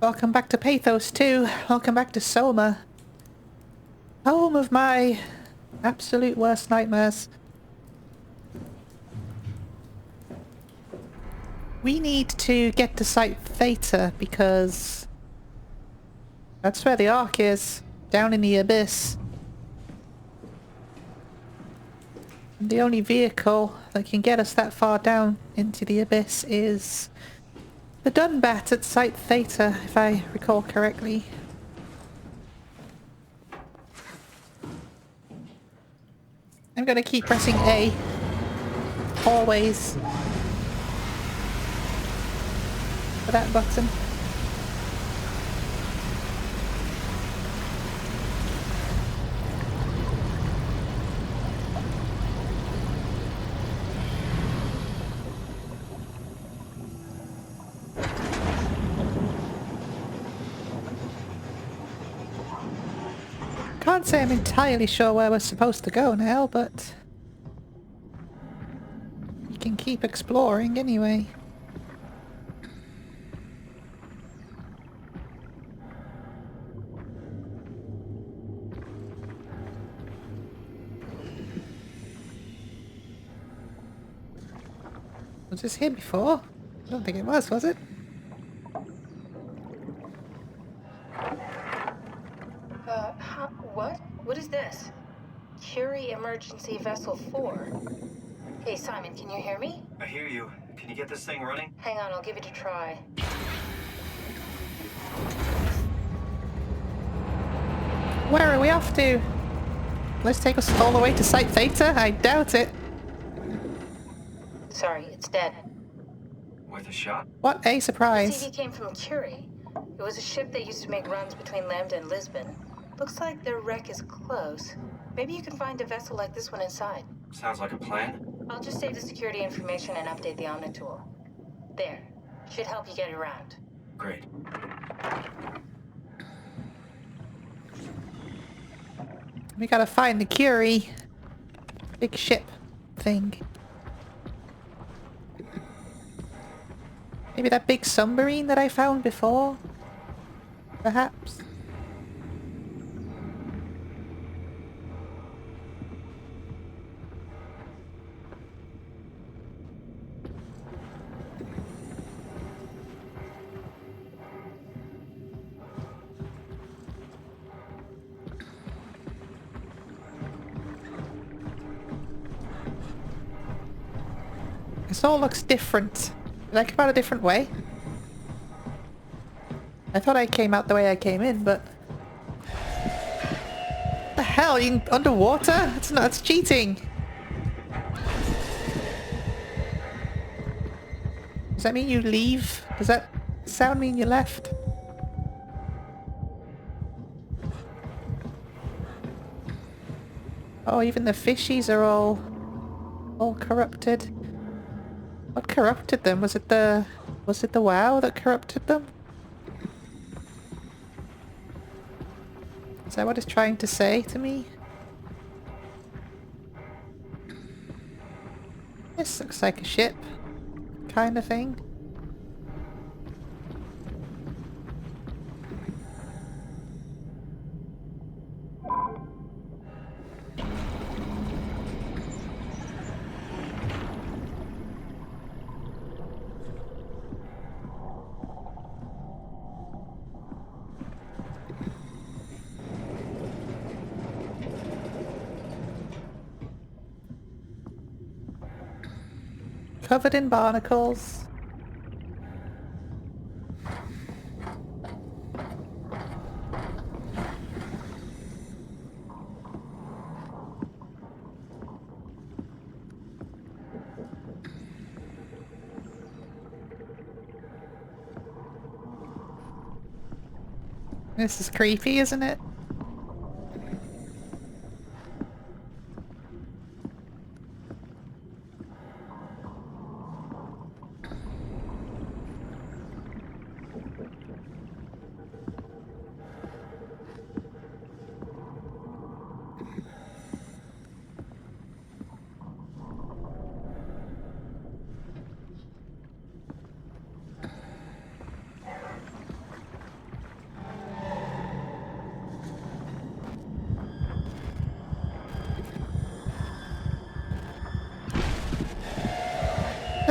Welcome back to PATHOS-II. Welcome back to SOMA. Home of my absolute worst nightmares. We need to get to Site Theta because that's where the Ark is, down in the abyss. And the only vehicle that can get us that far down into the abyss is the Dunbat at Site Theta, if I recall correctly. I'm gonna keep pressing A. Always. For that button. Can't say I'm entirely sure where we're supposed to go now, but we can keep exploring anyway. Was this here before? I don't think it was it? What? What is this? Curie Emergency Vessel 4. Hey, Simon, can you hear me? I hear you. Can you get this thing running? Hang on, I'll give it a try. Where are we off to? Let's take us all the way to Site Theta? I doubt it. Sorry, it's dead. Worth a shot? What a The surprise. CD came from Curie. It was a ship that used to make runs between Lambda and Lisbon. Looks like their wreck is close. Maybe you can find a vessel like this one inside. Sounds like a plan. I'll just save the security information and update the Omni tool. There. Should help you get around. Great. We gotta find the Curie. Big ship thing. Maybe that big submarine that I found before? Perhaps? This all looks different. Did I come out a different way? I thought I came out the way I came in, but... What the hell? You underwater? That's cheating! Does that mean you leave? Does that sound mean you left? Oh, even the fishies are all corrupted. What corrupted them? Was it the WoW that corrupted them? Is that what it's trying to say to me? This looks like a ship, kind of thing. Covered in barnacles. This is creepy, isn't it?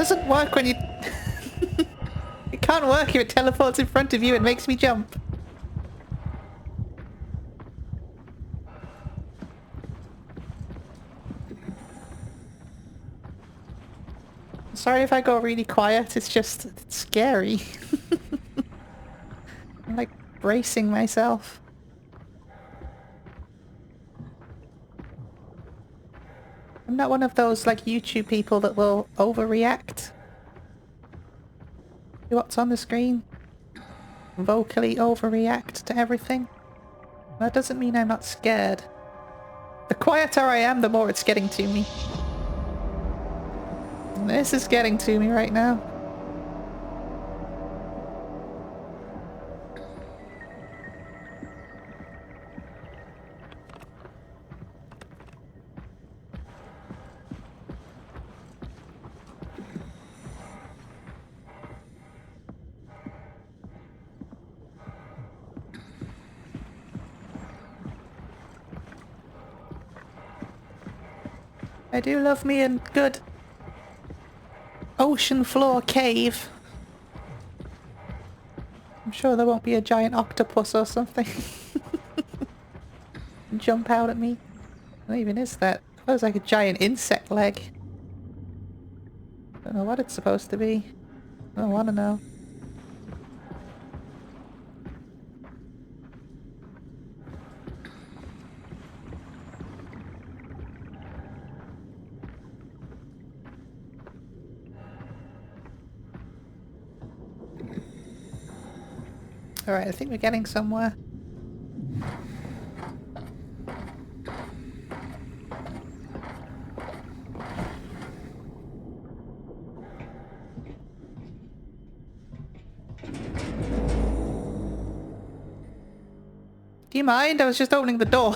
doesn't work when you... It can't work if it teleports in front of you and makes me jump. Sorry if I go really quiet, it's just it's scary. I'm like bracing myself. I'm not one of those like YouTube people that will overreact to what's on the screen. Vocally overreact to everything. That doesn't mean I'm not scared. The quieter I am, the more it's getting to me. And this is getting to me right now. I do love me a good ocean floor cave. I'm sure there won't be a giant octopus or something. Jump out at me. What even is that? That was like a giant insect leg. Don't know what it's supposed to be. I don't want to know. Alright, I think we're getting somewhere. Do you mind? I was just opening the door.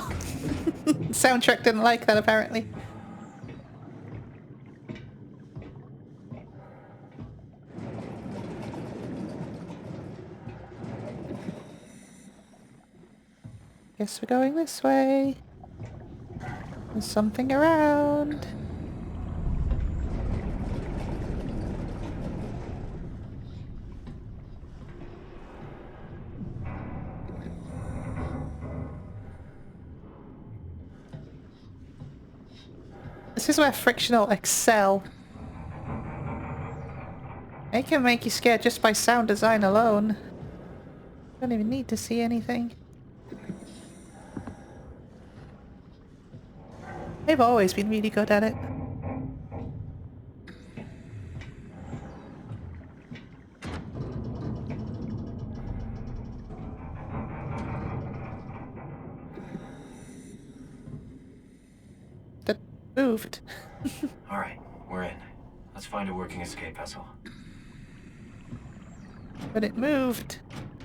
Soundtrack didn't like that apparently. Guess we're going this way. There's something around. This is where frictional excel. They can make you scared just by sound design alone. Don't even need to see anything. They've always been really good at it. That moved. Alright, we're in. Let's find a working escape vessel. But it moved.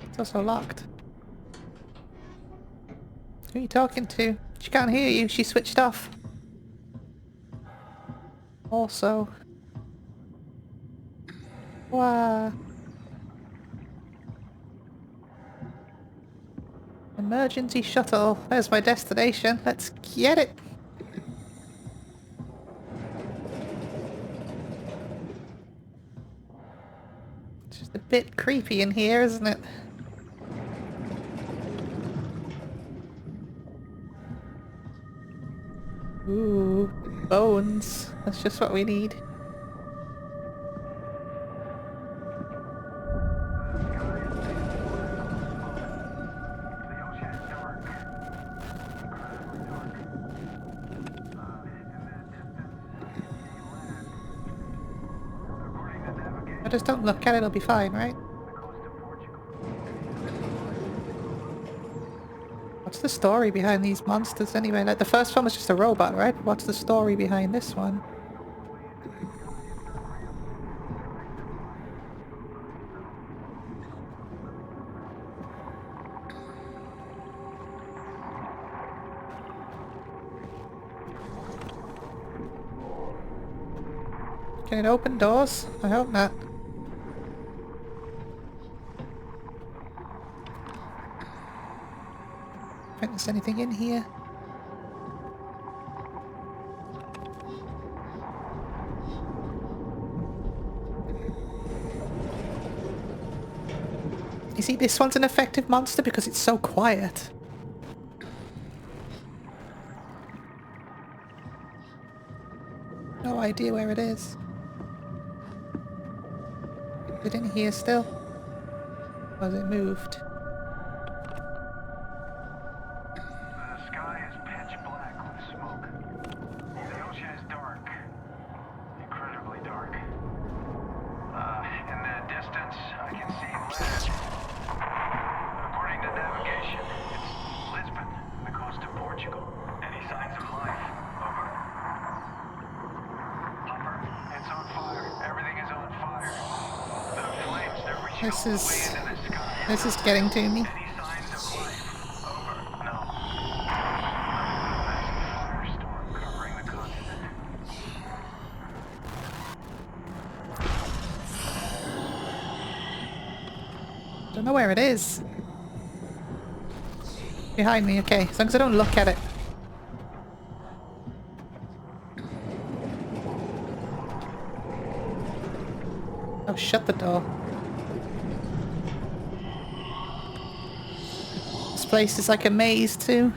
It's also locked. Who are you talking to? She can't hear you. She switched off. Also. Wow. Emergency shuttle. There's my destination. Let's get it. It's just a bit creepy in here, isn't it? Ooh, bones. That's just what we need. I just don't look at it, it'll be fine, right? What's the story behind these monsters anyway? Like the first one was just a robot, right? What's the story behind this one? Can it open doors? I hope not. Think there's anything in here? You see, this one's an effective monster because it's so quiet. No idea where it is. Is it in here still? Or has it moved? The sky is pitch black with smoke. The ocean is dark. Incredibly dark. In the distance, I can see land. According to navigation, it's Lisbon, the coast of Portugal. Any signs of life? Over. Hopper, it's on fire. Everything is on fire. The flames, they're reaching all the way into the sky. This is getting to me. Any signs of life? Over. No. Massive firestorm covering the continent. Don't know where it is. Behind me, okay. As long as I don't look at it. Oh, shut the door. This place is like a maze too.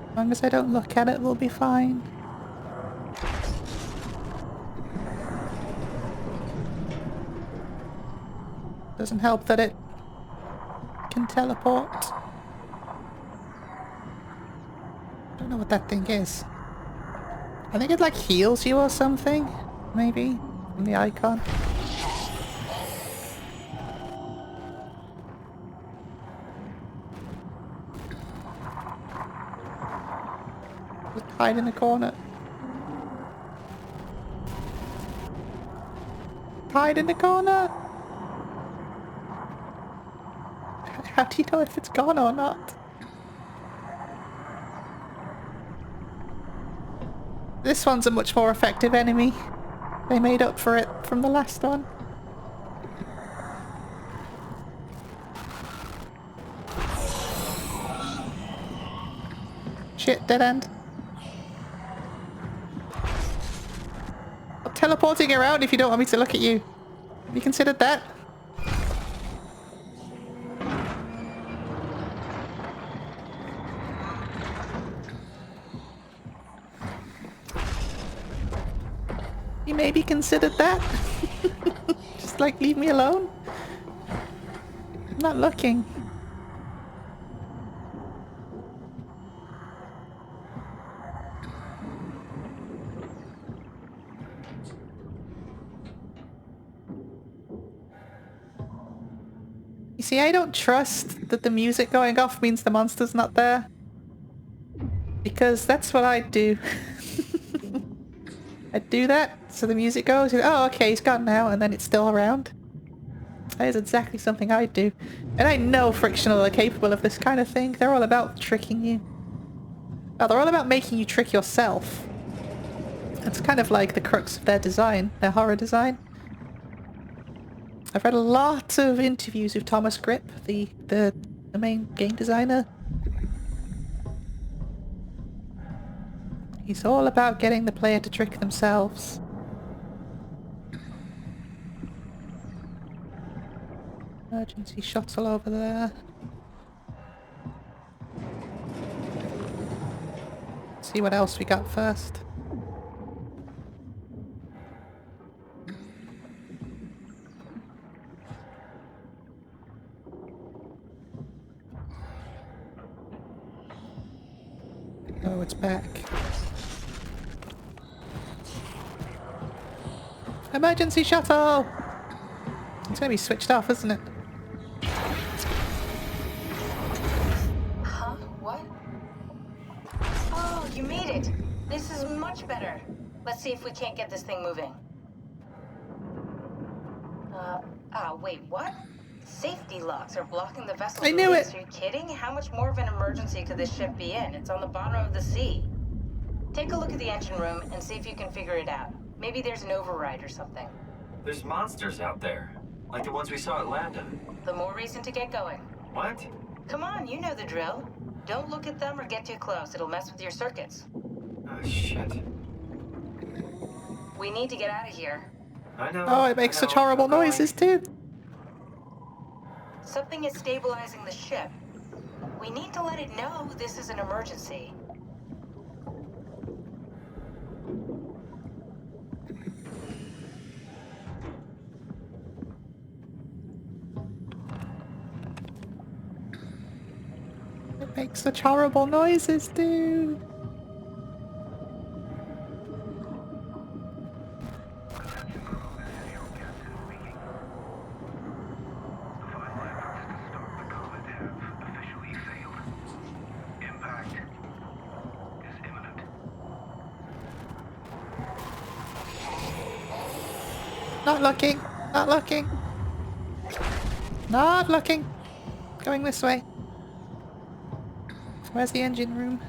As long as I don't look at it, we'll be fine. Doesn't help that it can teleport. Don't know what that thing is. I think it like heals you or something, maybe, from the icon. Just hide in the corner. Hide in the corner! How do you know if it's gone or not? This one's a much more effective enemy. They made up for it from the last one. Shit, dead end. I'm teleporting around if you don't want me to look at you. Have you considered that? You maybe considered that? Just like leave me alone? I'm not looking. You see, I don't trust that the music going off means the monster's not there. Because that's what I'd do. I'd do that, so the music goes, oh okay, he's gone now, and then it's still around. That is exactly something I'd do. And I know Frictional are capable of this kind of thing. They're all about tricking you. Oh, they're all about making you trick yourself. It's kind of like the crux of their design, their horror design. I've read a lot of interviews with Thomas Grip, the main game designer. He's all about getting the player to trick themselves. Emergency shuttle over there. See what else we got first. Oh, it's back. Emergency shuttle! It's gonna be switched off, isn't it? Huh? What? Oh, you made it! This is much better. Let's see if we can't get this thing moving. Wait, what? Safety locks are blocking the vessel's I knew release. it! Are you kidding? How much more of an emergency could this ship be in? It's on the bottom of the sea. Take a look at the engine room and see if you can figure it out. Maybe there's an override or something. There's monsters out there, like the ones we saw at Lambda. The more reason to get going. What? Come on, you know the drill. Don't look at them or get too close. It'll mess with your circuits. Oh, shit. We need to get out of here. I know. Oh, it makes I such know. horrible I'm going. noises too. Something is stabilizing the ship. We need to let it know this is an emergency. It makes such horrible noises, dude. Not looking. Not looking. Not looking. Going this way. Where's the engine room?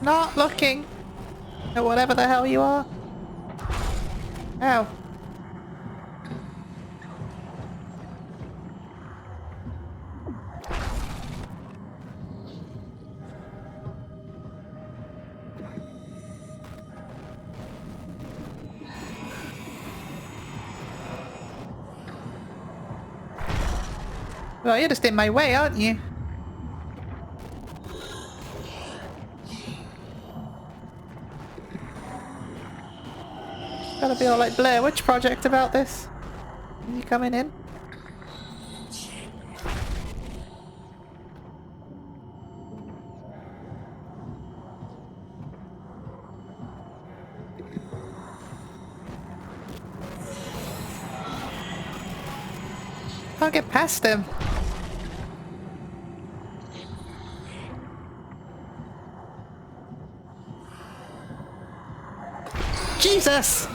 Not looking. Or whatever the hell you are. Ow. Well, you're just in my way, aren't you? Gotta be all like Blair Witch Project about this. Are you coming in? Can't get past him. Jesus!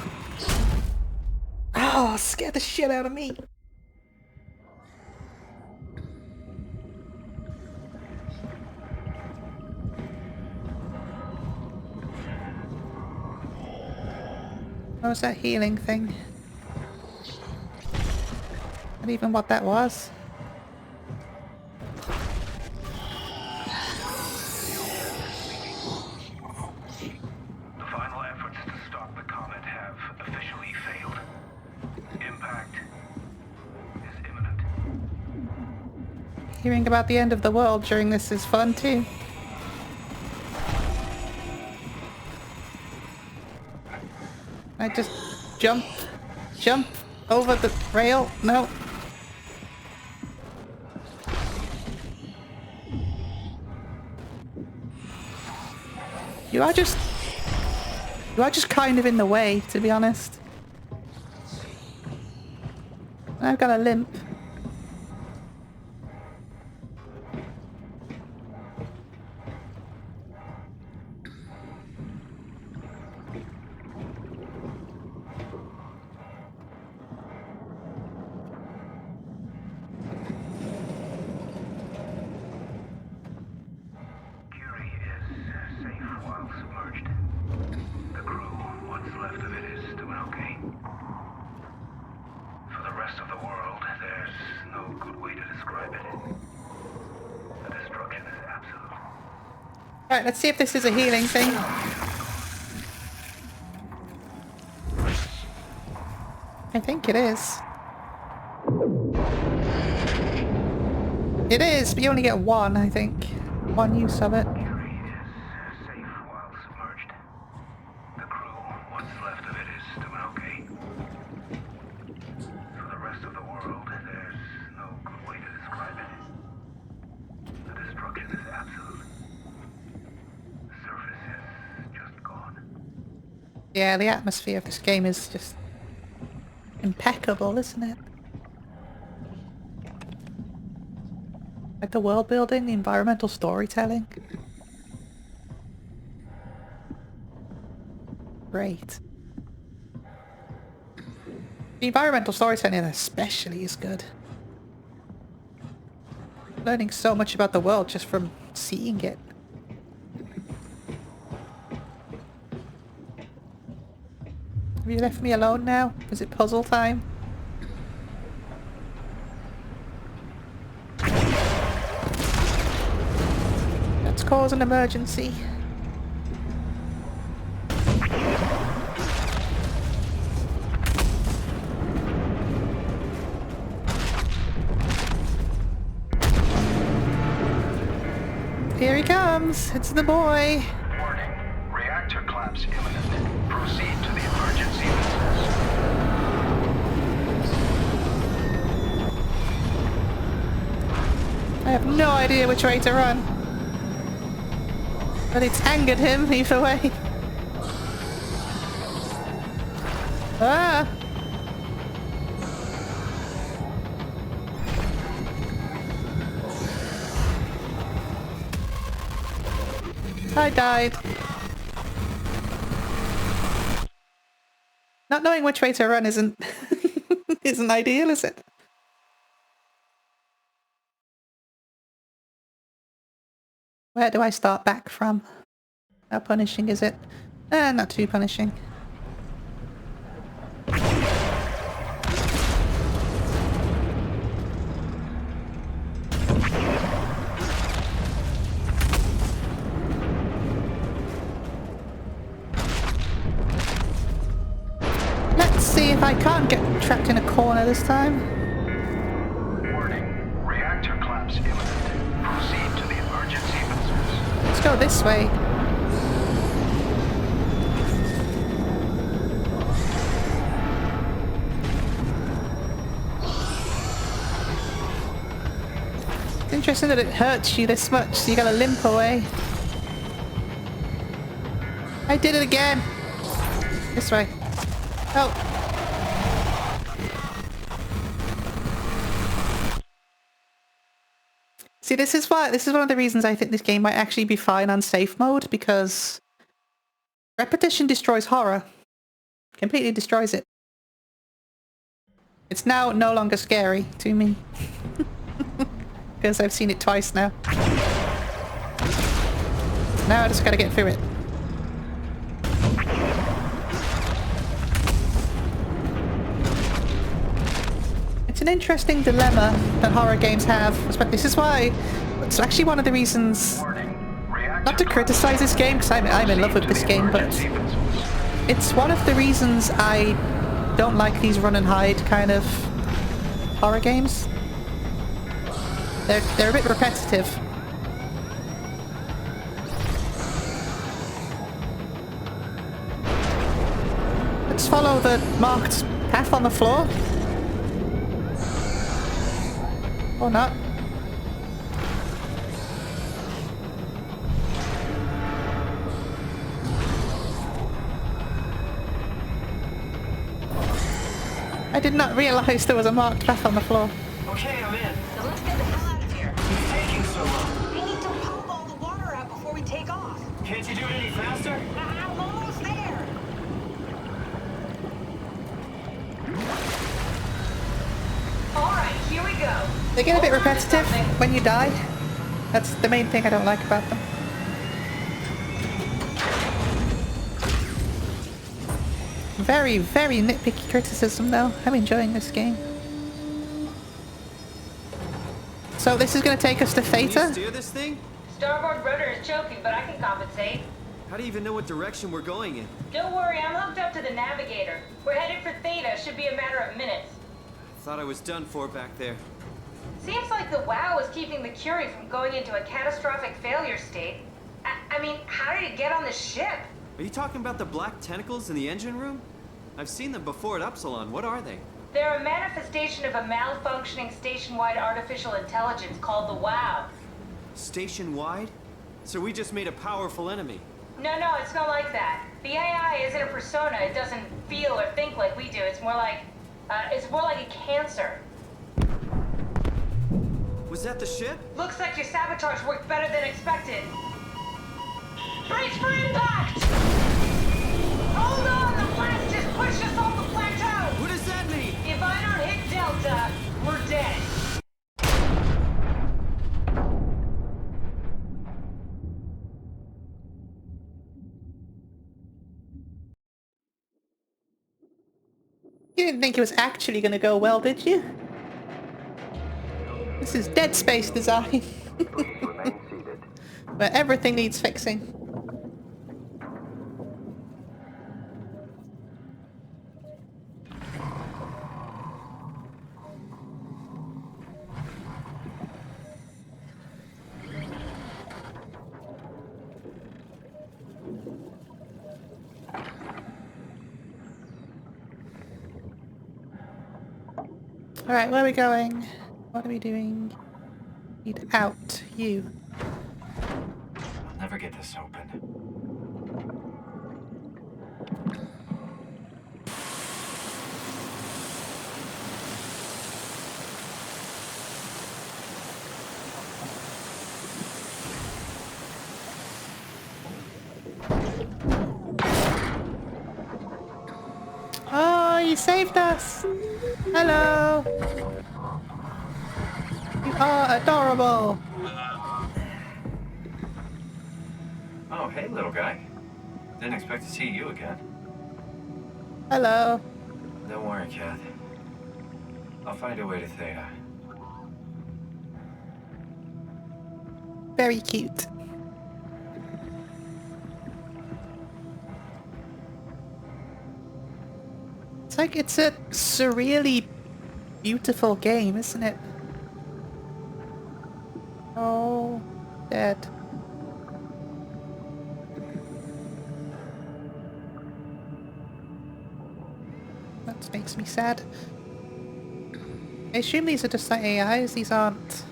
Oh, scared the shit out of me. What was that healing thing? Not even what that was. The final efforts to stop the comet have officially failed. Impact is imminent. Hearing about the end of the world during this is fun too. I just jump over the rail. No. You are just kind of in the way, to be honest. I've got a limp. Curie is safe while submerged. The crew, what's left of it, is doing okay. For the rest of the world, there's no good way to describe it. The destruction is absolute. Alright, let's see if this is a healing thing. I think it is. It is, but you only get one, I think. One use of it. Curie is safe while submerged. The crew, what's left of it, is doing okay. For the rest of the world, there's no good way to describe it. The destruction is absolute. The surface is just gone. Yeah, the atmosphere of this game is just impeccable, isn't it? Like the world building, the environmental storytelling. Great. The environmental storytelling especially is good. Learning so much about the world just from seeing it. Have you left me alone now? Is it puzzle time? Let's cause an emergency. Here he comes. It's the boy. Warning. Reactor collapse imminent. Proceed to the emergency business. I have no idea which way to run. But it's angered him either way. Ah! I died. Not knowing which way to run isn't isn't ideal, is it? Where do I start back from? How punishing is it? Not too punishing. Let's see if I can't get trapped in a corner this time. Warning. Reactor collapse imminent. Proceed to the emergency business. Let's go this way. It's interesting that it hurts you this much, so you gotta limp away. I did it again! This way. Oh. See, this is one of the reasons I think this game might actually be fine on safe mode, because repetition destroys horror. Completely destroys it. It's now no longer scary to me. Because I've seen it twice now. Now I just gotta get through it. It's an interesting dilemma that horror games have. But this is why it's actually one of the reasons, not to criticize this game, because I'm in love with this game, but it's one of the reasons I don't like these run and hide kind of horror games. They're a bit repetitive. Let's follow the marked path on the floor. Or not. I did not realize there was a marked path on the floor. Okay, I'm in. So let's get the hell out of here. It's taking so long. We need to pump all the water out before we take off. Can't you do it any faster? I'm almost there. All right, here we go. They get a bit repetitive when you die. That's the main thing I don't like about them. Very, very nitpicky criticism though. I'm enjoying this game. So this is going to take us to Can you Theta? steer this thing? Starboard rudder is choking, but I can compensate. How do you even know what direction we're going in? Don't worry, I'm hooked up to the navigator. We're headed for Theta. Should be a matter of minutes. Thought I was done for back there. Seems like the WoW is keeping the Curie from going into a catastrophic failure state. I mean, how did it get on the ship? Are you talking about the black tentacles in the engine room? I've seen them before at Upsilon. What are they? They're a manifestation of a malfunctioning station-wide artificial intelligence called the WoW. Station-wide? So we just made a powerful enemy. No, it's not like that. The AI isn't a persona. It doesn't feel or think like we do. It's more like a cancer. Was that the ship? Looks like your sabotage worked better than expected. Brace for impact! Hold on, the blast just pushed us off the plateau! What does that mean? If I don't hit Delta, we're dead. You didn't think it was actually going to go well, did you? This is Dead Space design. Please remain seated. But everything needs fixing. Alright, where are we going? What are we doing? Need out. You. I'll never get this open. Oh, you saved us! Hello! You are adorable! Oh, hey, little guy. Didn't expect to see you again. Hello. Don't worry, Kath. I'll find a way to Theta. Very cute. It's like it's a surreally beautiful game, isn't it? Oh, dead. That makes me sad. I assume these are just like AIs, these aren't...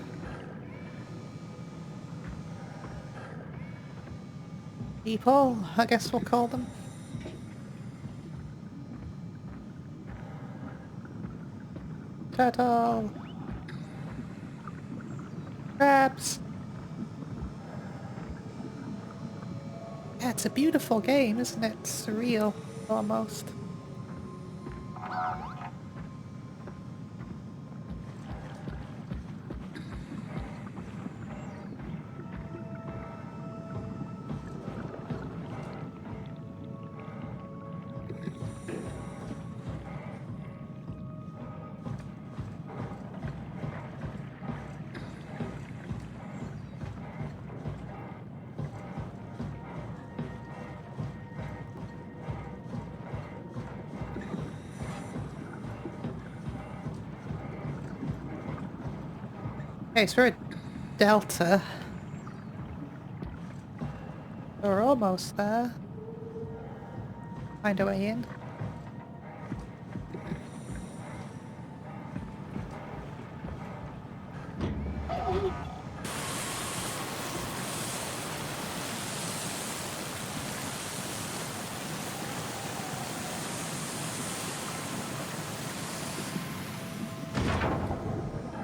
people, I guess we'll call them. Turtle! Crabs! Yeah, it's a beautiful game, isn't it? Surreal, almost. Okay, so we're at Delta. We're almost there. Find a way in.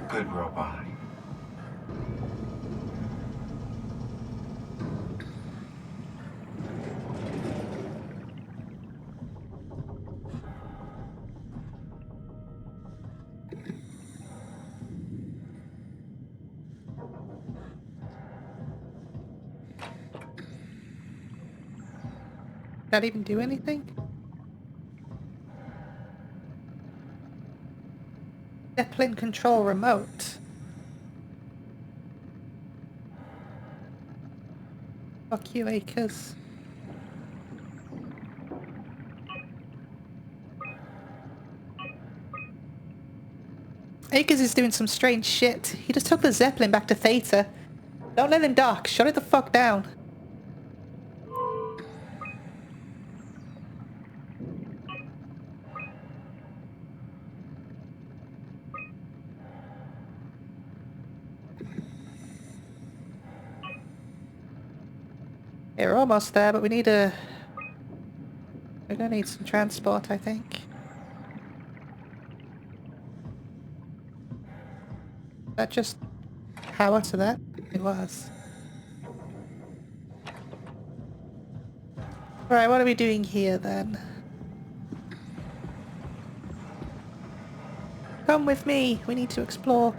Good robot. Did that even do anything? Zeppelin control remote. Fuck you, Acres. Acres is doing some strange shit. He just took the Zeppelin back to Theta. Don't let him dock. Shut it the fuck down. Yeah, we're almost there, but we need a... we're gonna need some transport, I think. That just... power to that? It was. Right, what are we doing here then? Come with me, we need to explore.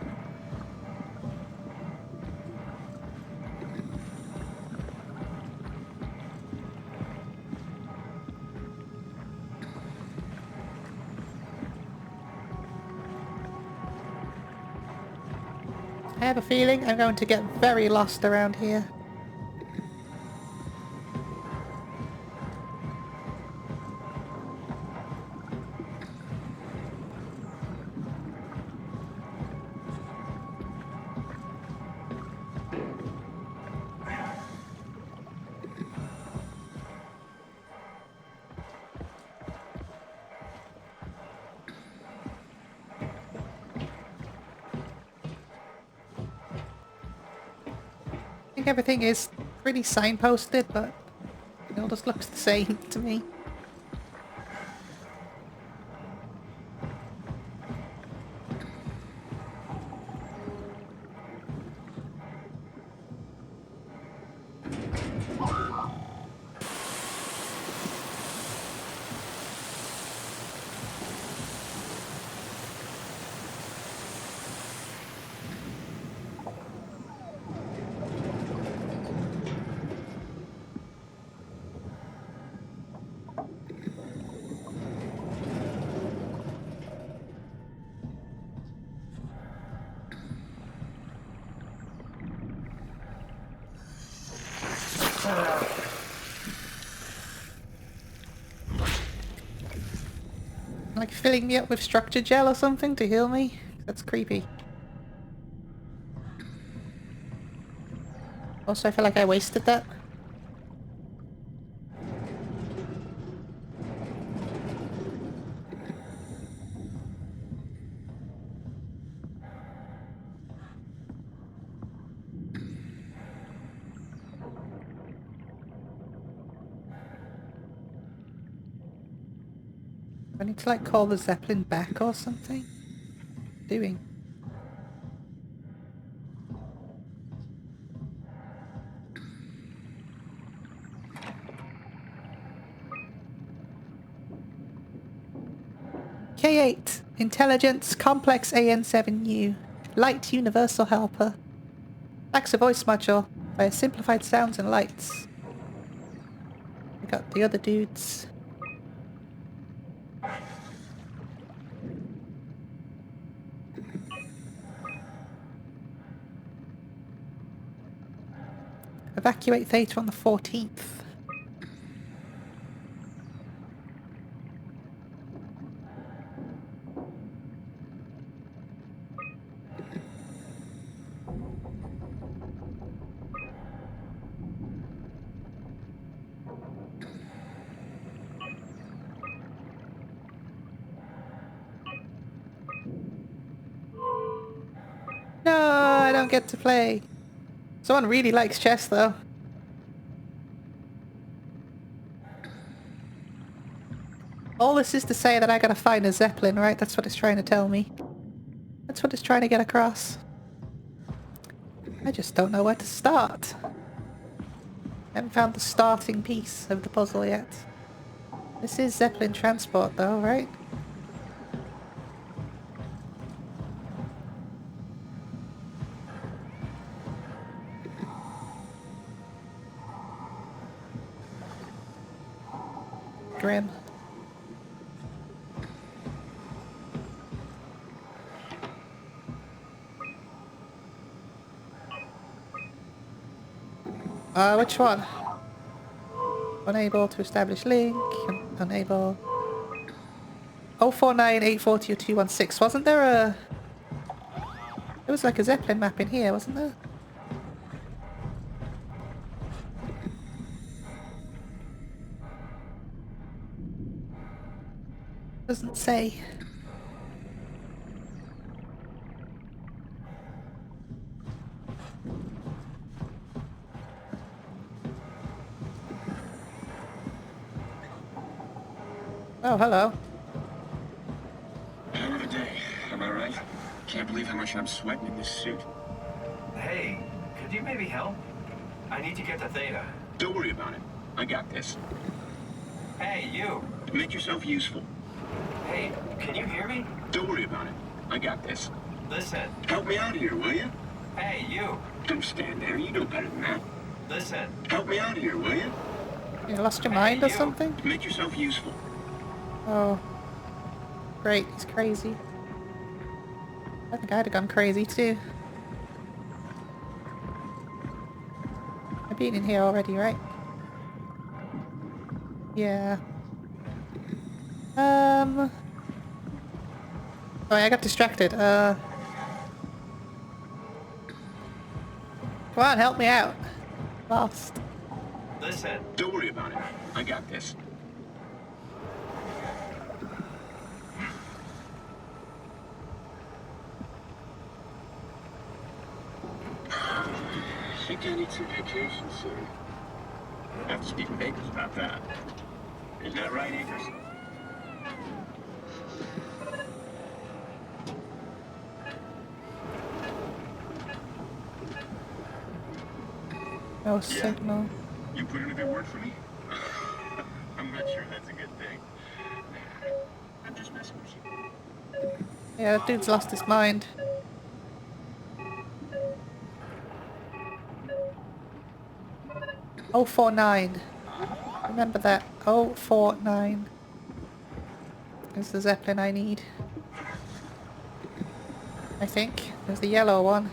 I have a feeling I'm going to get very lost around here. like everything is pretty signposted, but it all just looks the same to me. Like filling me up with structure gel or something to heal me? That's creepy. Also, I feel like I wasted that. I need to like call the Zeppelin back or something? Doing. K8. Intelligence Complex AN7U. Light Universal Helper. Lacks a voice module by simplified sounds and lights. We got the other dudes. Evacuate Theta on the 14th. No, I don't get to play. Someone really likes chess though. All this is to say that I gotta find a Zeppelin, right? That's what it's trying to tell me. That's what it's trying to get across. I just don't know where to start. I haven't found the starting piece of the puzzle yet. This is Zeppelin transport though, right? Grim. Which one? Unable to establish link. Unable. 049 840 or 216. Wasn't there a... There was like a Zeppelin map in here, wasn't there? Doesn't say. Oh, hello. Hell of a day, am I right? Can't believe how much I'm sweating in this suit. Hey, could you maybe help? I need to get to Theta. Don't worry about it. I got this. Hey, you! Make yourself useful. Hey, can you hear me? Don't worry about it. I got this. Listen. Help me out here, will you? Hey, you! Don't stand there. You know better than that. Listen. Help me out here, will you? You lost your mind or something? Make yourself useful. Oh. Great, he's crazy. I think I'd have gone crazy too. I've been in here already, right? Yeah. Oh, I got distracted. Come on, help me out. Lost. Listen. Don't worry about it. I got this. think I need some vacation soon. I have to speak with Akers about that. Isn't that right, Akers? No signal. You put in a good word for me? I'm not sure that's a good thing. I'm just messing with you. Yeah, that dude's lost his mind. Oh, 49. Remember that. 049 is the Zeppelin I need. I think. There's the yellow one.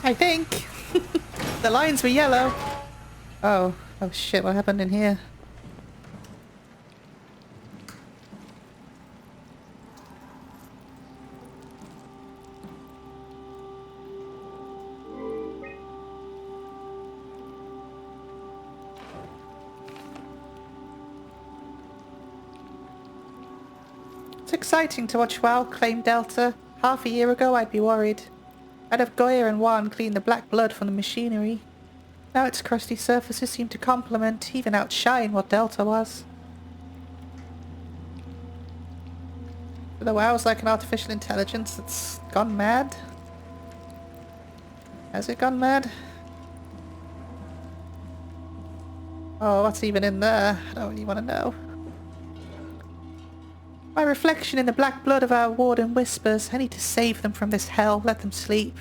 I think. The lines were yellow. Oh. Oh shit, what happened in here? It's exciting to watch WoW claim Delta. Half a year ago I'd be worried. I'd have Goya and Juan clean the black blood from the machinery. Now its crusty surfaces seem to complement, even outshine what Delta was. The WoW's like an artificial intelligence that's gone mad. Has it gone mad? Oh, what's even in there? I don't really want to know. My reflection in the black blood of our warden whispers. I need to save them from this hell. Let them sleep.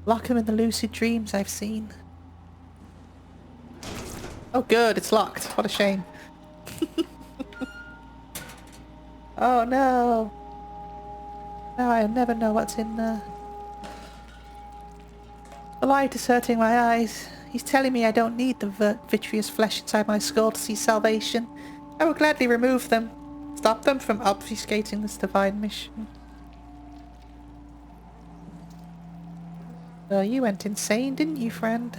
Lock them in the lucid dreams I've seen. Oh good, it's locked. What a shame. Oh no. Now I'll never know what's in there. The light is hurting my eyes. He's telling me I don't need the vitreous flesh inside my skull to see salvation. I will gladly remove them. Stop them from obfuscating this divine mission. You went insane, didn't you, friend?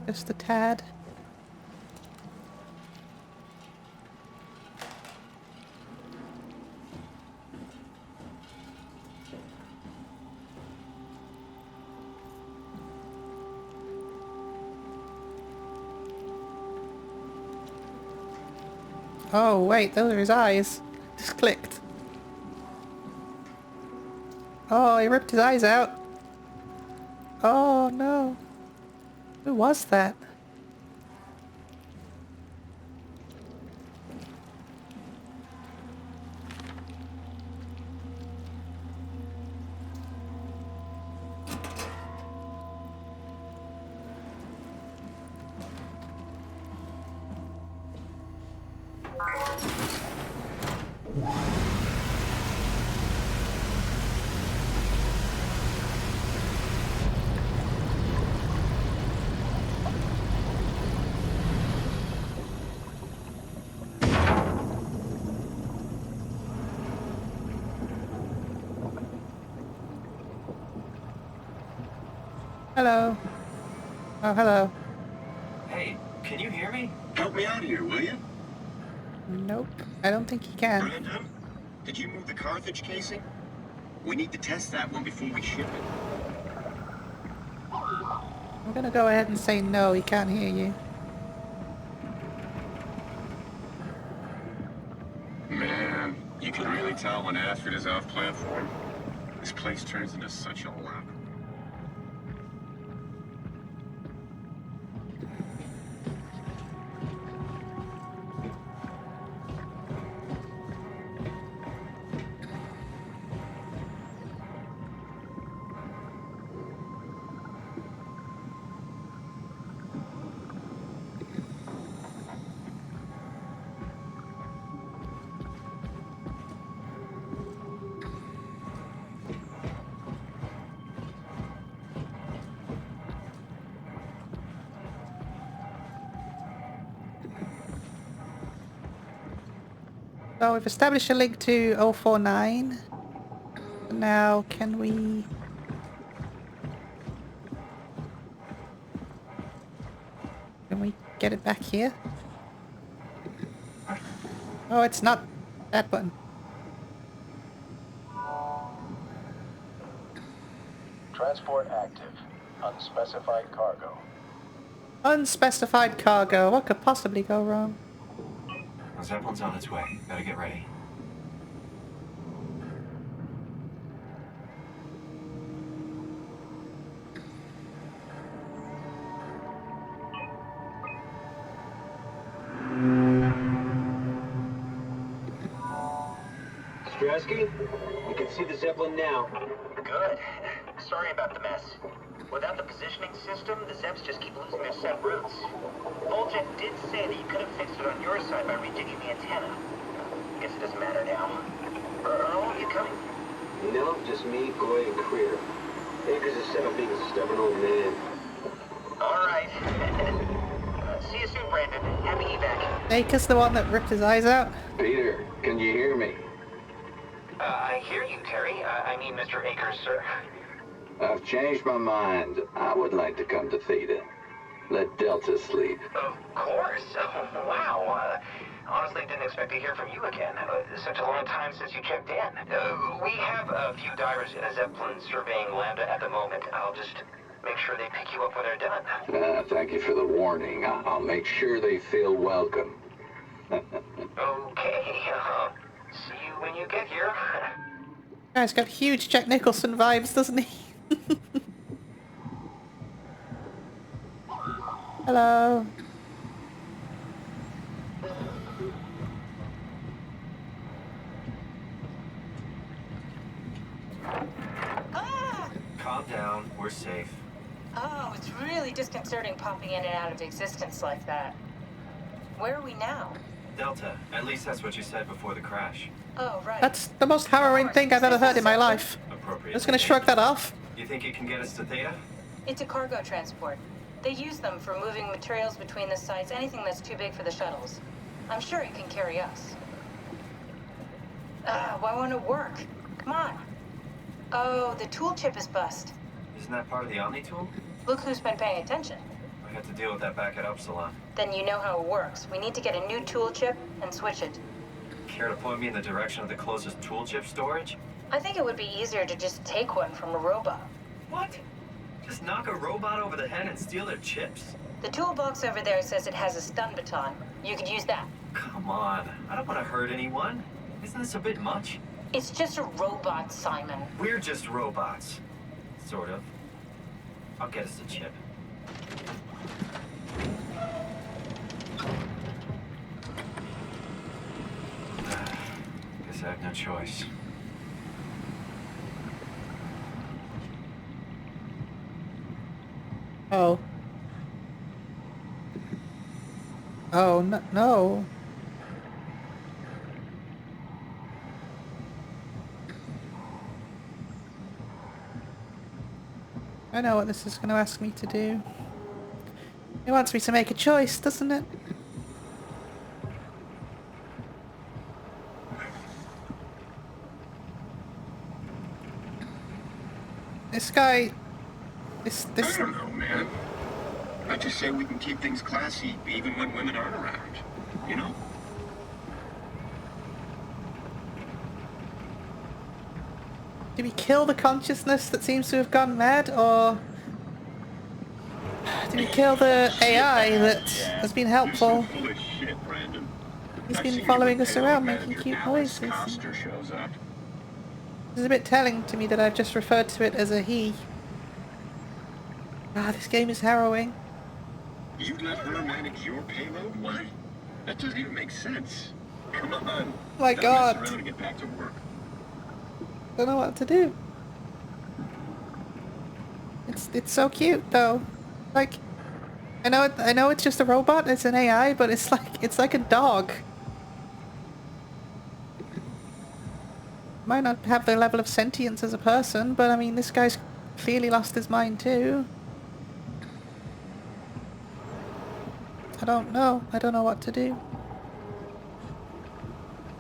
Just a tad. Oh wait, those are his eyes. Just clicked. Oh, he ripped his eyes out. Oh no. Who was that? Hello. Oh, hello. Hey, can you hear me? Help me out here, will you? Nope. I don't think he can. Brandon, did you move the Carthage casing? We need to test that one before we ship it. I'm gonna go ahead and say no, he can't hear you. Man, you can really tell when Astrid is off platform. This place turns into such a lap. So we've established a link to 049. Now, can we... Can we get it back here? Oh, it's not that button. Transport active. Unspecified cargo. Unspecified cargo. What could possibly go wrong? The Zeppelin's on its way. Better get ready. Strasky, you can see the Zeppelin now. Good. Sorry about the mess. Without the positioning system, the Zeps just keep losing their set routes. Voljet did say that you could have fixed it on your side by redigging the antenna. Guess it doesn't matter now. Are all of you coming? No, just me, Goy, and Creer. Akers is set on being a stubborn old man. All right. See you soon, Brandon. Happy evac. Akers the one that ripped his eyes out? Peter, can you hear me? I hear you, Terry. I mean, Mr. Akers, sir. I've changed my mind. I would like to come to Theta. Let Delta sleep. Of course. Wow. Honestly, didn't expect to hear from you again. Such a long time since you checked in. We have a few divers in a Zeppelin surveying Lambda at the moment. I'll just make sure they pick you up when they're done. Thank you for the warning. I'll make sure they feel welcome. Okay. See you when you get here. Guy's got huge Jack Nicholson vibes, doesn't he? Hello. Ah! Calm down. We're safe. Oh, it's really disconcerting popping in and out of existence like that. Where are we now? Delta. At least that's what you said before the crash. Oh, right. That's the most harrowing thing I've ever heard in my life. Appropriate. I'm just gonna shrug that off. You think it can get us to Theta? It's a cargo transport. They use them for moving materials between the sites, anything that's too big for the shuttles. I'm sure it can carry us. Why won't it work? Come on. Oh, the tool chip is bust. Isn't that part of the Omni tool? Look who's been paying attention. I had to deal with that back at Upsilon. Then you know how it works. We need to get a new tool chip and switch it. Care to point me in the direction of the closest tool chip storage? I think it would be easier to just take one from a robot. What? Just knock a robot over the head and steal their chips? The toolbox over there says it has a stun baton. You could use that. Come on. I don't want to hurt anyone. Isn't this a bit much? It's just a robot, Simon. We're just robots. Sort of. I'll get us a chip. Guess I have no choice. Oh. Oh, no. No. I know what this is going to ask me to do. It wants me to make a choice, doesn't it? This guy... This... I don't know, man. I just say we can keep things classy, even when women aren't around. You know? Did we kill the consciousness that seems to have gone mad, or... Did we kill the AI that has been helpful? You're so full of shit, Brandon. He's I've been seen you following with us Taylor around, Bennett, making your cute Alice noises. Coster shows up. It's a bit telling to me that I've just referred to it as a he. Ah, this game is harrowing. You let her manage your payload? What? That doesn't even make sense. Come on. My Now God. mess around and get back to work. Don't know what to do. It's so cute though. Like, I know it's just a robot. It's an AI, but it's like a dog. Might not have the level of sentience as a person, but I mean, this guy's clearly lost his mind too. I don't know. I don't know what to do.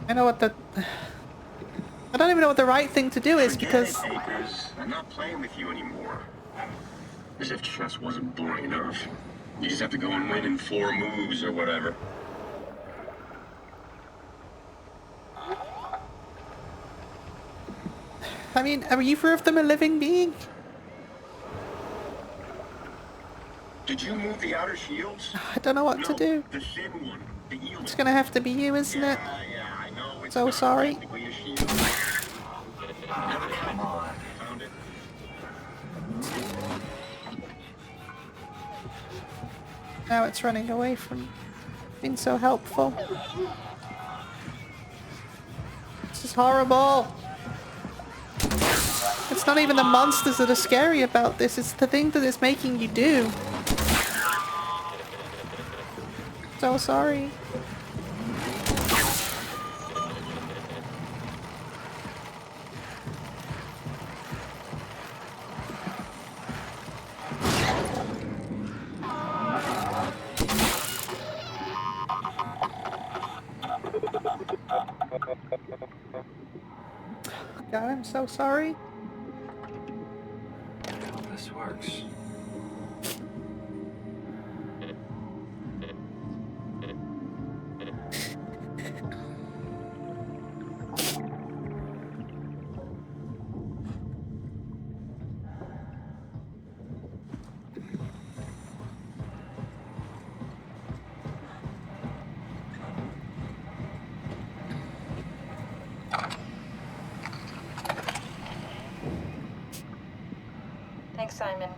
I know what the... I don't even know what the right thing to do is Forget because... it, Akers. I'm not playing with you anymore. As if chess wasn't boring enough. You just have to go and win in 4 moves or whatever. I mean, are either of them a living being? Did you move the outer shields? I don't know what to do. The thin one. The eel. It's gonna have to be you, isn't it? Yeah, I know. It's So not sorry. technically a shield. Oh, come on. Found it. Now it's running away from being so helpful. This is horrible. It's not even the monsters that are scary about this, it's the thing that it's making you do. So sorry. God, I'm so sorry. I hope this works. Thanks, Simon.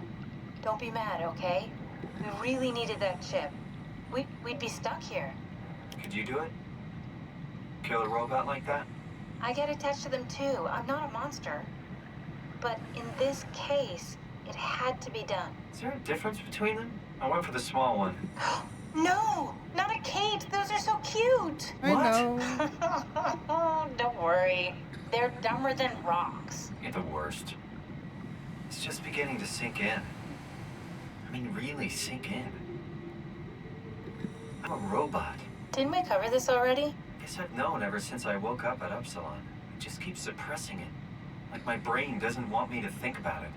Don't be mad, okay? We really needed that chip. We'd be stuck here. Could you do it? Kill a robot like that? I get attached to them too. I'm not a monster. But in this case, it had to be done. Is there a difference between them? I went for the small one. No! Not a Kate! Those are so cute! I What? know. Don't worry. They're dumber than rocks. You're the worst. It's just beginning to sink in. I mean, really sink in. I'm a robot. Didn't we cover this already? Guess I've known ever since I woke up at Upsilon. I just keep suppressing it. Like my brain doesn't want me to think about it.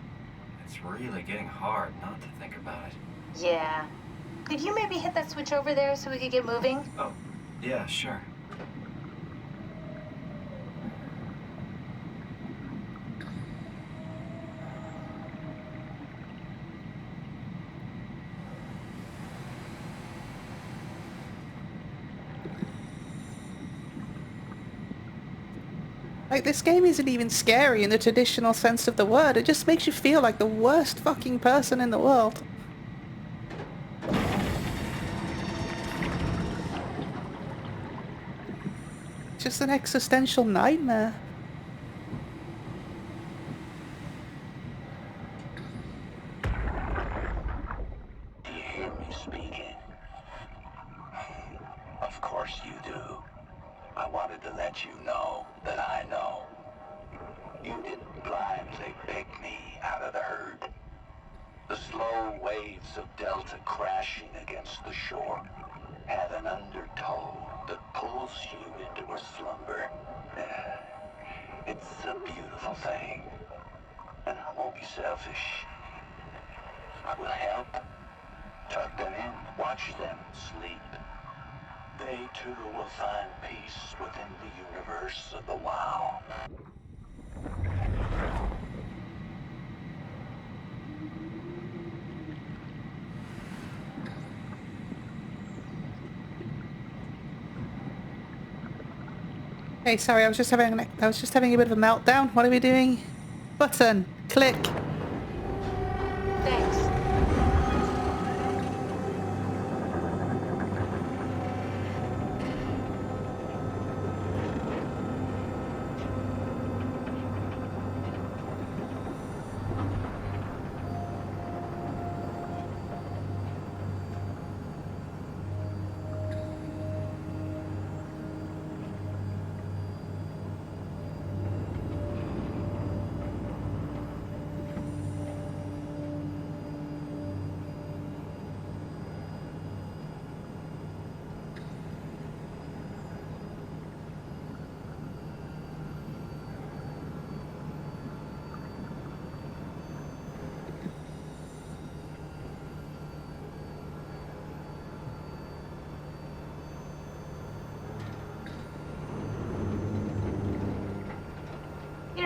It's really getting hard not to think about it. Yeah. Could you maybe hit that switch over there so we could get moving? Oh, yeah, sure. Like, this game isn't even scary in the traditional sense of the word. It just makes you feel like the worst fucking person in the world. Just an existential nightmare. Do you hear me speaking? Of course you do. I wanted to let you know that I know. You didn't blindly pick me out of the herd. The slow waves of Delta crashing against the shore have an undertow that pulls you into a slumber. It's a beautiful thing. And I won't be selfish. I will help. Tuck them in, watch them sleep. They too will find peace within the universe of the WoW. Hey, sorry, I was just having a bit of a meltdown. What are we doing? Button. Click. Thanks.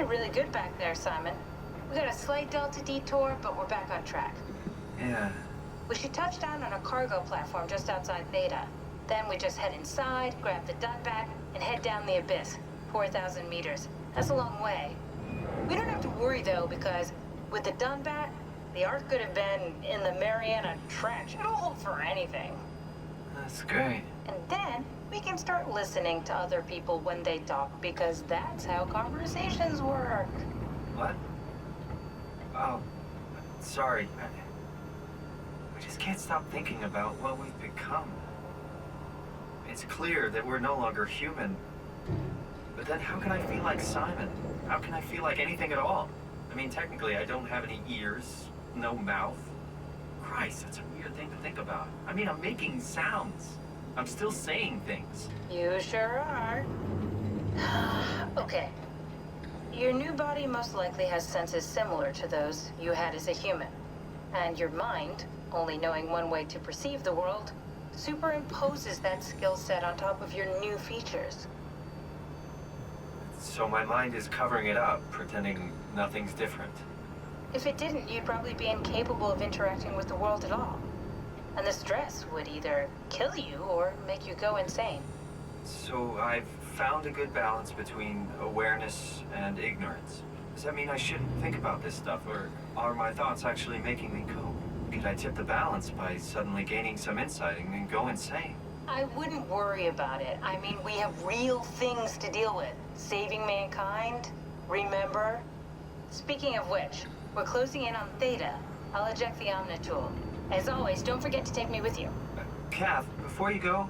did really good back there, Simon. We got a slight delta detour, but we're back on track. Yeah. We should touch down on a cargo platform just outside Theta. Then we just head inside, grab the Dunbat, and head down the abyss. 4,000 meters. That's a long way. We don't have to worry, though, because with the Dunbat, the Ark could have been in the Mariana Trench. It'll hold for anything. That's great. And then we can start listening to other people when they talk, because that's how conversations work. What? Oh, sorry. We just can't stop thinking about what we've become. It's clear that we're no longer human. But then how can I feel like Simon? How can I feel like anything at all? I mean, technically, I don't have any ears, no mouth. Christ, that's a weird thing to think about. I mean, I'm making sounds. I'm still saying things. You sure are. Okay. Your new body most likely has senses similar to those you had as a human. And your mind, only knowing one way to perceive the world, superimposes that skill set on top of your new features. So my mind is covering it up, pretending nothing's different. If it didn't, you'd probably be incapable of interacting with the world at all. And the stress would either kill you or make you go insane. So I've found a good balance between awareness and ignorance. Does that mean I shouldn't think about this stuff, or are my thoughts actually making me go? Could I tip the balance by suddenly gaining some insight and then go insane? I wouldn't worry about it. I mean, we have real things to deal with. Saving mankind, remember? Speaking of which, we're closing in on Theta. I'll eject the Omnitool. As always, don't forget to take me with you. Kath, before you go,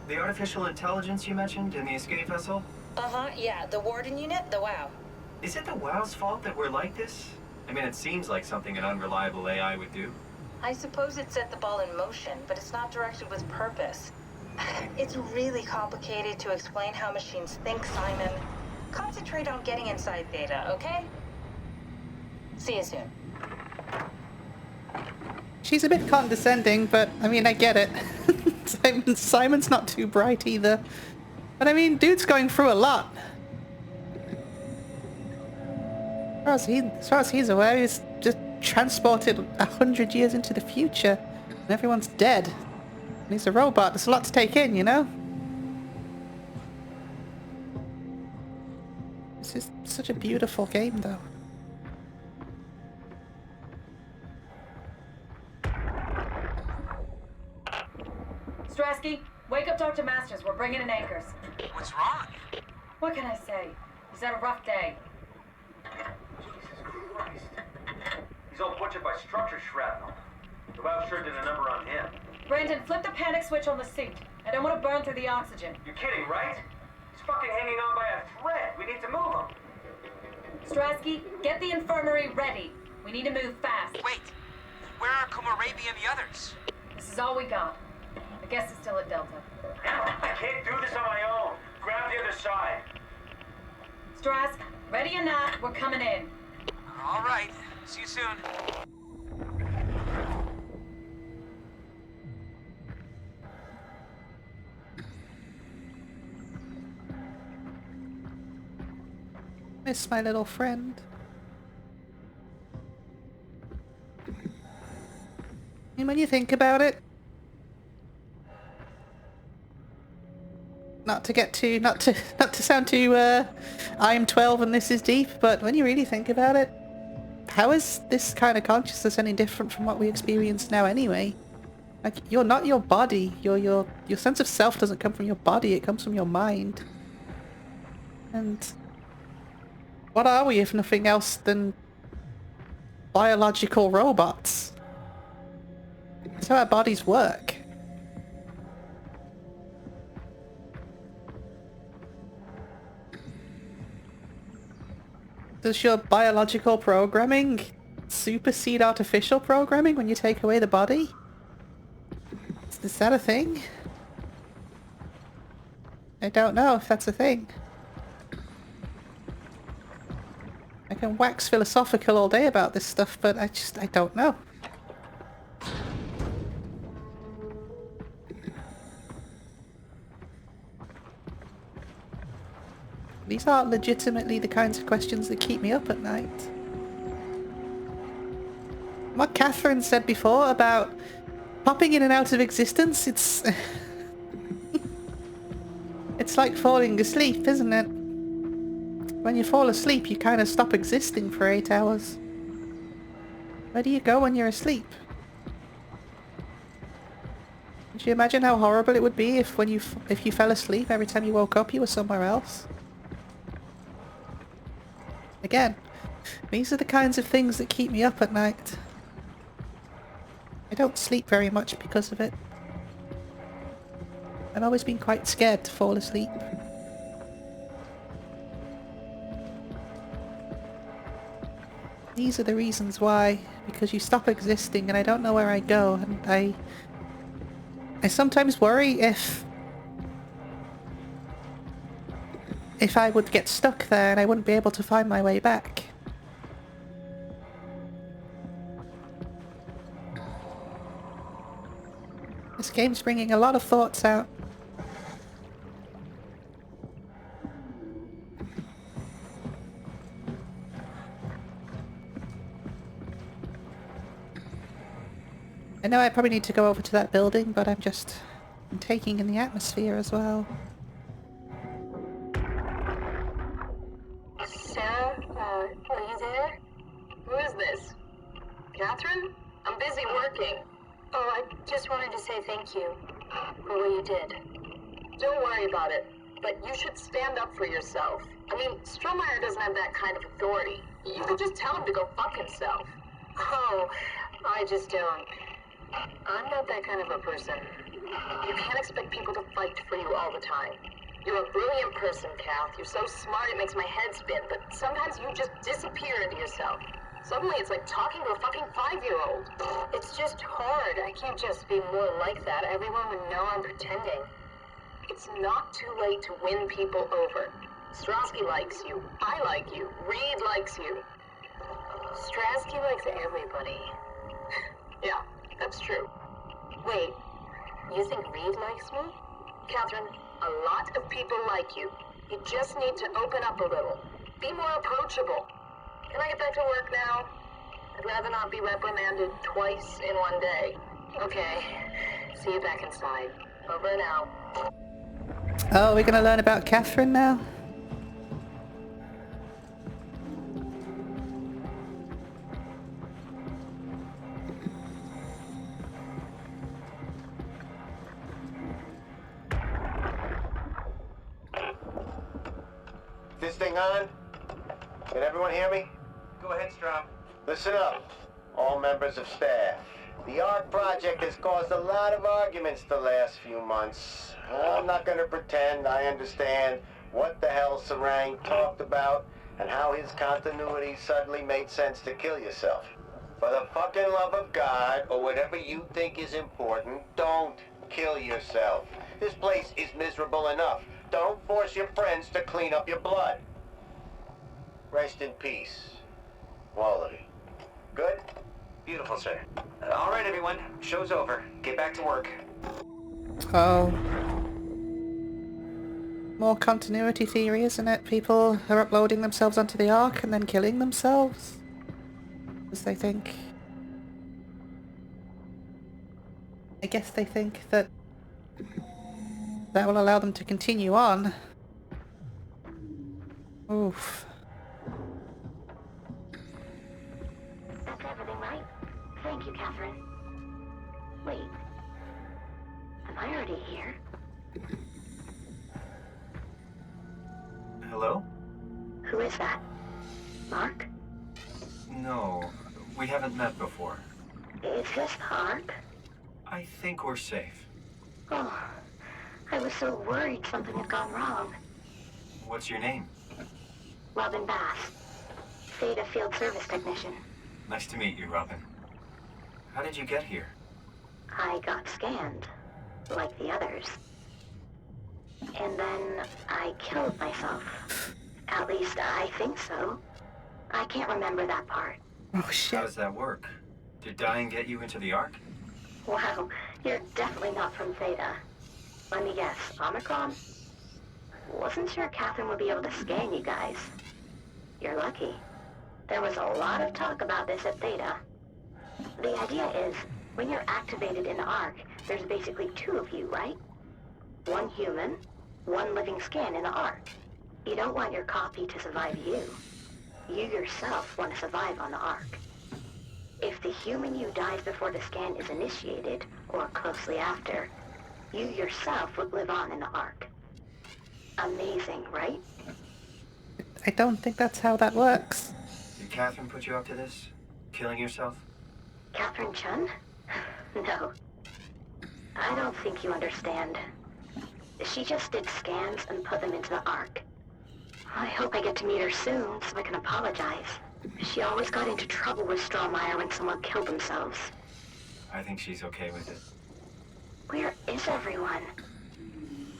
the artificial intelligence you mentioned in the escape vessel? Uh-huh, yeah, the Warden unit, the WOW. Is it the WOW's fault that we're like this? I mean, it seems like something an unreliable AI would do. I suppose it set the ball in motion, but it's not directed with purpose. It's really complicated to explain how machines think, Simon. Concentrate on getting inside Theta, okay? See you soon. She's a bit condescending, but I mean, I get it. Simon's not too bright either. But I mean, dude's going through a lot. As far as he's aware, he's just transported 100 years into the future. And everyone's dead. And he's a robot. There's a lot to take in, you know? This is such a beautiful game, though. Strasky, wake up Dr. Masters. We're bringing in anchors. What's wrong? What can I say? He's had a rough day. Jesus Christ. He's all butchered by structure shrapnel. The WOW sure did a number on him. Brandon, flip the panic switch on the suit. I don't want to burn through the oxygen. You're kidding, right? He's fucking hanging on by a thread. We need to move him. Strasky, get the infirmary ready. We need to move fast. Wait. Where are Komorabi and the others? This is all we got. I guess it's still at Delta. I can't do this on my own. Grab the other side. Strask, ready or not, we're coming in. All right. See you soon. Miss my little friend. And when you think about it, not to sound too I'm 12 and this is deep, but when you really think about it, how is this kind of consciousness any different from what we experience now anyway? Like, you're not your body. Your sense of self doesn't come from your body, it comes from your mind. And what are we if nothing else than biological robots? That's how our bodies work. Does your biological programming supersede artificial programming when you take away the body? Is that a thing? I don't know if that's a thing. I can wax philosophical all day about this stuff, but I don't know. These are legitimately the kinds of questions that keep me up at night. What Catherine said before about popping in and out of existence, it's... it's like falling asleep, isn't it? When you fall asleep, you kind of stop existing for 8 hours. Where do you go when you're asleep? Could you imagine how horrible it would be if if you fell asleep, every time you woke up you were somewhere else? Again, these are the kinds of things that keep me up at night. I don't sleep very much because of it. I've always been quite scared to fall asleep. These are the reasons why, because you stop existing and I don't know where I go, and I sometimes worry if I would get stuck there and I wouldn't be able to find my way back. This game's bringing a lot of thoughts out. I know I probably need to go over to that building, but I'm taking in the atmosphere as well. Sarah, are you there? Who is this? Catherine? I'm busy working. Oh, I just wanted to say thank you for what you did. Don't worry about it, but you should stand up for yourself. I mean, Strohmeyer doesn't have that kind of authority. You could just tell him to go fuck himself. Oh, I just don't. I'm not that kind of a person. You can't expect people to fight for you all the time. You're a brilliant person, Kath. You're so smart it makes my head spin, but sometimes you just disappear into yourself. Suddenly it's like talking to a fucking 5-year-old. It's just hard. I can't just be more like that. Everyone would know I'm pretending. It's not too late to win people over. Strasky likes you. I like you. Reed likes you. Strasky likes everybody. Yeah, that's true. Wait, you think Reed likes me? Catherine, a lot of people like you. You just need to open up a little. Be more approachable. Can I get back to work now? I'd rather not be reprimanded twice in one day. Okay, see you back inside. Over and out. Oh, we're gonna learn about Catherine now? This thing on? Can everyone hear me? Go ahead, Strom. Listen up, all members of staff. The ARC project has caused a lot of arguments the last few months. I'm not gonna pretend I understand what the hell Sarang talked about and how his continuity suddenly made sense to kill yourself. For the fucking love of God, or whatever you think is important, don't kill yourself. This place is miserable enough. Don't force your friends to clean up your blood. Rest in peace, all of you. Good? Beautiful, sir. All right, everyone. Show's over. Get back to work. Oh. More continuity theory, isn't it? People are uploading themselves onto the Ark and then killing themselves. Because they think... I guess they think that will allow them to continue on. Oof. That's everything, right? Thank you, Catherine. Wait. Am I already here? Hello? Who is that? Mark? No, we haven't met before. Is this Mark? I think we're safe. Oh, I was so worried something had gone wrong. What's your name? Robin Bass. Theta Field Service Technician. Nice to meet you, Robin. How did you get here? I got scanned, like the others. And then I killed myself. At least I think so. I can't remember that part. Oh shit. How does that work? Did dying get you into the Ark? Wow, you're definitely not from Theta. Let me guess, Omicron? Wasn't sure Catherine would be able to scan you guys. You're lucky. There was a lot of talk about this at Theta. The idea is, when you're activated in ARC, there's basically two of you, right? One human, one living scan in the ARC. You don't want your copy to survive you. You yourself want to survive on the ARC. If the human you dies before the scan is initiated, or closely after, you yourself would live on in the ARC. Amazing, right? I don't think that's how that works. Did Catherine put you up to this? Killing yourself? Catherine Chun? No. I don't think you understand. She just did scans and put them into the ARC. I hope I get to meet her soon so I can apologize. She always got into trouble with Strohmeyer when someone killed themselves. I think she's okay with it. Where is everyone?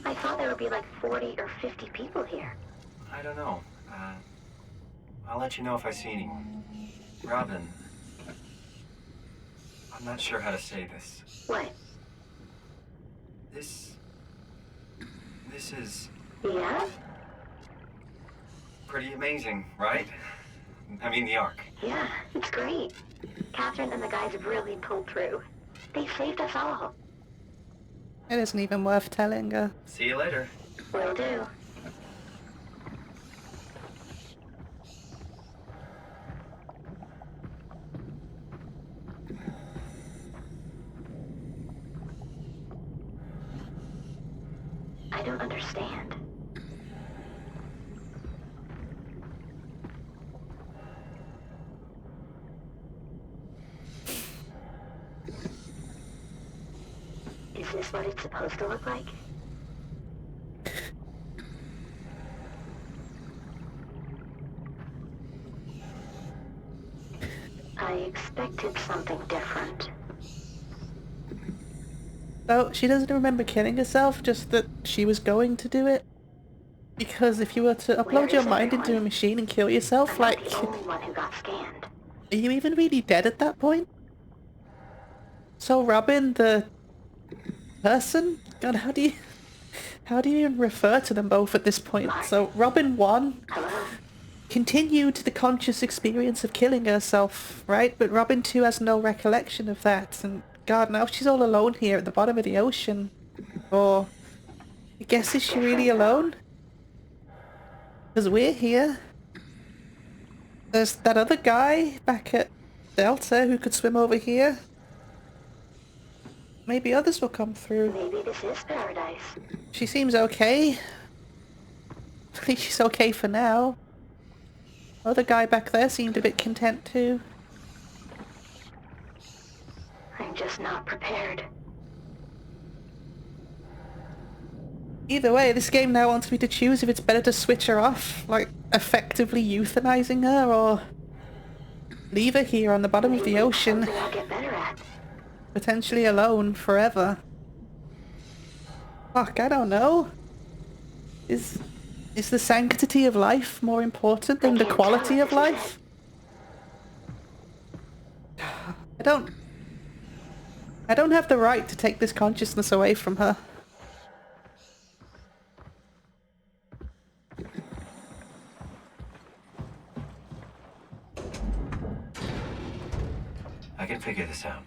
I thought there would be like 40 or 50 people here. I don't know. I'll let you know if I see anyone. Robin, I'm not sure how to say this. What? This is... Yeah? Pretty amazing, right? I mean, the ARC. Yeah, it's great. Catherine and the guys have really pulled through. They saved us all. It isn't even worth telling her. See you later. Will do. I don't understand. Is this what it's supposed to look like? I expected something different. So she doesn't remember killing herself, just that she was going to do it. Because if you were to upload your mind into a machine and kill yourself, like... I'm not the only one who got scanned. Are you even really dead at that point? So Robin, the person? God, how do you even refer to them both at this point? So Robin 1 continued the conscious experience of killing herself, right? But Robin 2 has no recollection of that, and God, now she's all alone here at the bottom of the ocean. Or, I guess, is she really alone? Because we're here. There's that other guy back at Delta who could swim over here. Maybe others will come through. Maybe this is paradise. She seems okay. I think she's okay for now. Other guy back there seemed a bit content too. I'm just not prepared. Either way, this game now wants me to choose if it's better to switch her off, like effectively euthanizing her, or leave her here on the bottom of the ocean, I'll get better at. potentially alone forever. Fuck, I don't know. Is the sanctity of life more important than the quality of life? I don't have the right to take this consciousness away from her. I can figure this out.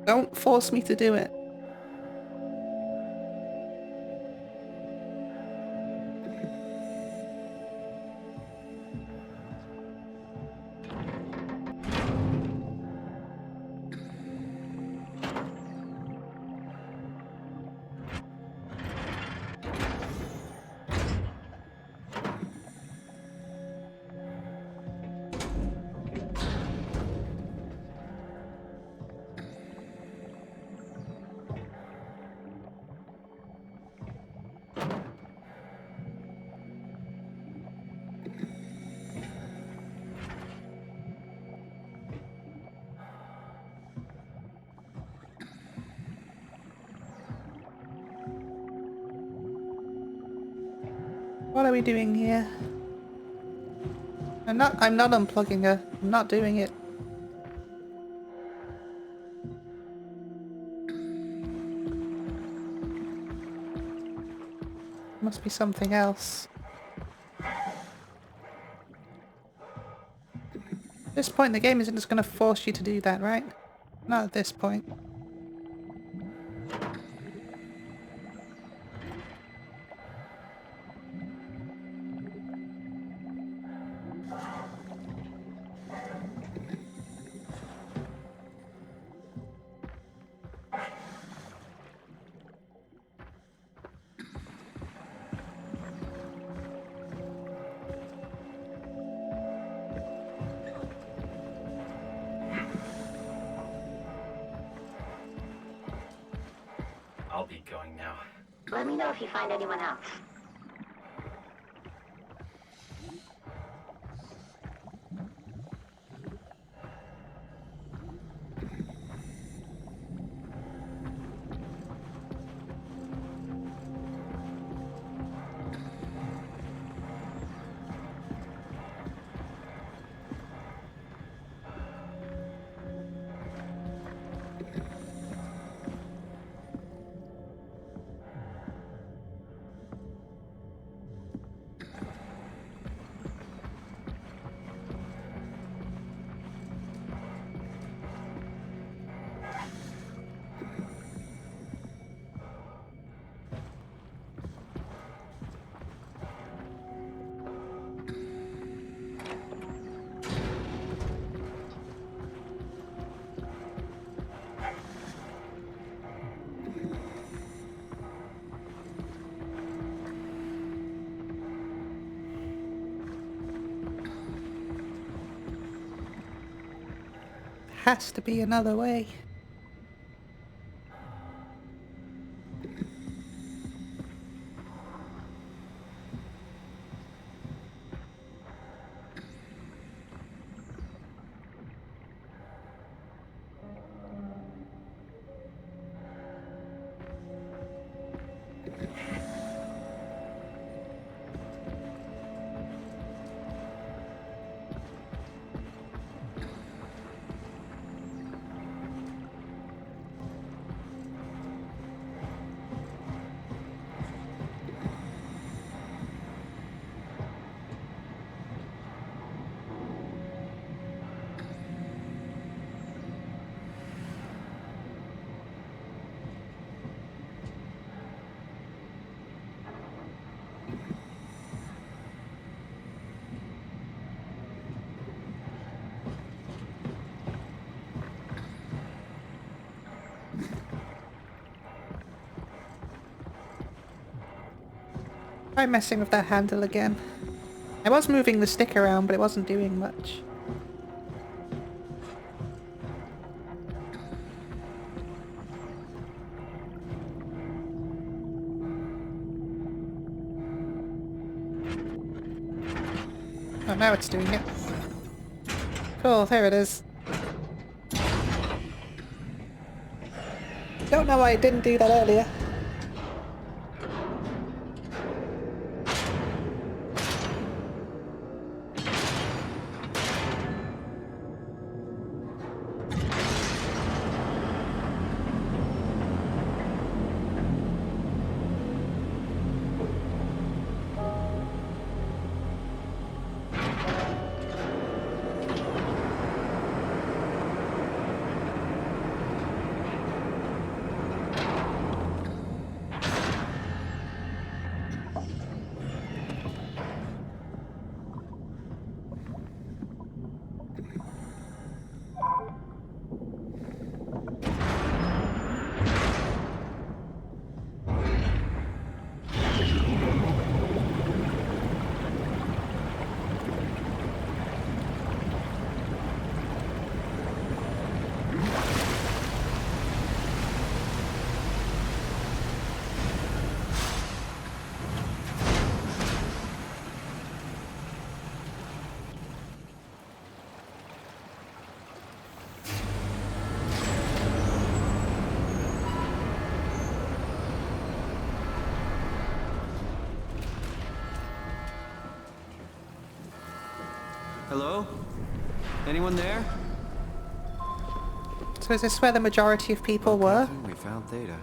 Don't force me to do it. What are we doing here? I'm not unplugging her. I'm not doing it. Must be something else. At this point, the game isn't just going to force you to do that, right? Not at this point. I'll be going now. Let me know if you find anyone else. Has to be another way. Try messing with that handle again. I was moving the stick around, but it wasn't doing much. Oh, now it's doing it. Cool, there it is. Don't know why it didn't do that earlier. Hello? Anyone there? So is this where the majority of people were? We found Theta.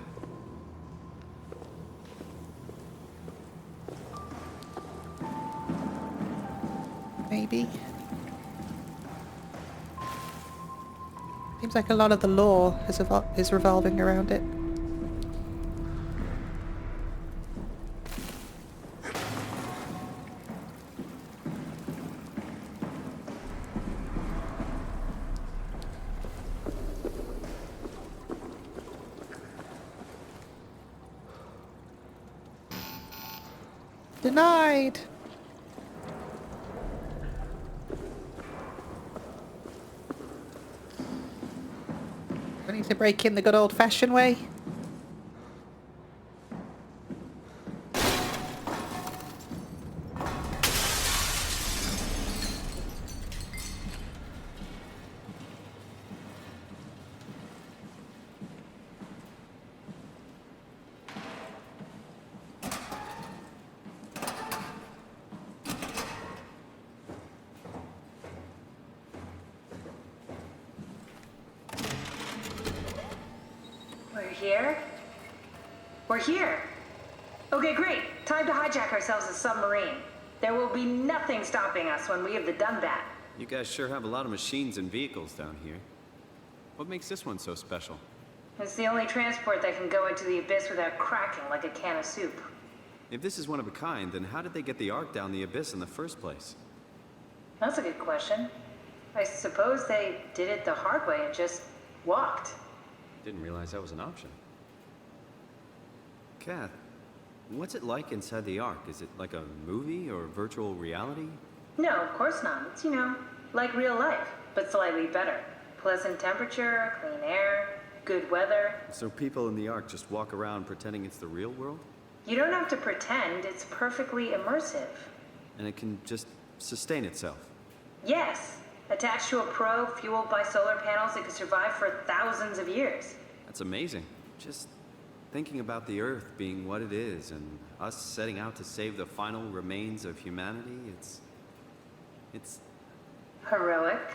maybe. Seems like a lot of the lore is revolving around it. Denied! I need to break in the good old-fashioned way. Here? We're here. Okay, great. Time to hijack ourselves a submarine. There will be nothing stopping us when we have the done that. You guys sure have a lot of machines and vehicles down here. What makes this one so special? It's the only transport that can go into the abyss without cracking like a can of soup. If this is one of a kind, then how did they get the Ark down the abyss in the first place? That's a good question. I suppose they did it the hard way and just walked. Didn't realize that was an option. Kath, what's it like inside the Ark? Is it like a movie or virtual reality? No, of course not. It's, like real life, but slightly better. Pleasant temperature, clean air, good weather. So people in the Ark just walk around pretending it's the real world? You don't have to pretend, it's perfectly immersive. And it can just sustain itself? Yes. Attached to a probe fueled by solar panels, it could survive for thousands of years. That's amazing. Just thinking about the Earth being what it is and us setting out to save the final remains of humanity, it's... Heroic?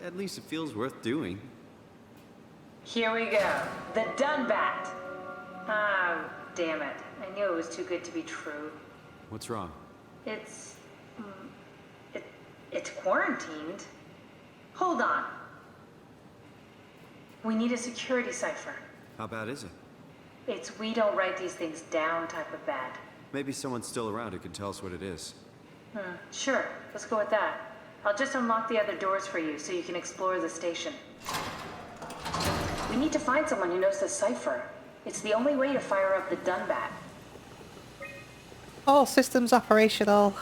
At least it feels worth doing. Here we go. The Dunbat. Oh, damn it. I knew it was too good to be true. What's wrong? It's quarantined. Hold on. We need a security cipher. How bad is it? It's we don't write these things down type of bad. Maybe someone's still around who can tell us what it is. Sure. Let's go with that. I'll just unlock the other doors for you so you can explore the station. We need to find someone who knows the cipher. It's the only way to fire up the Dunbat. All systems operational.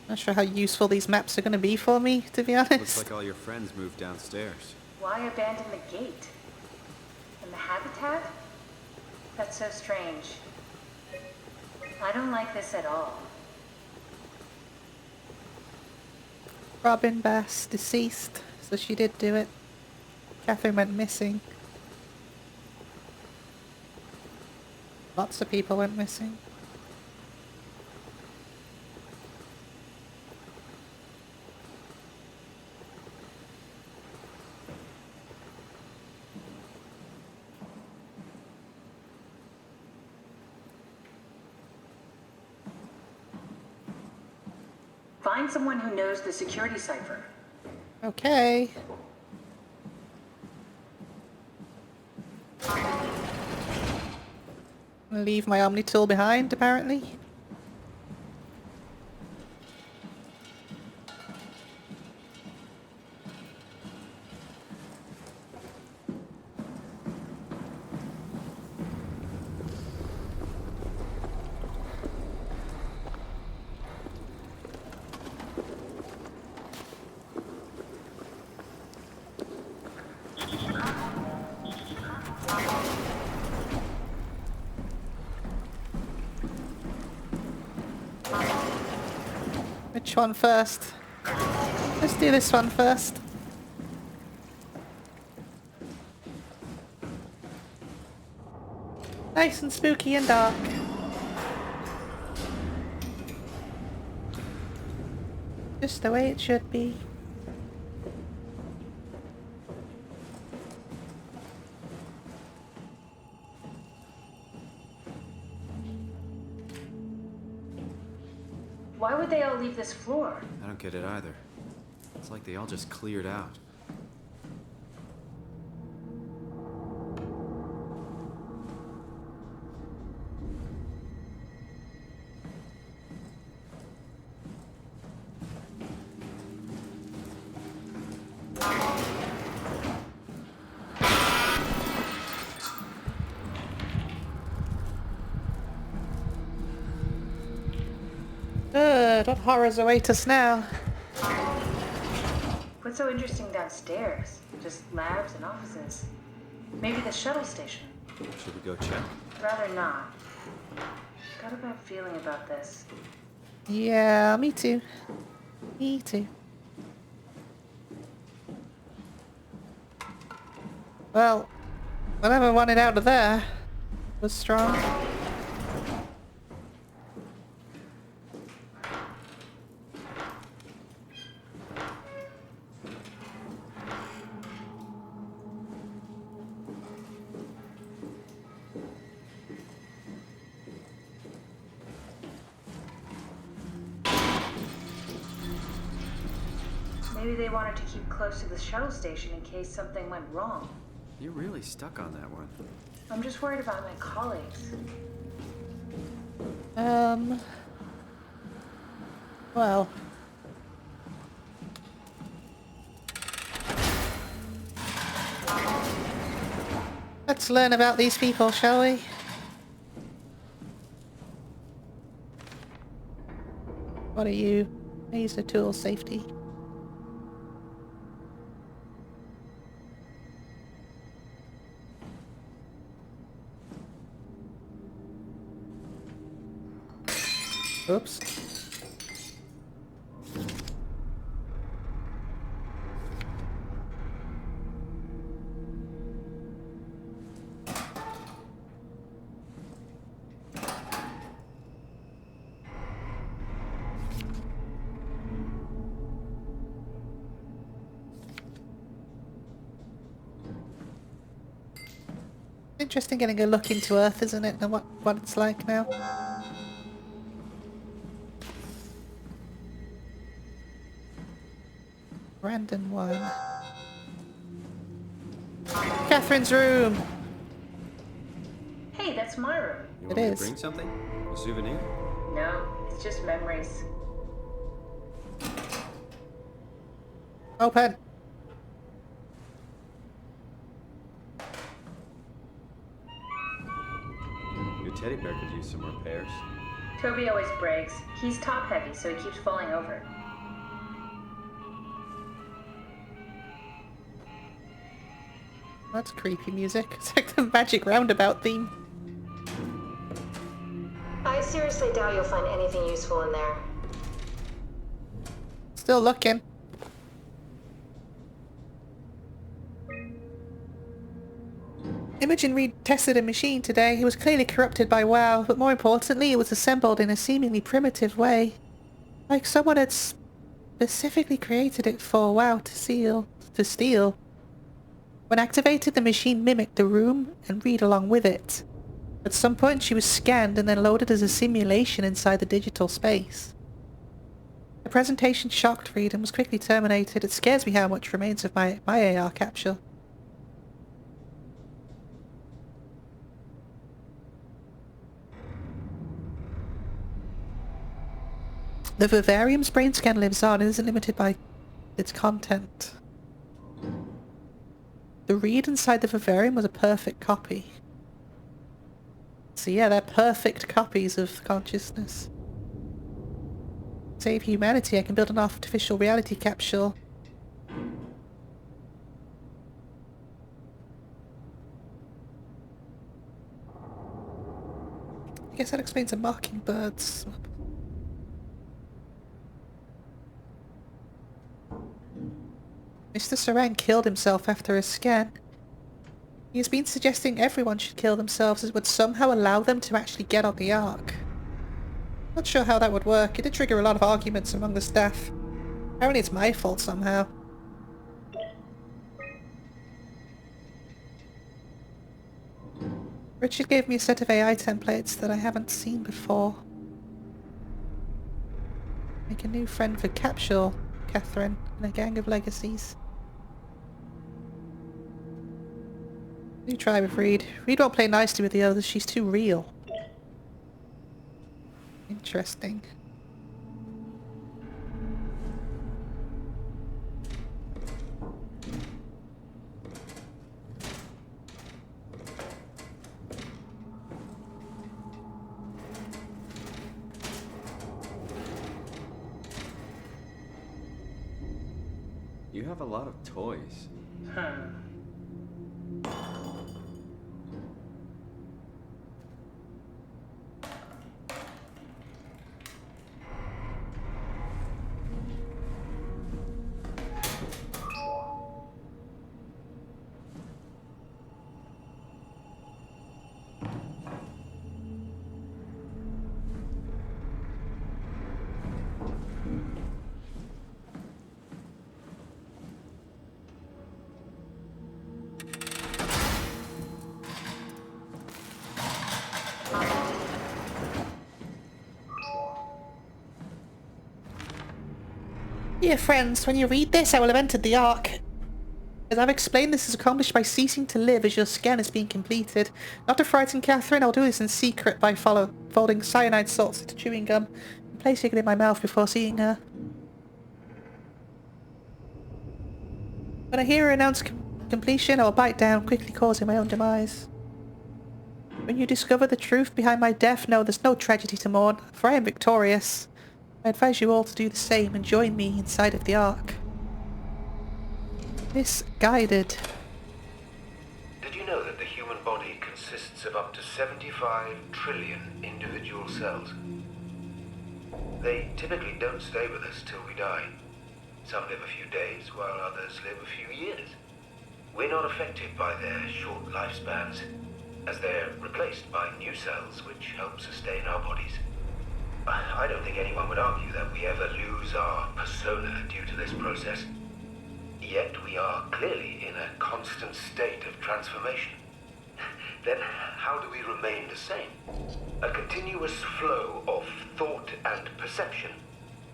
Not sure how useful these maps are going to be for me, to be honest. Looks like all your friends moved downstairs. Why abandon the gate? And the habitat? That's so strange. I don't like this at all. Robin Bass, deceased, so she did do it. Catherine went missing. Lots of people went missing. Find someone who knows the security cipher. Okay. Leave my Omni tool behind, apparently. Which one first? Let's do this one first. Nice and spooky and dark. Just the way it should be. Why would they all leave this floor? I don't get it either. It's like they all just cleared out. What horrors await us now? What's so interesting downstairs? Just labs and offices. Maybe the shuttle station. Should we go check? Rather not. Got a bad feeling about this. Yeah, me too. Me too. Well, whatever wanted out of there was strong. Maybe they wanted to keep close to the shuttle station in case something went wrong. You're really stuck on that one. I'm just worried about my colleagues. Well. Let's learn about these people, shall we? What are you? Laser tool safety. Oops. Interesting getting a look into Earth, isn't it? And what it's like now. Brandon 1. Catherine's room! Hey, that's my room. You want me to bring something? A souvenir? No, it's just memories. Open! Your teddy bear could use some repairs. Toby always breaks. He's top heavy, so he keeps falling over. That's creepy music. It's like the Magic Roundabout theme. I seriously doubt you'll find anything useful in there. Still looking. Imogen Reed tested a machine today. It was clearly corrupted by WoW, but more importantly, it was assembled in a seemingly primitive way. Like someone had specifically created it for WoW to steal. When activated, the machine mimicked the room and Reed along with it. At some point, she was scanned and then loaded as a simulation inside the digital space. The presentation shocked Reed and was quickly terminated. It scares me how much remains of my AR capsule. The vivarium's brain scan lives on and isn't limited by its content. The Reed inside the vivarium was a perfect copy. So yeah, they're perfect copies of consciousness. Save humanity, I can build an artificial reality capsule. I guess that explains the mockingbirds. Mr. Saran killed himself after a scan. He has been suggesting everyone should kill themselves as it would somehow allow them to actually get on the Ark. Not sure how that would work. It did trigger a lot of arguments among the staff. Apparently it's my fault somehow. Richard gave me a set of AI templates that I haven't seen before. Make a new friend for Capsule, Catherine, and a gang of legacies. New tribe of Reed. Reed won't play nicely with the others, she's too real. Interesting. You have a lot of toys. Dear friends, when you read this, I will have entered the Ark. As I've explained, this is accomplished by ceasing to live as your scan is being completed. Not to frighten Catherine, I'll do this in secret by folding cyanide salts into chewing gum and placing it in my mouth before seeing her. When I hear her announce completion, I will bite down, quickly causing my own demise. When you discover the truth behind my death, know there's no tragedy to mourn, for I am victorious. I advise you all to do the same and join me inside of the Ark. Misguided. Did you know that the human body consists of up to 75 trillion individual cells? They typically don't stay with us till we die. Some live a few days, while others live a few years. We're not affected by their short lifespans, as they're replaced by new cells which help sustain our bodies. I don't think anyone would argue that we ever lose our persona due to this process. Yet we are clearly in a constant state of transformation. Then how do we remain the same? A continuous flow of thought and perception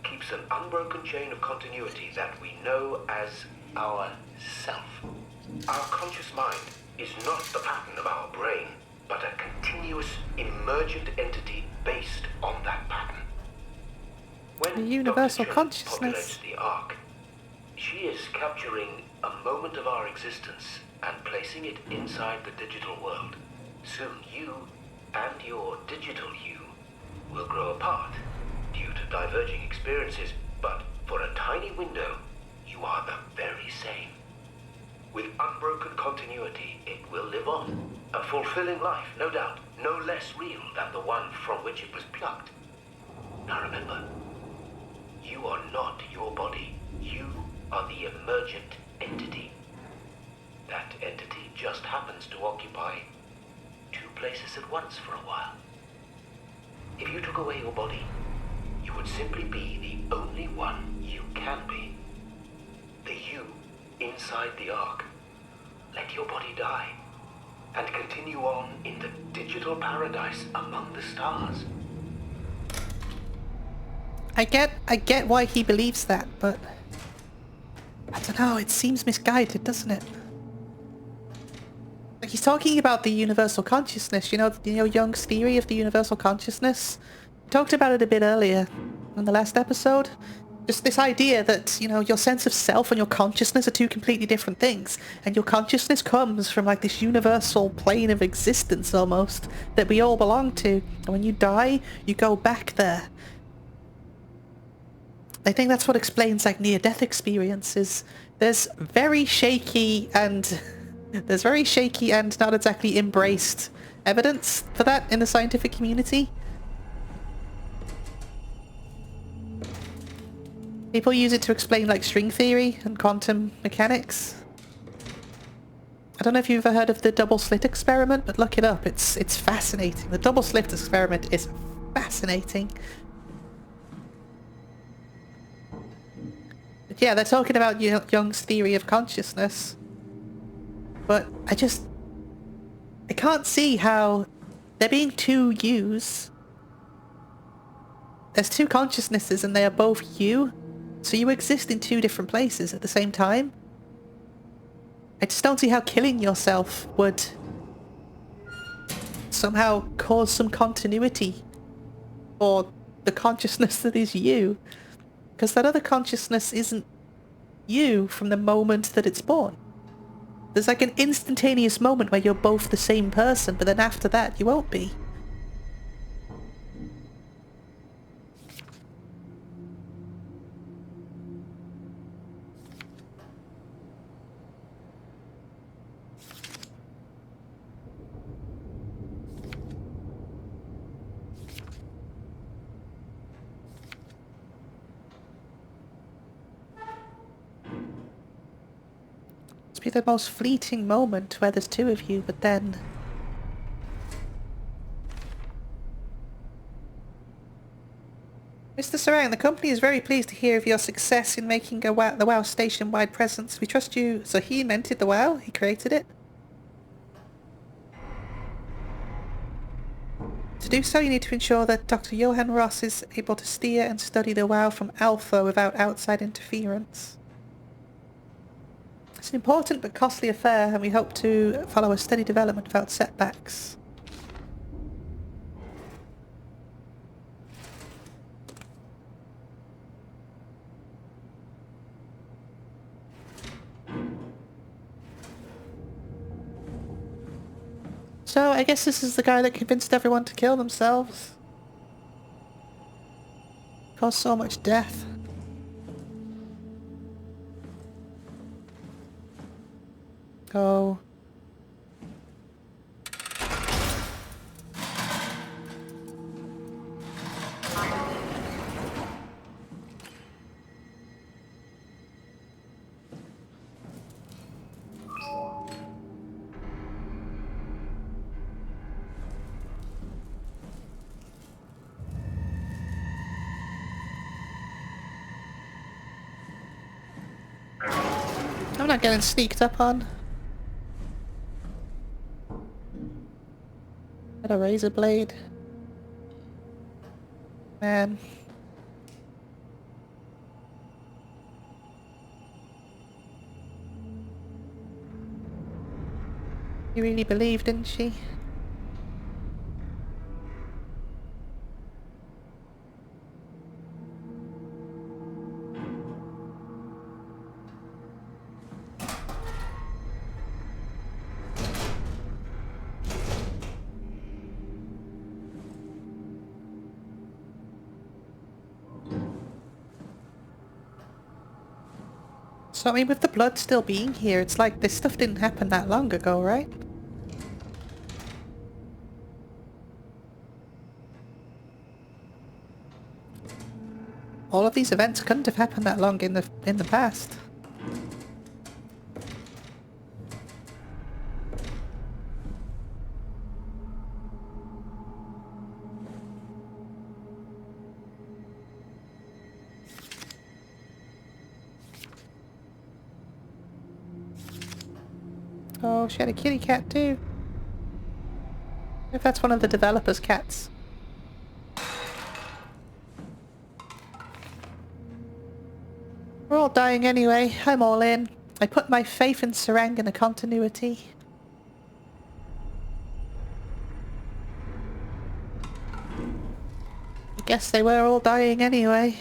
keeps an unbroken chain of continuity that we know as our self. Our conscious mind is not the pattern of our brain, but a continuous, emergent entity based on that pattern. When The universal Dr. Chen consciousness. populates the Ark, she is capturing a moment of our existence and placing it inside the digital world. Soon you and your digital you will grow apart due to diverging experiences, but for a tiny window, you are the very same. With unbroken continuity, it will live on. A fulfilling life, no doubt, no less real than the one from which it was plucked. Now remember, you are not your body. You are the emergent entity. That entity just happens to occupy two places at once for a while. If you took away your body, you would simply be the only one you can be. The you inside the Ark. Let your body die and continue on in the digital paradise among the stars. I get why he believes that, but I don't know, it seems misguided, doesn't it? Like he's talking about the universal consciousness, you know Jung's theory of the universal consciousness? We talked about it a bit earlier in the last episode. Just this idea that, you know, your sense of self and your consciousness are two completely different things. And your consciousness comes from like this universal plane of existence almost that we all belong to. And when you die, you go back there. I think that's what explains like near-death experiences. There's very shaky and not exactly embraced evidence for that in the scientific community. People use it to explain like string theory and quantum mechanics. I don't know if you've ever heard of the double slit experiment, but look it up. It's fascinating. The double slit experiment is fascinating. But yeah, they're talking about Jung's theory of consciousness. But I can't see how there being two yous there's two consciousnesses and they are both you. So you exist in two different places at the same time. I just don't see how killing yourself would somehow cause some continuity for the consciousness that is you. Because that other consciousness isn't you from the moment that it's born. There's like an instantaneous moment where you're both the same person, but then after that you won't be. Be the most fleeting moment where there's two of you, but then Mr. Sarang, the company is very pleased to hear of your success in making the WoW station-wide presence. We trust you. So he invented the WoW? He created it? To do so, you need to ensure that Dr. Johan Ross is able to steer and study the WoW from Alpha without outside interference. It's an important but costly affair, and we hope to follow a steady development without setbacks. So, I guess this is the guy that convinced everyone to kill themselves. Caused so much death. Go. I'm not getting sneaked up on. Got a razor blade. Man. You really believed, didn't she? So, I mean, with the blood still being here, it's like this stuff didn't happen that long ago, right? All of these events couldn't have happened that long in the past. Oh, she had a kitty cat too. If that's one of the developers' cats. We're all dying anyway. I'm all in. I put my faith in Sarang and the continuity. I guess they were all dying anyway.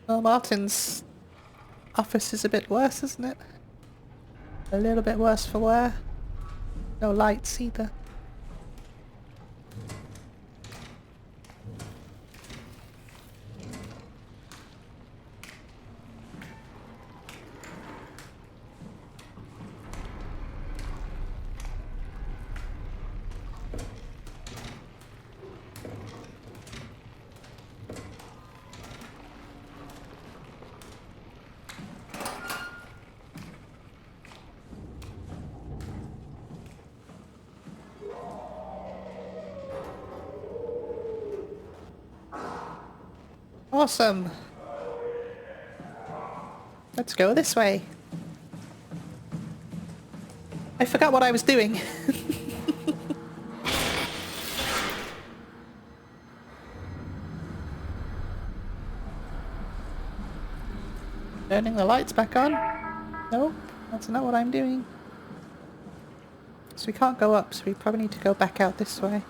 Well, Martin's office is a bit worse, isn't it? A little bit worse for wear. No lights either. Awesome. Let's go this way. I forgot what I was doing. Turning the lights back on? Nope, that's not what I'm doing. So we can't go up, so we probably need to go back out this way.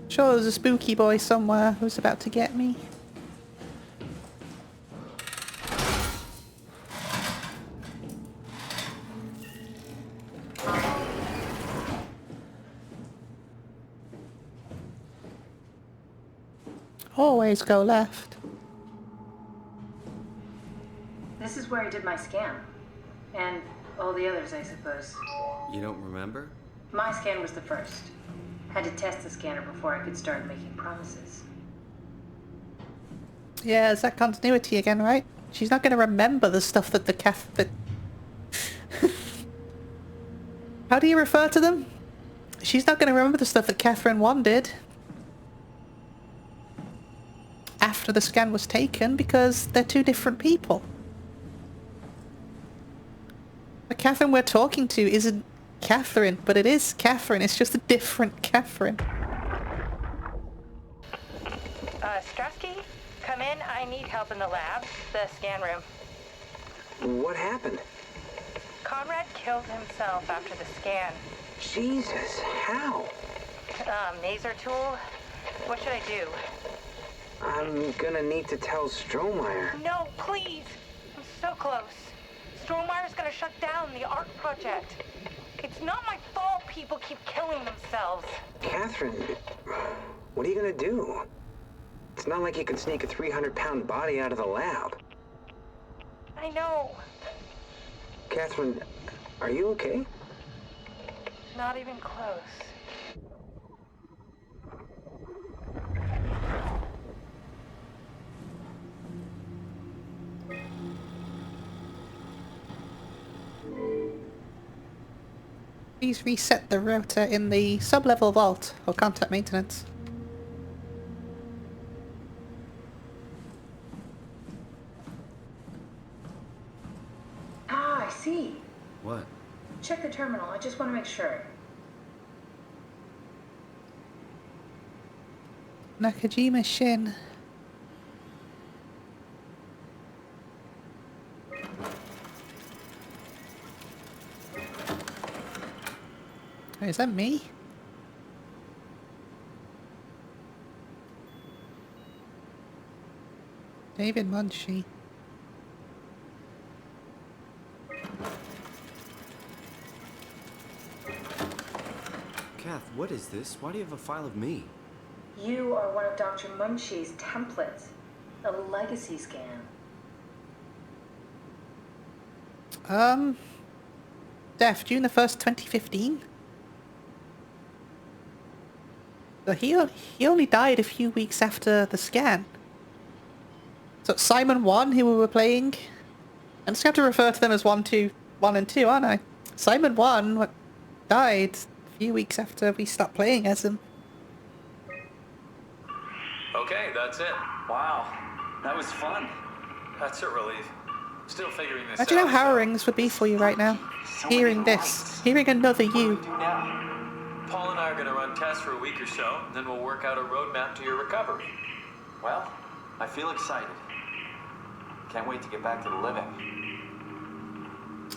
Sure, there's a spooky boy somewhere who's about to get me. Always go left. This is where I did my scan. And all the others, I suppose. You don't remember? My scan was the first. Had to test the scanner before I could start making promises. Yeah, it's that continuity again, right? She's not going to remember the stuff that the How do you refer to them? She's not going to remember the stuff that Catherine 1 did. After the scan was taken, because they're two different people. The Catherine we're talking to isn't Catherine, but it is Catherine. It's just a different Catherine. Strasky, come in. I need help in the lab, the scan room. What happened? Conrad killed himself after the scan. Jesus, how? Maser tool. What should I do? I'm gonna need to tell Strohmeyer. No, please. I'm so close. Strohmeyer's gonna shut down the art project. It's not my fault people keep killing themselves. Catherine, what are you gonna do? It's not like you can sneak a 300-pound body out of the lab. I know. Catherine, are you okay? Not even close. Please reset the router in the sub-level vault for contact maintenance. Ah, I see. What? Check the terminal. I just want to make sure. Nakajima Shin. Is that me? David Munshi. Kath, what is this? Why do you have a file of me? You are one of Dr. Munshi's templates. A legacy scan. Death, June the 1st, 2015? So he only died a few weeks after the scan. So Simon 1, who we were playing, I'm just going to have to refer to them as 1 and 2, aren't I? Simon 1 died a few weeks after we stopped playing as him. Okay, that's it. Wow, that was fun. That's a relief. Still figuring this out. Imagine how harrowing this would be for you right now. Hearing this. Hearing another you. Paul and I are going to run tests for a week or so, and then we'll work out a roadmap to your recovery. Well, I feel excited. Can't wait to get back to the living.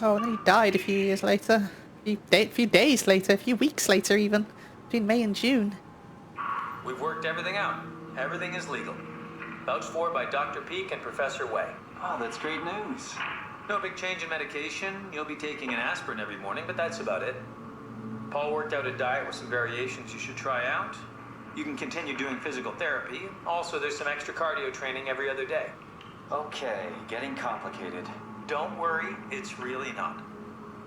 Oh, and then he died a few years later. A few days later, a few weeks later even. Between May and June. We've worked everything out. Everything is legal. Vouched for by Dr. Peak and Professor Way. Oh, that's great news. No big change in medication. You'll be taking an aspirin every morning, but that's about it. Paul worked out a diet with some variations you should try out. You can continue doing physical therapy. Also, there's some extra cardio training every other day. Okay, getting complicated. Don't worry, it's really not.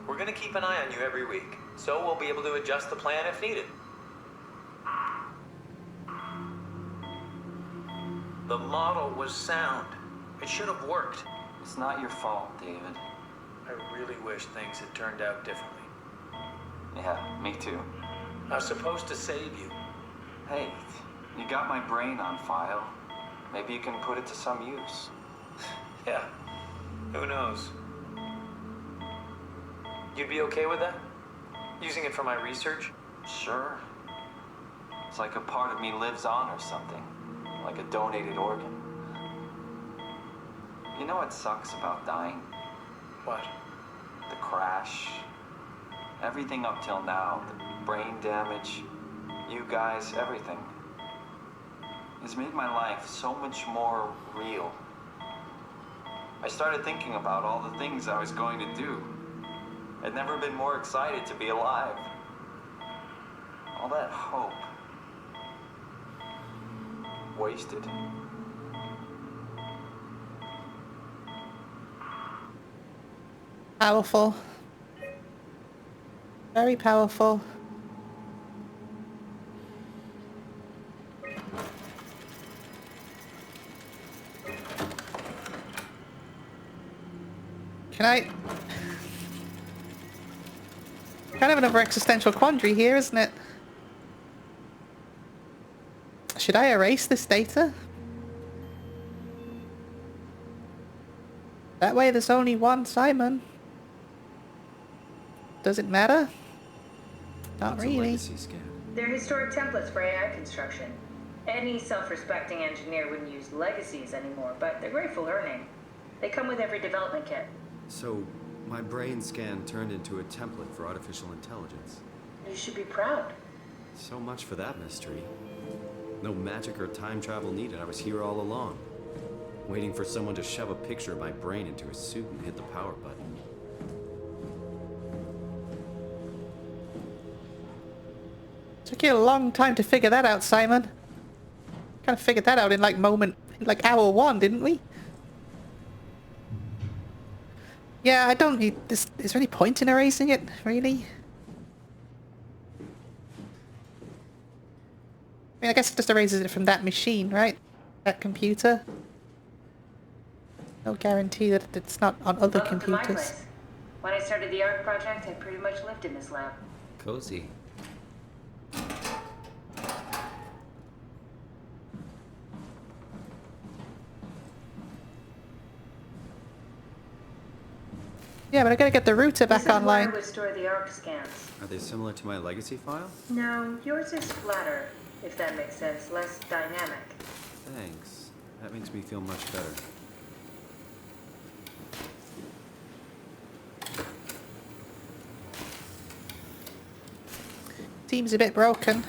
We're going to keep an eye on you every week, so we'll be able to adjust the plan if needed. The model was sound. It should have worked. It's not your fault, David. I really wish things had turned out differently. Yeah, me too. I was supposed to save you. Hey, you got my brain on file. Maybe you can put it to some use. Yeah, who knows? You'd be okay with that? Using it for my research? Sure. It's like a part of me lives on or something. Like a donated organ. You know what sucks about dying? What? The crash. Everything up till now. The brain damage. You guys, everything. Has made my life so much more real. I started thinking about all the things I was going to do. I'd never been more excited to be alive. All that hope. Wasted. Powerful. Very powerful. Can I... Kind of another existential quandary here, isn't it? Should I erase this data? That way there's only one Simon. Does it matter? Not What's a really. legacy scan? They're historic templates for AI construction. Any self-respecting engineer wouldn't use legacies anymore, but they're great for learning. They come with every development kit. So, my brain scan turned into a template for artificial intelligence. You should be proud. So much for that mystery. No magic or time travel needed. I was here all along. Waiting for someone to shove a picture of my brain into a suit and hit the power button. Took you a long time to figure that out, Simon. Kind of figured that out in like hour one, didn't we? Yeah, I don't need this. Is there any point in erasing it, really? I mean, I guess it just erases it from that machine, right? That computer. No guarantee that it's not on other Welcome to my computers. place. When I started the art project, I pretty much lived in this lab. Cozy. Yeah, but I gotta get the router back online. This is where I would store the ARC scans. Are they similar to my legacy file? No, yours is flatter, if that makes sense, less dynamic. Thanks. That makes me feel much better. Seems a bit broken.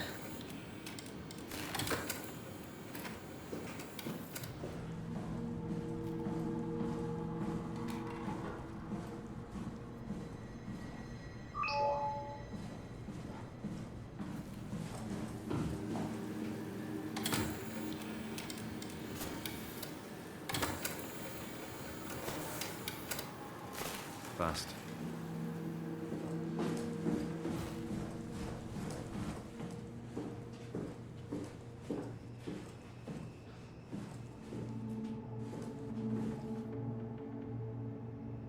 Fast.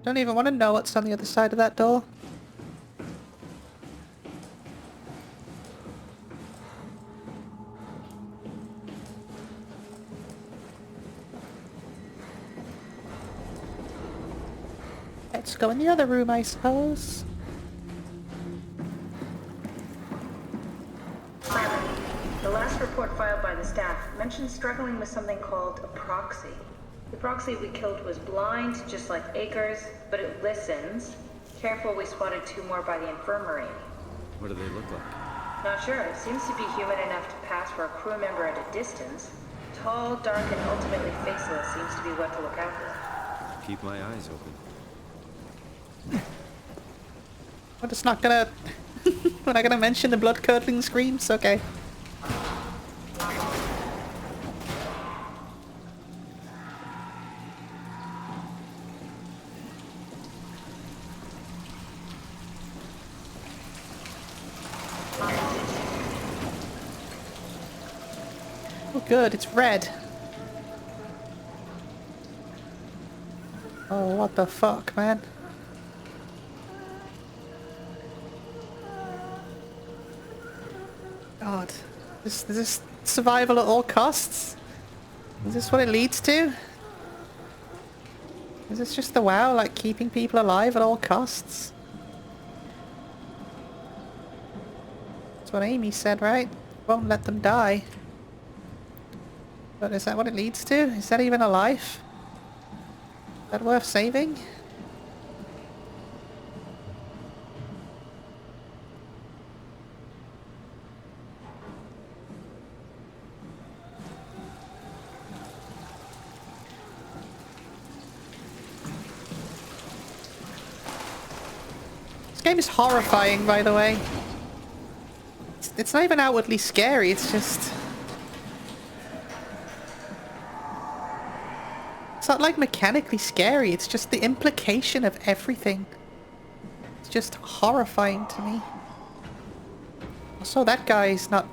Don't even want to know what's on the other side of that door. Let's go in the other room, I suppose. The last report filed by the staff mentioned struggling with something called a proxy. The proxy we killed was blind, just like Akers, but it listens. Careful, we spotted 2 more by the infirmary. What do they look like? Not sure. It seems to be human enough to pass for a crew member at a distance. Tall, dark, and ultimately faceless seems to be what to look out for. Keep my eyes open. We're just not gonna... We're not gonna mention the blood-curdling screams? Okay. Oh good, it's red. Oh, what the fuck, man? God. Is this survival at all costs? Is this what it leads to? Is this just the WoW, like keeping people alive at all costs? what Amy said, right? Won't let them die. But is that what it leads to? Is that even a life? Is that worth saving? This game is horrifying, by the way. It's not even outwardly scary, it's just... It's not like mechanically scary, it's just the implication of everything. It's just horrifying to me. Also, that guy is not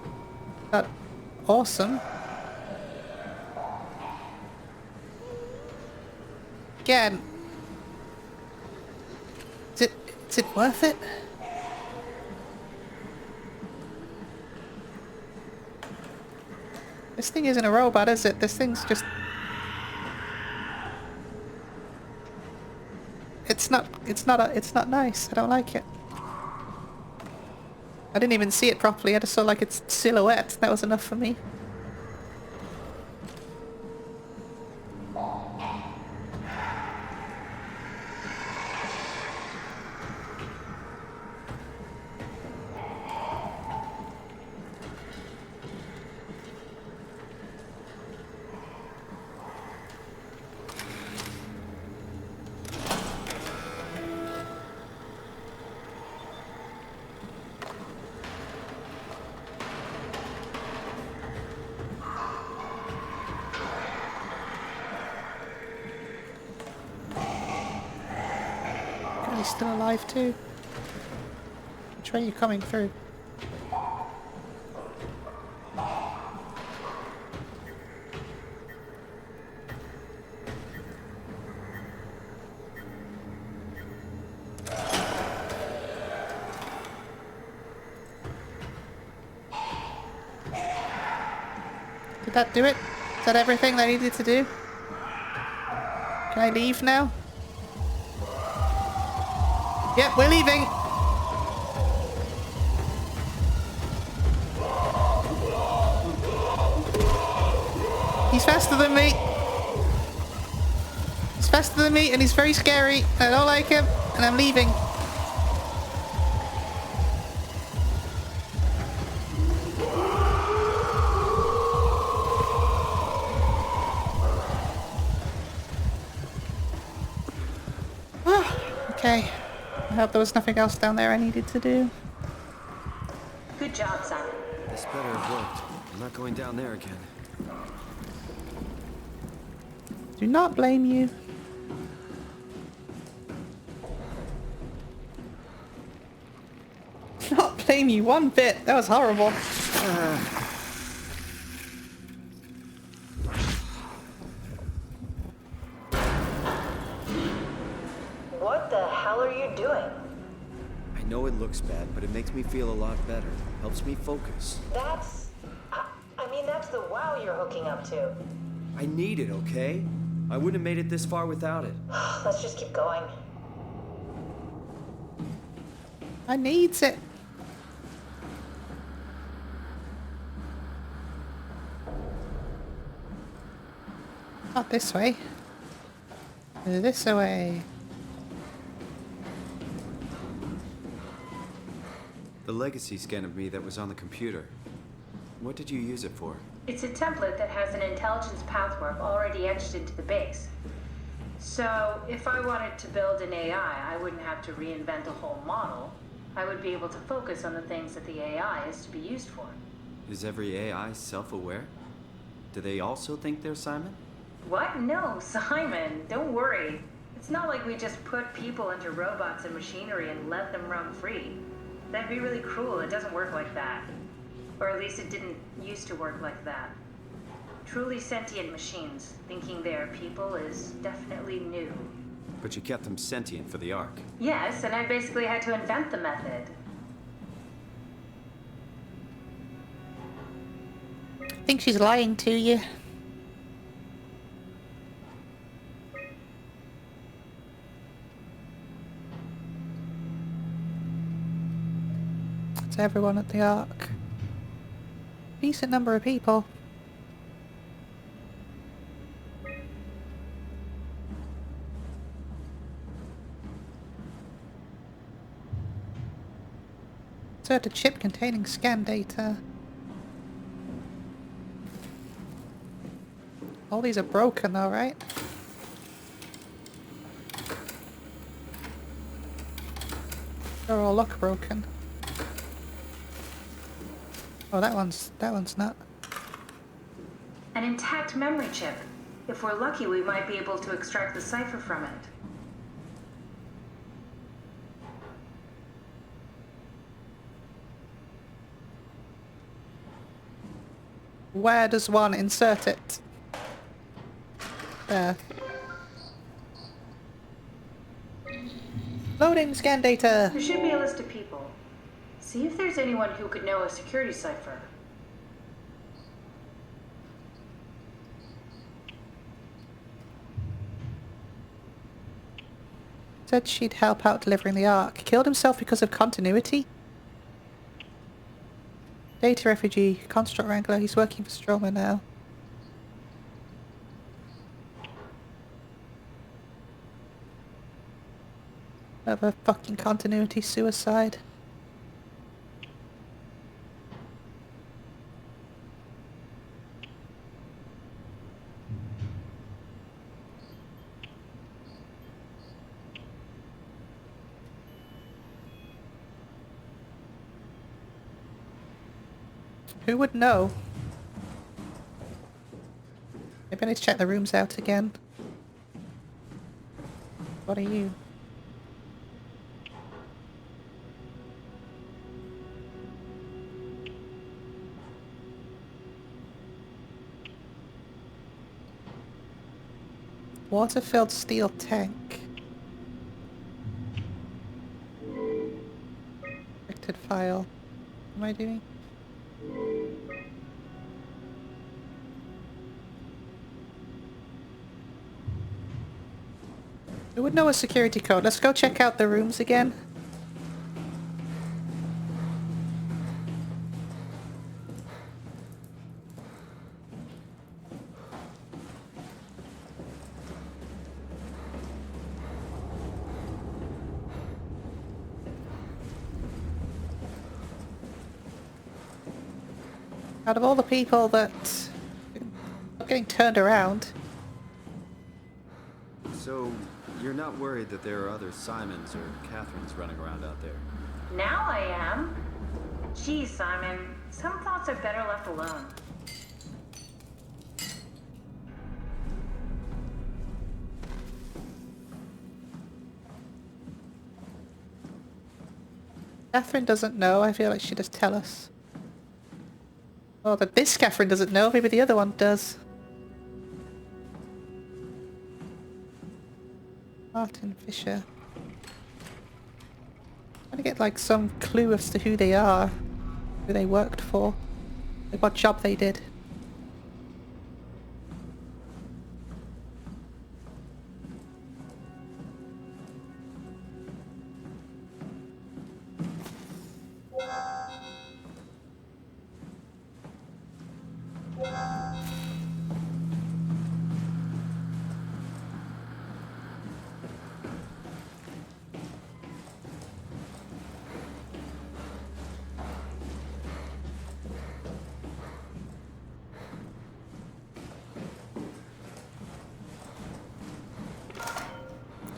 awesome. Again, is it worth it? This thing isn't a robot, is it? This thing's just... It's not nice. I don't like it. I didn't even see it properly. I just saw like its silhouette. That was enough for me. He's still alive too. Which way are you coming through? Did that do it? Is that everything I needed to do? Can I leave now? Yep, we're leaving. He's faster than me. He's faster than me and he's very scary. I don't like him and I'm leaving. Okay. I hope there was nothing else down there I needed to do. Good job, Simon. This better have worked. I'm not going down there again. Do not blame you. Not blame you one bit. That was horrible. What the hell are you doing? I know it looks bad, but it makes me feel a lot better. Helps me focus. That's... I mean, that's the wow you're hooking up to. I need it, okay? I wouldn't have made it this far without it. Let's just keep going. I needs it. Not this way. This way. The legacy scan of me that was on the computer. What did you use it for? It's a template that has an intelligence pathwork already etched into the base. So, if I wanted to build an AI, I wouldn't have to reinvent a whole model. I would be able to focus on the things that the AI is to be used for. Is every AI self-aware? Do they also think they're Simon? What? No, Simon, don't worry. It's not like we just put people into robots and machinery and let them roam free. That'd be really cruel. It doesn't work like that. Or at least it didn't used to work like that. Truly sentient machines, thinking they're people is definitely new. But you kept them sentient for the Ark. Yes, and I basically had to invent the method. I think she's lying to you. It's everyone at the Ark. Decent number of people. Insert a chip containing scan data. All these are broken though, right? They're all look broken. Oh, that one's not. An intact memory chip. If we're lucky, we might be able to extract the cipher from it. Where does one insert it? There. Loading scan data! There should be a list of people. See if there's anyone who could know a security cipher. Said she'd help out delivering the Ark. Killed himself because of continuity? Data refugee, construct wrangler, he's working for SOMA now. Another fucking continuity suicide. Who would know? Maybe I need to check the rooms out again. What are you? Water-filled steel tank. Restricted file. What am I doing? Who would know a security code? Let's go check out the rooms again. Out of all the people that are getting turned around. So, you're not worried that there are other Simons or Catherines running around out there? Now I am. Geez, Simon, some thoughts are better left alone. Catherine doesn't know. I feel like she'd just tell us. Well, that this Catherine doesn't know. Maybe the other one does. Martin Fisher. Trying to get like some clue as to who they are, who they worked for, like what job they did.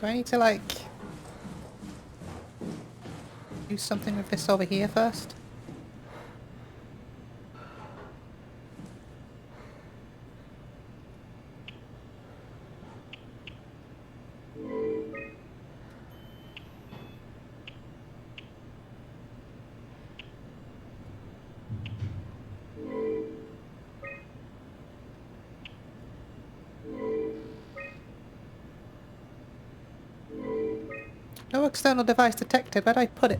Do I need to like do something with this over here first? No external device detected. Where'd I put it?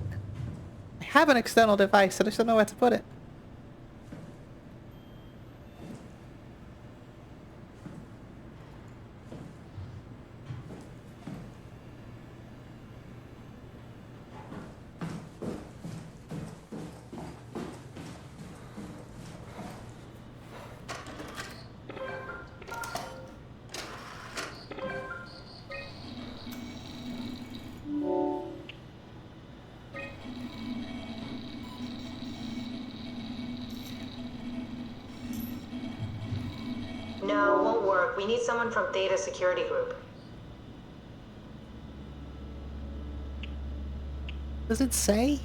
I have an external device, I just don't know where to put it. No, won't work. We need someone from Theta Security Group. Does it say?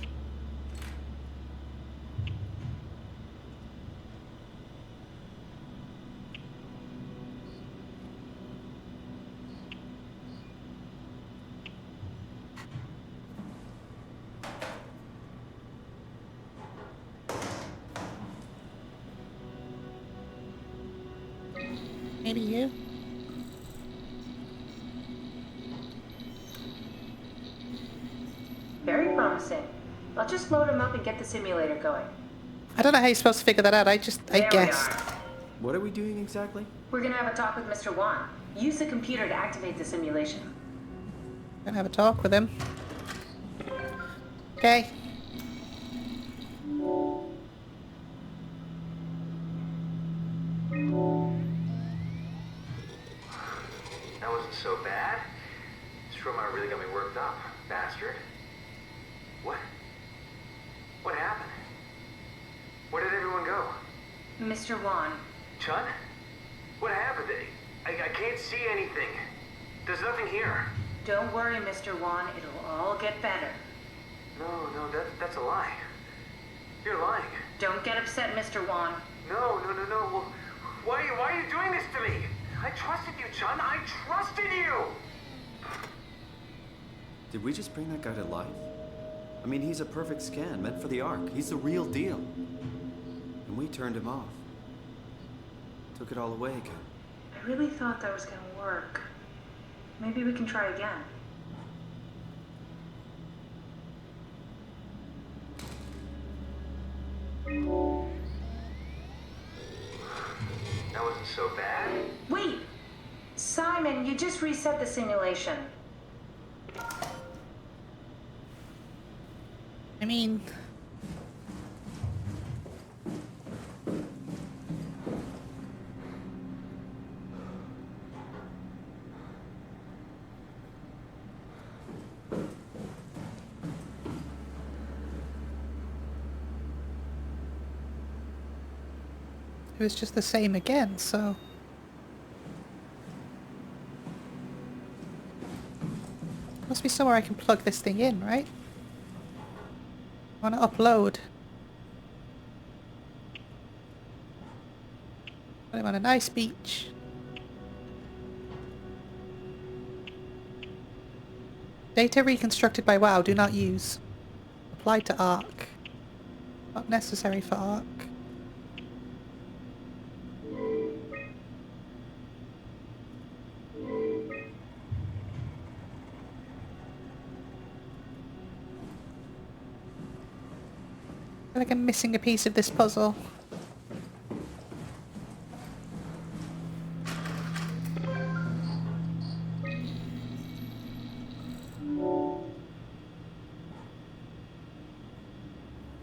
Maybe you? Very promising. I'll just load him up and get the simulator going. I don't know how you're supposed to figure that out. I There we guessed. are. What are we doing exactly? We're gonna have a talk with Mr. Wan. Use the computer to activate the simulation. Gonna have a talk with him. Okay. That wasn't so bad. This robot really got me worked up, bastard. What happened? Where did everyone go? Mr. Wan. Chun? What happened? I can't see anything. There's nothing here. Don't worry, Mr. Wan. It'll all get better. No, that's a lie. You're lying. Don't get upset, Mr. Wan. No. Well, why are you doing this to me? I trusted you, Chun. I trusted you! Did we just bring that guy to life? I mean, he's a perfect scan, meant for the Ark. He's the real deal. And we turned him off. Took it all away again. I really thought that was gonna work. Maybe we can try again. That wasn't so bad. Wait! Simon, you just reset the simulation. I mean... It was just the same again, so... Must be somewhere I can plug this thing in, right? I want to upload. I'm on a nice beach. Data reconstructed by WoW, do not use. Applied to Ark. Not necessary for Ark. I feel like I'm missing a piece of this puzzle.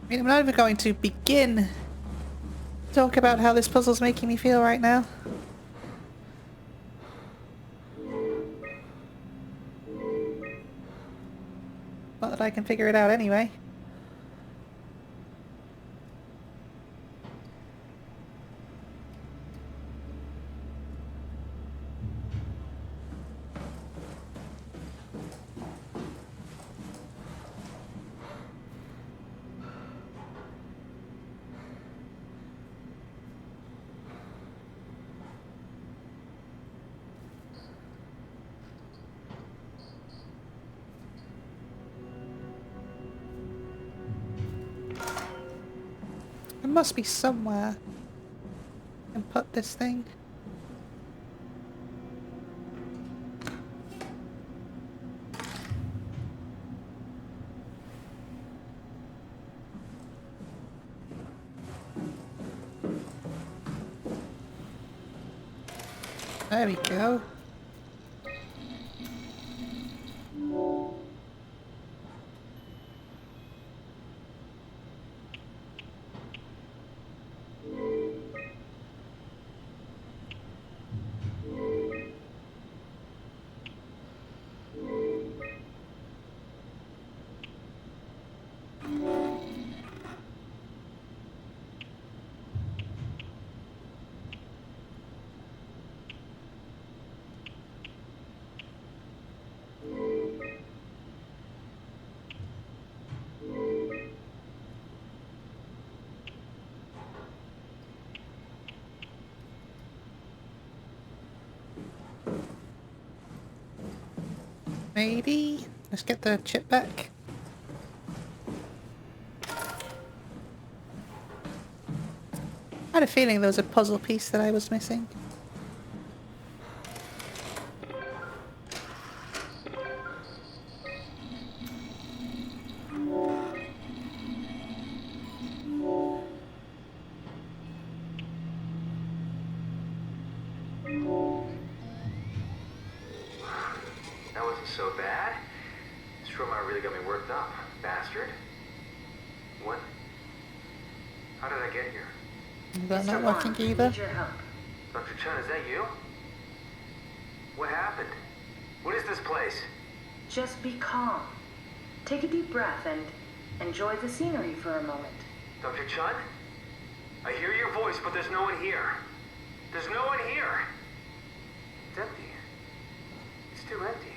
I mean, I'm not even going to begin to talk about how this puzzle's making me feel right now. Not that I can figure it out anyway. There must be somewhere I can put this thing. There we go. Maybe. Let's get the chip back. I had a feeling there was a puzzle piece that I was missing. That wasn't so bad. Stroma really got me worked up, bastard. What? How did I get here? They're not working either. Dr. Chen, is that you? What happened? What is this place? Just be calm. Take a deep breath and enjoy the scenery for a moment. Dr. Chen? I hear your voice, but there's no one here. There's no one here. It's empty. It's too empty.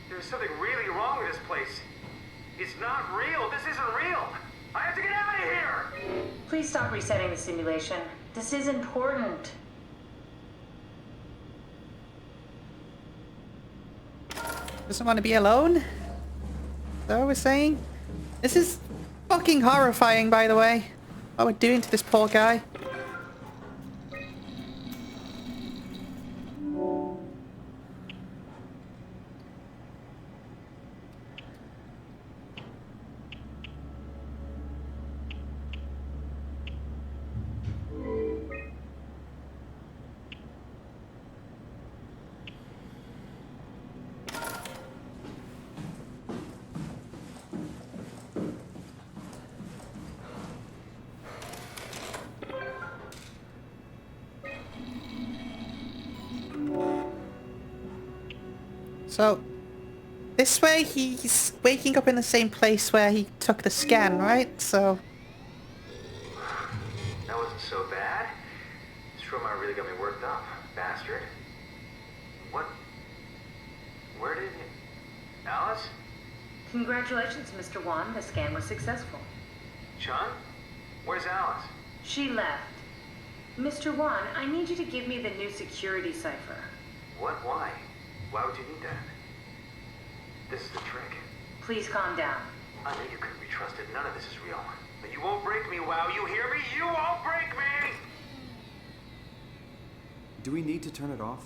There's something really wrong with this place. It's not real. This isn't real. I have to get out of here! Please stop resetting the simulation. This is important. Doesn't want to be alone? Is that what we're saying? This is fucking horrifying, by the way. What we're doing to this poor guy. So, this way he's waking up in the same place where he took the scan, right? So... That wasn't so bad. Stroma really got me worked up, bastard. What? Where did you... Alice? Congratulations, Mr. Wan. The scan was successful. Chun? Where's Alice? She left. Mr. Wan, I need you to give me the new security cipher. What? Why? Why would you need that? This is the trick. Please calm down. I know you couldn't be trusted. None of this is real. But you won't break me, WoW. You hear me? You won't break me! Do we need to turn it off?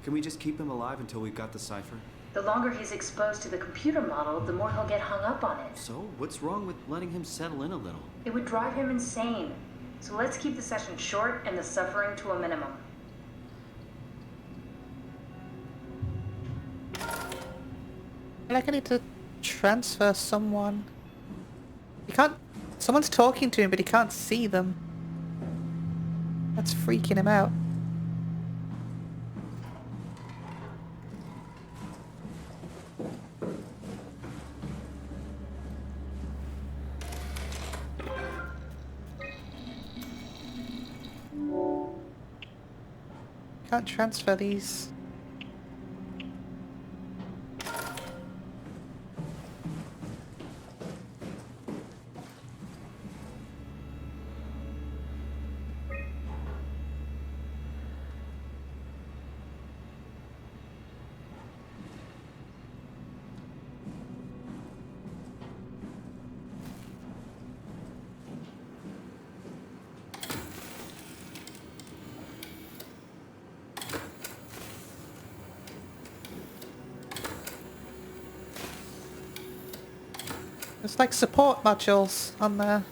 Can we just keep him alive until we've got the cipher? The longer he's exposed to the computer model, the more he'll get hung up on it. So, what's wrong with letting him settle in a little? It would drive him insane. So let's keep the session short and the suffering to a minimum. I like I need to transfer someone. You can't... Someone's talking to him, but he can't see them. That's freaking him out. Can't transfer these. There's like support modules on there.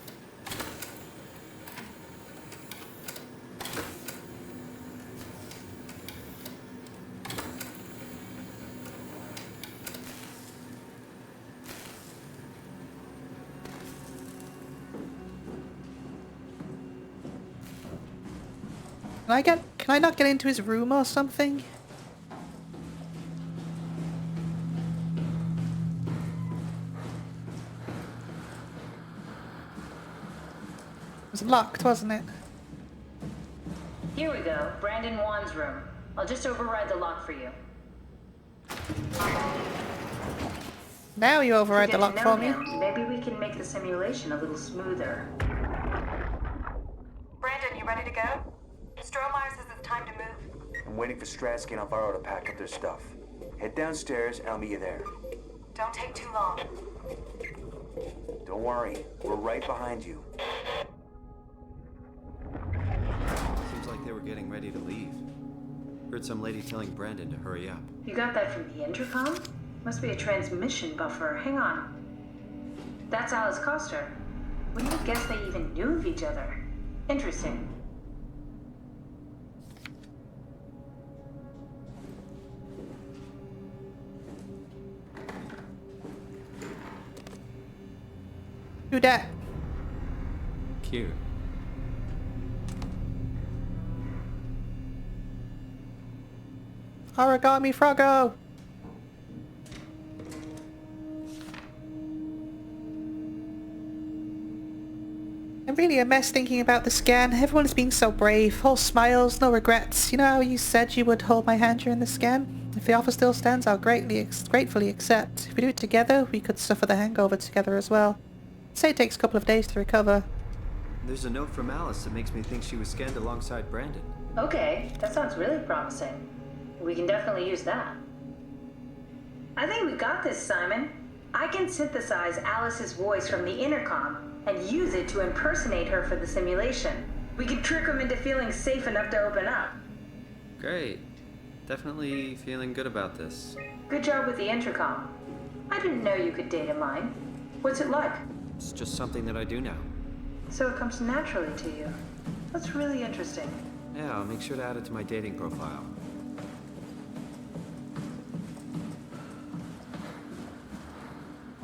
Can I not get into his room or something? It was locked, wasn't it? Here we go, Brandon Wan's room. I'll just override the lock for you. Now you override the lock for me. Maybe we can make the simulation a little smoother. Brandon, you ready to go? Stromeyer says it's time to move. I'm waiting for Stratsky and Alvaro to pack up their stuff. Head downstairs and I'll meet you there. Don't take too long. Don't worry, we're right behind you. Seems like they were getting ready to leave. Heard some lady telling Brandon to hurry up. You got that from the intercom? Must be a transmission buffer. Hang on. That's Alice Coster. Wouldn't you guess they even knew of each other? Interesting. Who dat? Cute. Origami Froggo! I'm really a mess thinking about the scan. Everyone's being so brave. All smiles, no regrets. You know how you said you would hold my hand during the scan? If the offer still stands, I'll gratefully accept. If we do it together, we could suffer the hangover together as well. Say it takes a couple of days to recover. There's a note from Alice that makes me think she was scanned alongside Brandon. Okay, that sounds really promising. We can definitely use that. I think we got this, Simon. I can synthesize Alice's voice from the intercom and use it to impersonate her for the simulation. We can trick them into feeling safe enough to open up. Great. Definitely feeling good about this. Good job with the intercom. I didn't know you could data mine. What's it like? It's just something that I do now. So it comes naturally to you. That's really interesting. Yeah, I'll make sure to add it to my dating profile.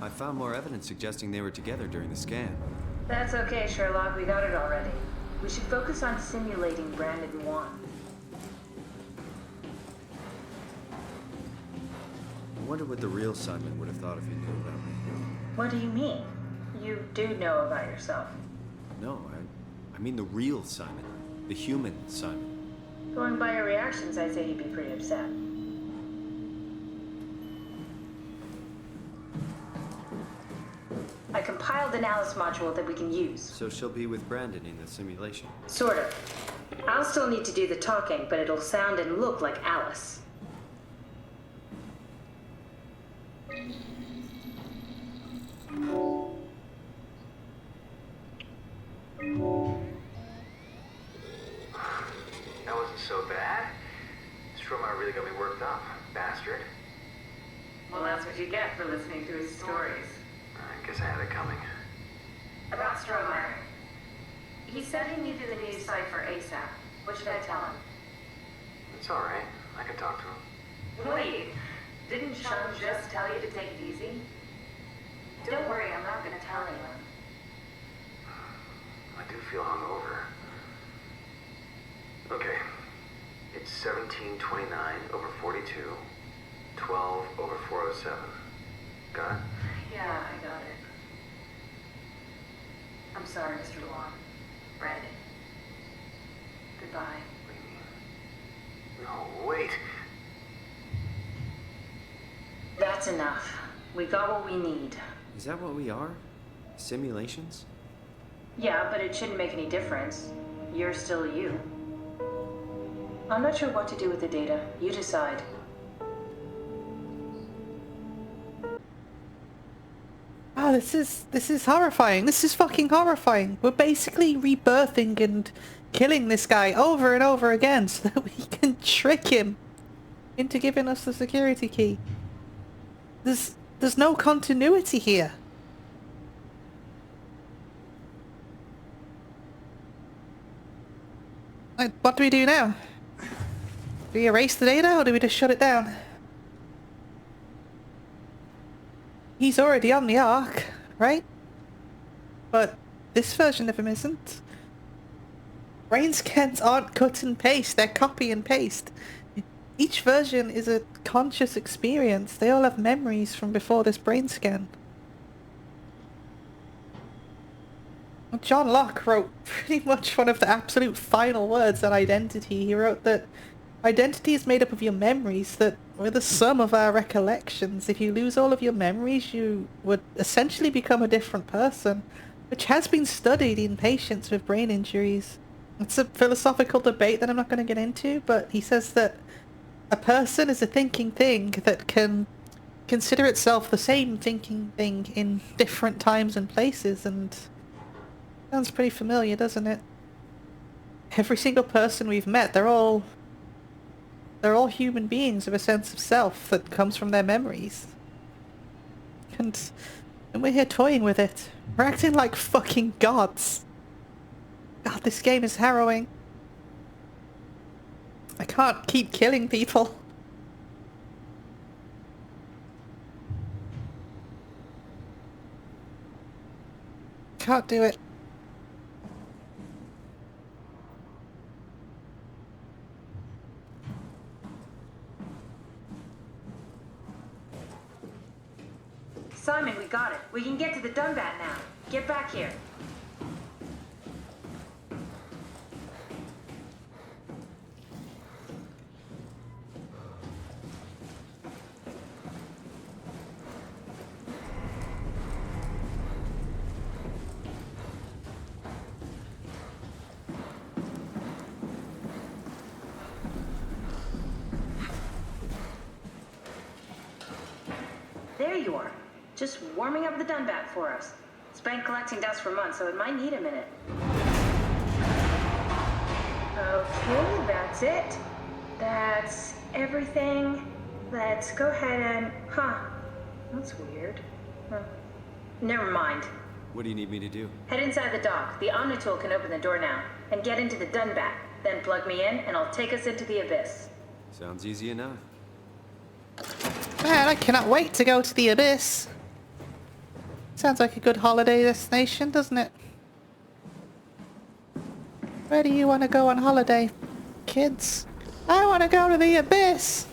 I found more evidence suggesting they were together during the scan. That's okay, Sherlock. We got it already. We should focus on simulating Brandon 1. I wonder what the real Simon would have thought if he knew about me. What do you mean? You do know about yourself. No, I mean the real Simon. The human Simon. Going by your reactions, I'd say he'd be pretty upset. I compiled an Alice module that we can use. So she'll be with Brandon in the simulation? Sort of. I'll still need to do the talking, but it'll sound and look like Alice. That wasn't so bad. Stroma really got me worked up, bastard. Well, that's what you get for listening to his stories. I guess I had it coming. About Stromer. He said he needed a new cipher ASAP. What should I tell him? It's alright. I can talk to him. Wait, didn't Sean just tell you to take it easy? Don't worry, I'm not gonna tell anyone. I do feel hungover. Okay. It's 1729 over 42, 12 over 407. Got it? Yeah, I got it. I'm sorry, Mr. Long. Brandon. Goodbye. No, wait. That's enough. We got what we need. Is that what we are? Simulations? Yeah, but it shouldn't make any difference. You're still you. I'm not sure what to do with the data. You decide. Oh, this is horrifying. This is fucking horrifying. We're basically rebirthing and killing this guy over and over again so that we can trick him into giving us the security key. There's no continuity here. What do we do now? Do we erase the data or do we just shut it down? He's already on the Ark, right? But this version of him isn't. Brain scans aren't cut and paste, they're copy and paste. Each version is a conscious experience. They all have memories from before this brain scan. John Locke wrote pretty much one of the absolute final words on identity. He wrote that identity is made up of your memories that were the sum of our recollections. If you lose all of your memories, you would essentially become a different person, which has been studied in patients with brain injuries. It's a philosophical debate that I'm not going to get into, but he says that A person is a thinking thing that can consider itself the same thinking thing in different times and places, and sounds pretty familiar, doesn't it? Every single person we've met, they're all human beings with a sense of self that comes from their memories. And we're here toying with it. We're acting like fucking gods. God, this game is harrowing. I can't keep killing people. Can't do it. Simon, we got it. We can get to the Dunbat now. Get back here. There you are. Just warming up the Dunbat for us. It's been collecting dust for months, so it might need a minute. Okay, that's it. That's everything. Let's go ahead and... Huh. That's weird. Huh. Never mind. What do you need me to do? Head inside the dock. The Omnitool can open the door now. And get into the Dunbat. Then plug me in, and I'll take us into the Abyss. Sounds easy enough. Man, I cannot wait to go to the Abyss. Sounds like a good holiday destination, doesn't it? Where do you want to go on holiday, kids? I want to go to the Abyss!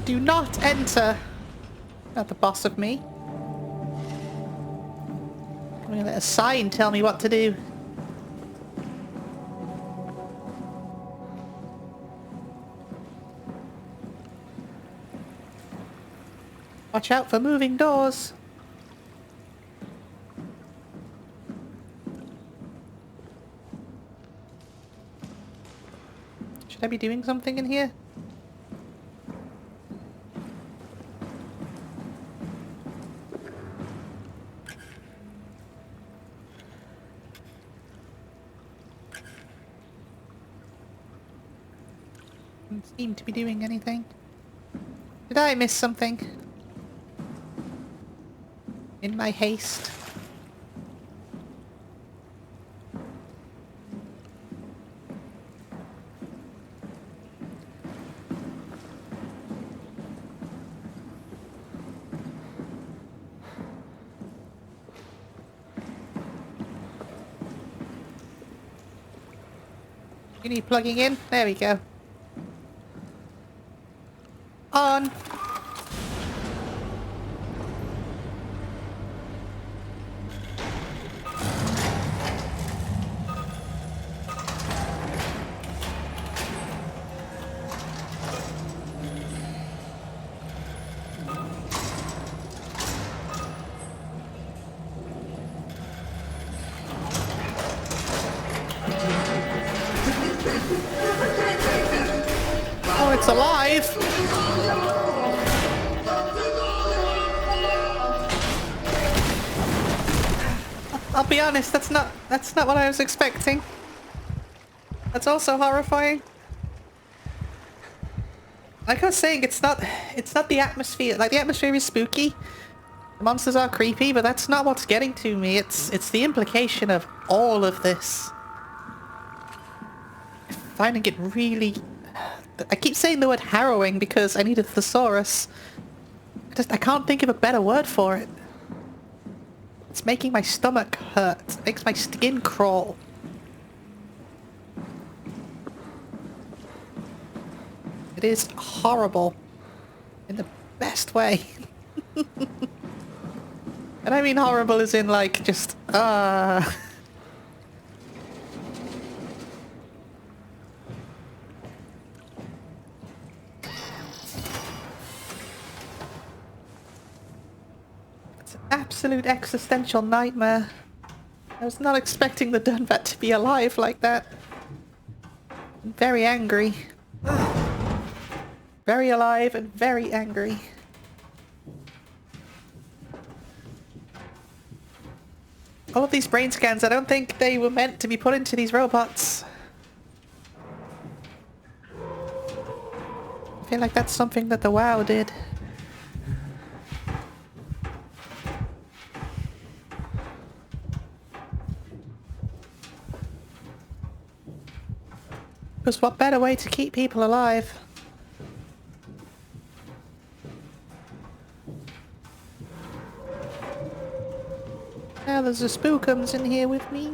Do not enter! Not the boss of me. I'm gonna let a sign tell me what to do. Watch out for moving doors. Should I be doing something in here? Don't seem to be doing anything. Did I miss something? In my haste. You need plugging in? There we go. On! Oh, it's alive! I'll be honest, that's not what I was expecting. That's also horrifying. Like I was saying, it's not the atmosphere. Like, the atmosphere is spooky. The monsters are creepy, but that's not what's getting to me. It's the implication of all of this. I'm finding it really... I keep saying the word harrowing because I need a thesaurus. I can't think of a better word for it. It's making my stomach hurt. It makes my skin crawl. It is horrible. In the best way. And I mean horrible as in like just, It's an absolute existential nightmare. I was not expecting the Dunbat to be alive like that. I'm very angry. Very alive and very angry. All of these brain scans, I don't think they were meant to be put into these robots. I feel like that's something that the WoW did. Because what better way to keep people alive? Now there's a spookums in here with me.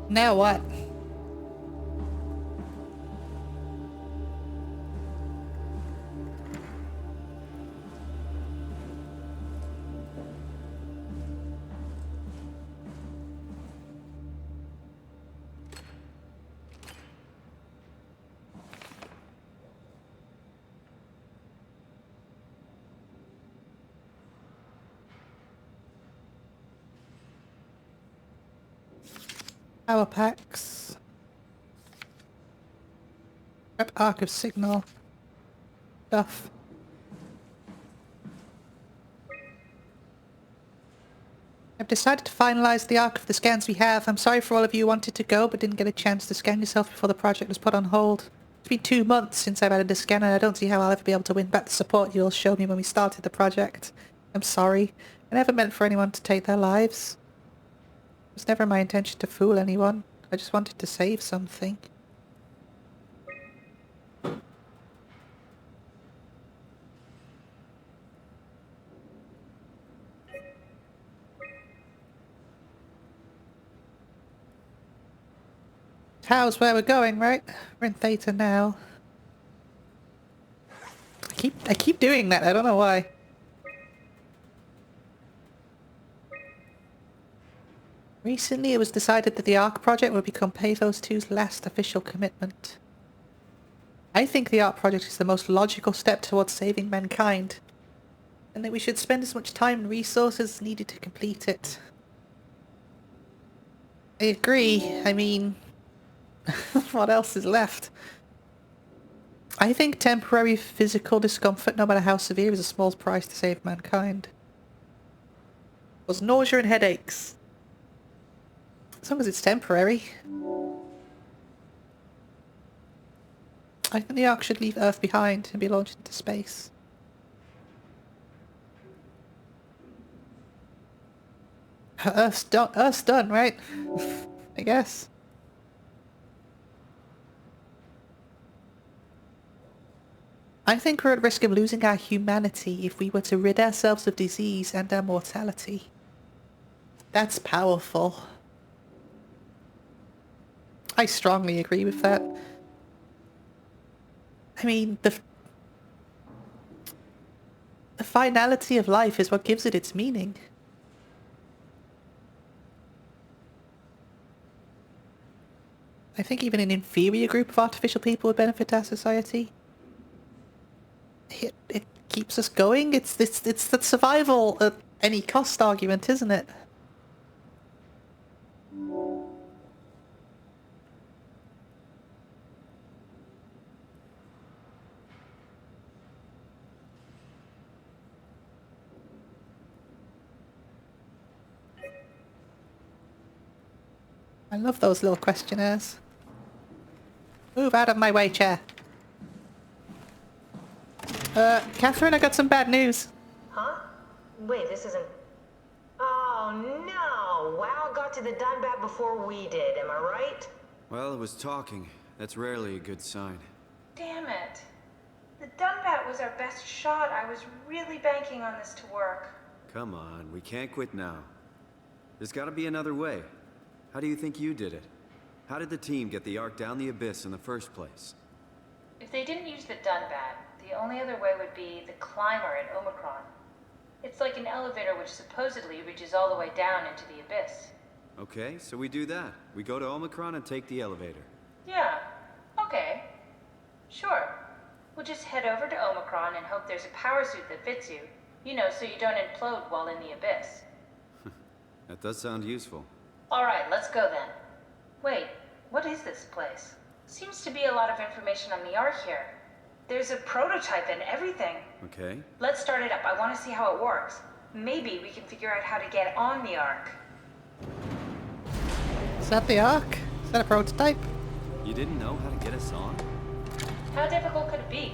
Now what? Power packs. Prep arc of signal. Stuff. I've decided to finalize the arc of the scans we have. I'm sorry for all of you who wanted to go but didn't get a chance to scan yourself before the project was put on hold. It's been 2 months since I've added a scanner and I don't see how I'll ever be able to win back the support you all showed me when we started the project. I'm sorry. I never meant for anyone to take their lives. It was never my intention to fool anyone. I just wanted to save something. How's where we're going, right? We're in Theta now. I keep doing that, I don't know why. Recently it was decided that the ARC project would become PATHOS-II's last official commitment. I think the ARC project is the most logical step towards saving mankind, and that we should spend as much time and resources needed to complete it. I agree, I mean... what else is left? I think temporary physical discomfort, no matter how severe, is a small price to save mankind. It was nausea and headaches. As long as it's temporary. I think the Ark should leave Earth behind and be launched into space. Earth's done, right? I guess. I think we're at risk of losing our humanity if we were to rid ourselves of disease and our mortality. That's powerful. I strongly agree with that. I mean, the finality of life is what gives it its meaning. I think even an inferior group of artificial people would benefit our society. It keeps us going. It's the survival at any cost argument, isn't it? I love those little questionnaires. Move out of my way, chair. Catherine, I got some bad news. Huh? Wait, this isn't... Oh no! WoW got to the Dunbat before we did, am I right? Well, it was talking. That's rarely a good sign. Damn The Dunbat was our best shot. I was really banking on this to work. Come on, we can't quit now. There's gotta be another way. How do you think you did it? How did the team get the Ark down the abyss in the first place? If they didn't use the Dunbat, the only other way would be the climber at Omicron. It's like an elevator which supposedly reaches all the way down into the abyss. Okay, so we do that. We go to Omicron and take the elevator. Yeah, okay. Sure. We'll just head over to Omicron and hope there's a power suit that fits you. You know, so you don't implode while in the abyss. That does sound useful. Alright, let's go then. Wait, what is this place? Seems to be a lot of information on the Ark here. There's a prototype and everything. Okay. Let's start it up. I want to see how it works. Maybe we can figure out how to get on the Ark. Is that the Ark? Is that a prototype? You didn't know how to get us on? How difficult could it be?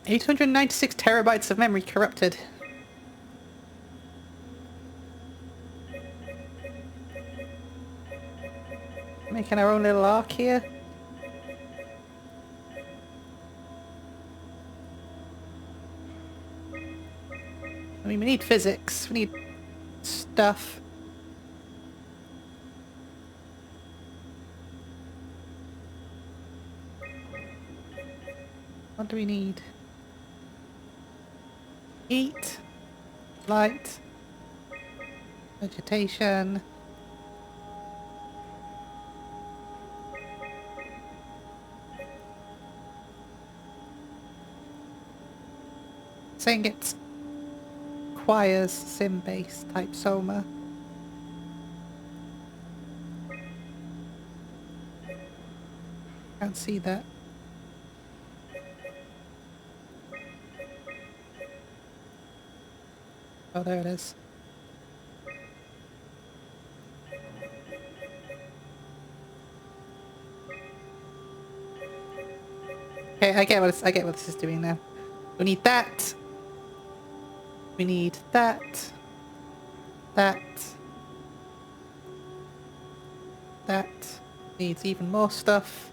$896 terabytes of memory corrupted. Making our own little Ark here. I mean, we need physics. We need stuff. What do we need? Heat, light, vegetation. Saying it requires sim-based type SOMA. Can't see that. Oh, there it is. Okay, I get what this is doing now. We need that. We need that. That. That. Needs even more stuff.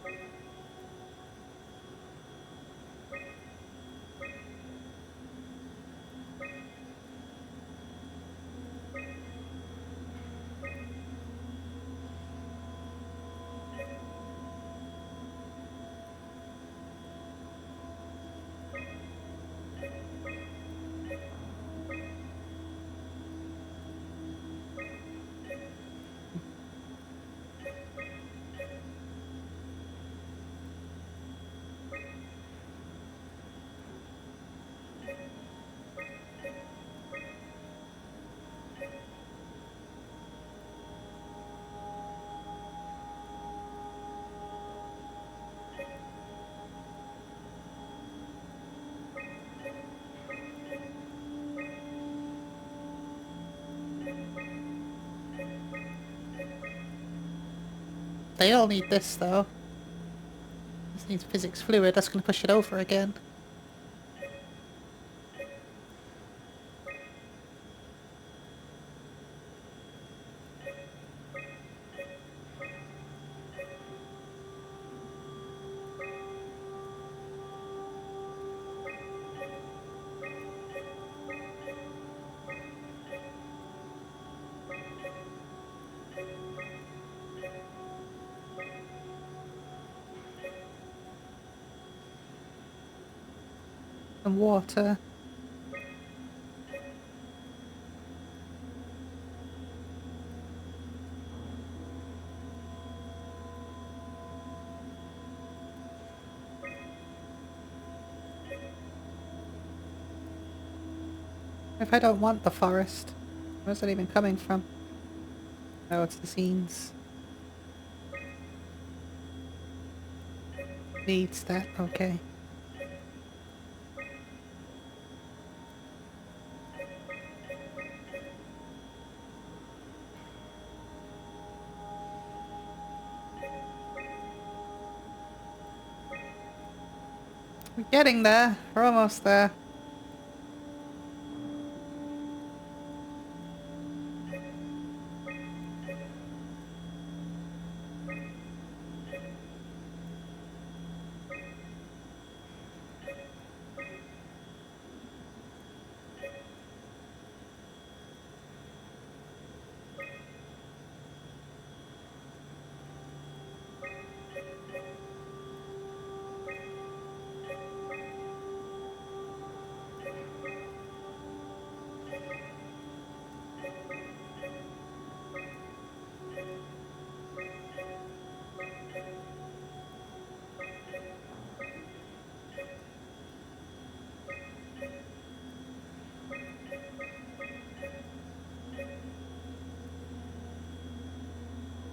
They all need this though. This needs physics fluid, that's going to push it over again. And water. If I don't want the forest, where's that even coming from? Oh, it's the scenes. Needs that, okay. We're getting there. We're almost there.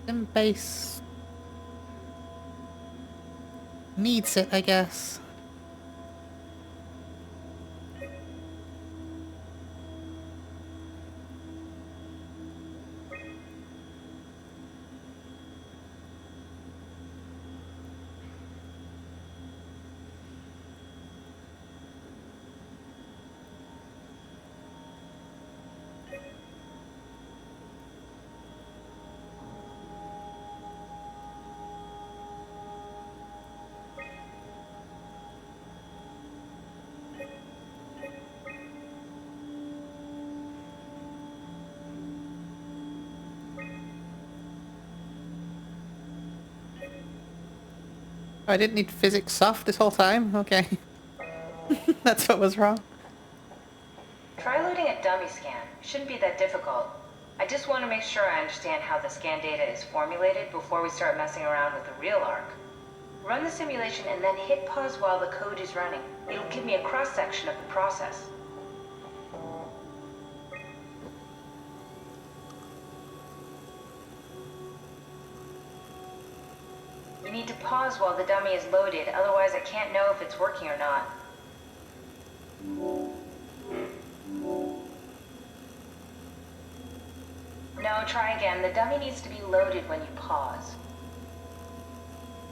Sim base needs it, I guess. I didn't need physics soft this whole time? Okay. That's what was wrong. Try loading a dummy scan. Shouldn't be that difficult. I just want to make sure I understand how the scan data is formulated before we start messing around with the real ARC. Run the simulation and then hit pause while the code is running. It'll give me a cross-section of the process. You need to pause while the dummy is loaded, otherwise I can't know if it's working or not. No, try again. The dummy needs to be loaded when you pause.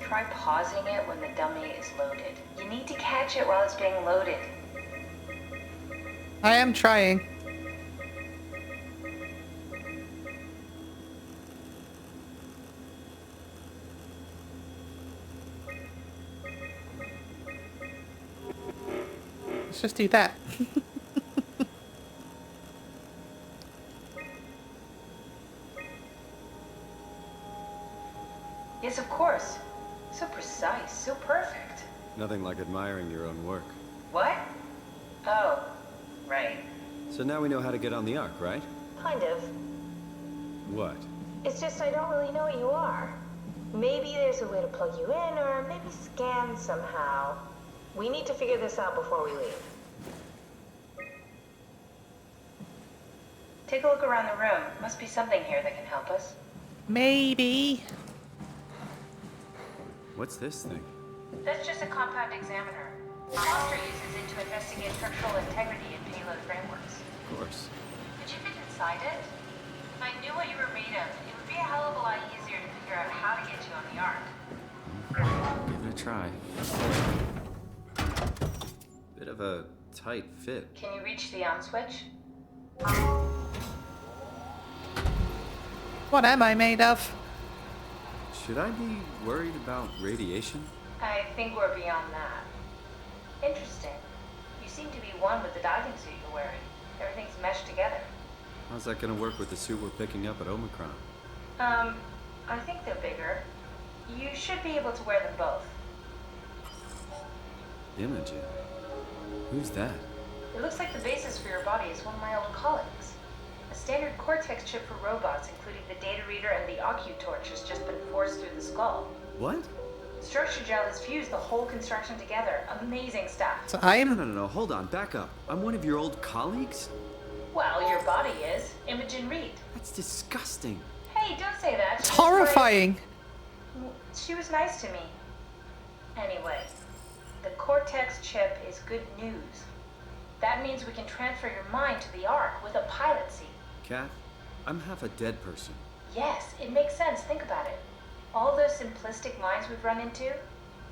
Try pausing it when the dummy is loaded. You need to catch it while it's being loaded. I am trying. Let's just do that. Yes, of course. So precise, so perfect. Nothing like admiring your own work. What? Oh, right. So now we know how to get on the Ark, right? Kind of. What? It's just I don't really know what you are. Maybe there's a way to plug you in, or maybe scan somehow. We need to figure this out before we leave. Take a look around the room. Must be something here that can help us. Maybe. What's this thing? That's just a compound examiner. Foster uses it to investigate structural integrity in payload frameworks. Of course. Could you fit inside it? If I knew what you were made of, it would be a hell of a lot easier to figure out how to get you on the Ark. Give it a try. Bit of a tight fit. Can you reach the on switch? What am I made of? Should I be worried about radiation? I think we're beyond that. Interesting. You seem to be one with the diving suit you're wearing. Everything's meshed together. How's that gonna work with the suit we're picking up at Omicron? I think they're bigger. You should be able to wear them both. Imogen? Who's that? It looks like the basis for your body is one of my old colleagues. A standard Cortex chip for robots, including the data reader and the OcuTorch, has just been forced through the skull. What? Structure gel has fused the whole construction together. Amazing stuff. So I am... No, hold on, back up. I'm one of your old colleagues? Well, your body is. Imogen Reed. That's disgusting. Hey, don't say that. It's horrifying. She was nice to me. Anyway, the Cortex chip is good news. That means we can transfer your mind to the Ark with a pilot seat. Kat, I'm half a dead person. Yes, it makes sense. Think about it. All those simplistic minds we've run into,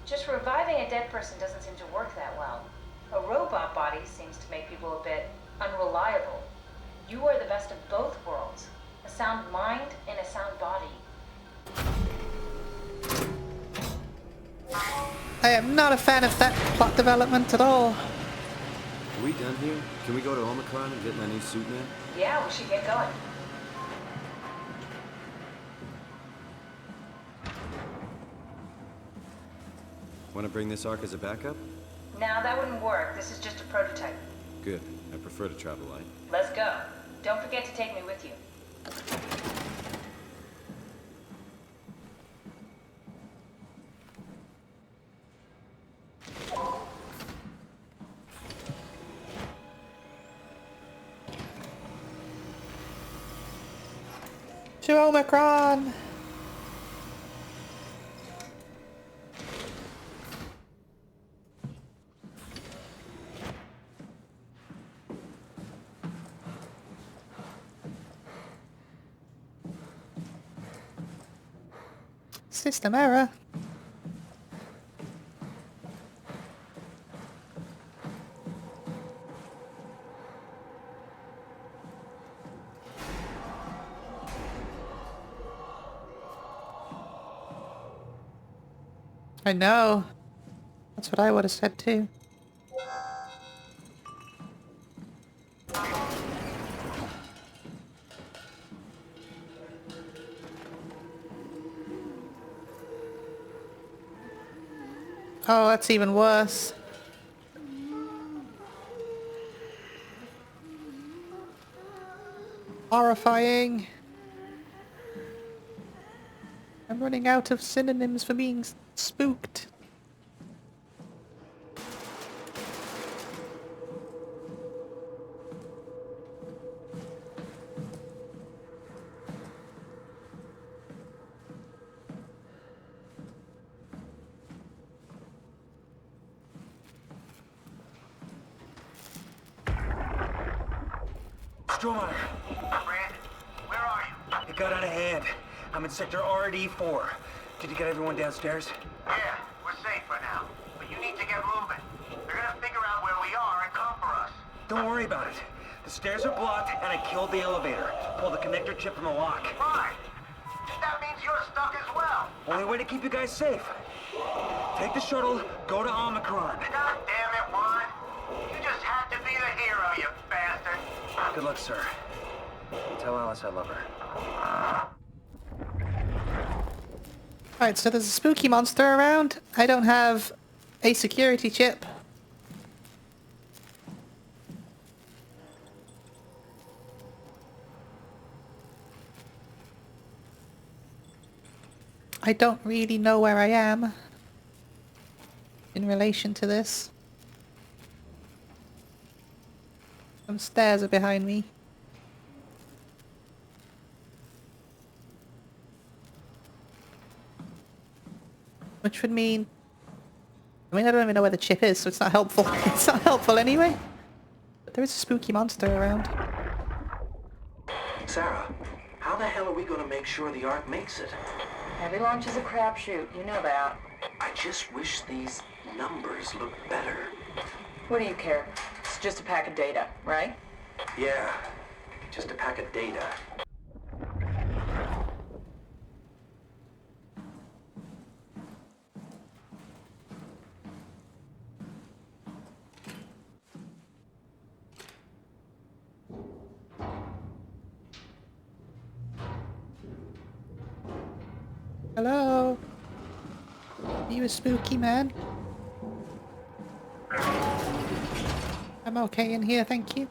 just reviving a dead person doesn't seem to work that well. A robot body seems to make people a bit unreliable. You are the best of both worlds. A sound mind and a sound body. I am not a fan of that plot development at all. Are we done here? Can we go to Omicron and get my new suit now? Yeah, we should get going. Want to bring this Ark as a backup? Now that wouldn't work. This is just a prototype. Good. I prefer to travel light. Let's go. Don't forget to take me with you. To Omicron! System error. I know. That's what I would have said too. Oh, that's even worse. Horrifying. I'm running out of synonyms for being spooked. Stromae, Brand, where are you? it got out of hand. I'm in sector RD4. Did you get everyone downstairs? Yeah, we're safe for now. But you need to get moving. They're gonna figure out where we are and come for us. Don't worry about it. The stairs are blocked, and I killed the elevator. Pull the connector chip from the lock. Fine. That means you're stuck as well. Only way to keep you guys safe. Take the shuttle, go to Omicron. God damn it, Juan. You just had to be the hero, you bastard. Good luck, sir. Tell Alice I love her. Alright, so there's a spooky monster around. I don't have a security chip. I don't really know where I am in relation to this. Some stairs are behind me. Which would mean... I mean, I don't even know where the chip is, so it's not helpful. It's not helpful anyway. But there is a spooky monster around. Sarah, how the hell are we gonna make sure the Ark makes it? Every launch is a crapshoot, you know that. I just wish these numbers looked better. What do you care? It's just a pack of data, right? Yeah, just a pack of data. Hello? Are you a spooky man? I'm okay in here, thank you.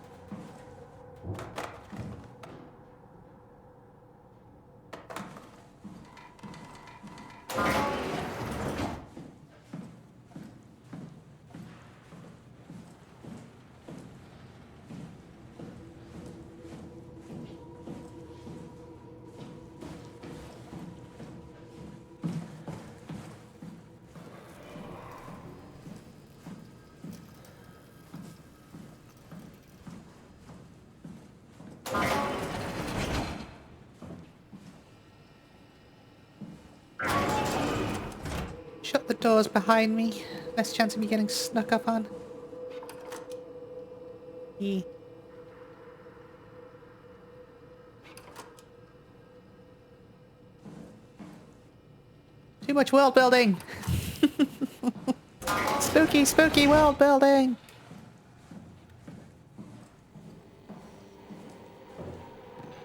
Shut the doors behind me. Less chance of me getting snuck up on. Yeah. Too much world building! Spooky, spooky world building!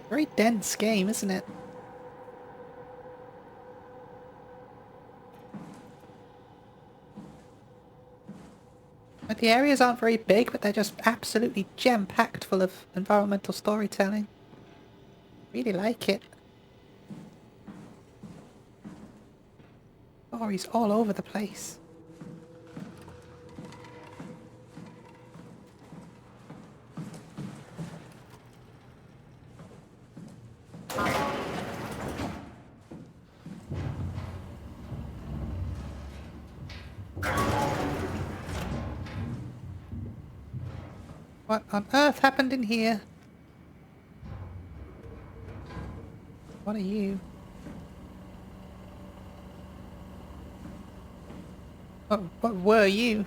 Very dense game, isn't it? Like, the areas aren't very big, but they're just absolutely jam-packed full of environmental storytelling. Really like it. Stories all over the place. What on earth happened in here? What are you? What were you?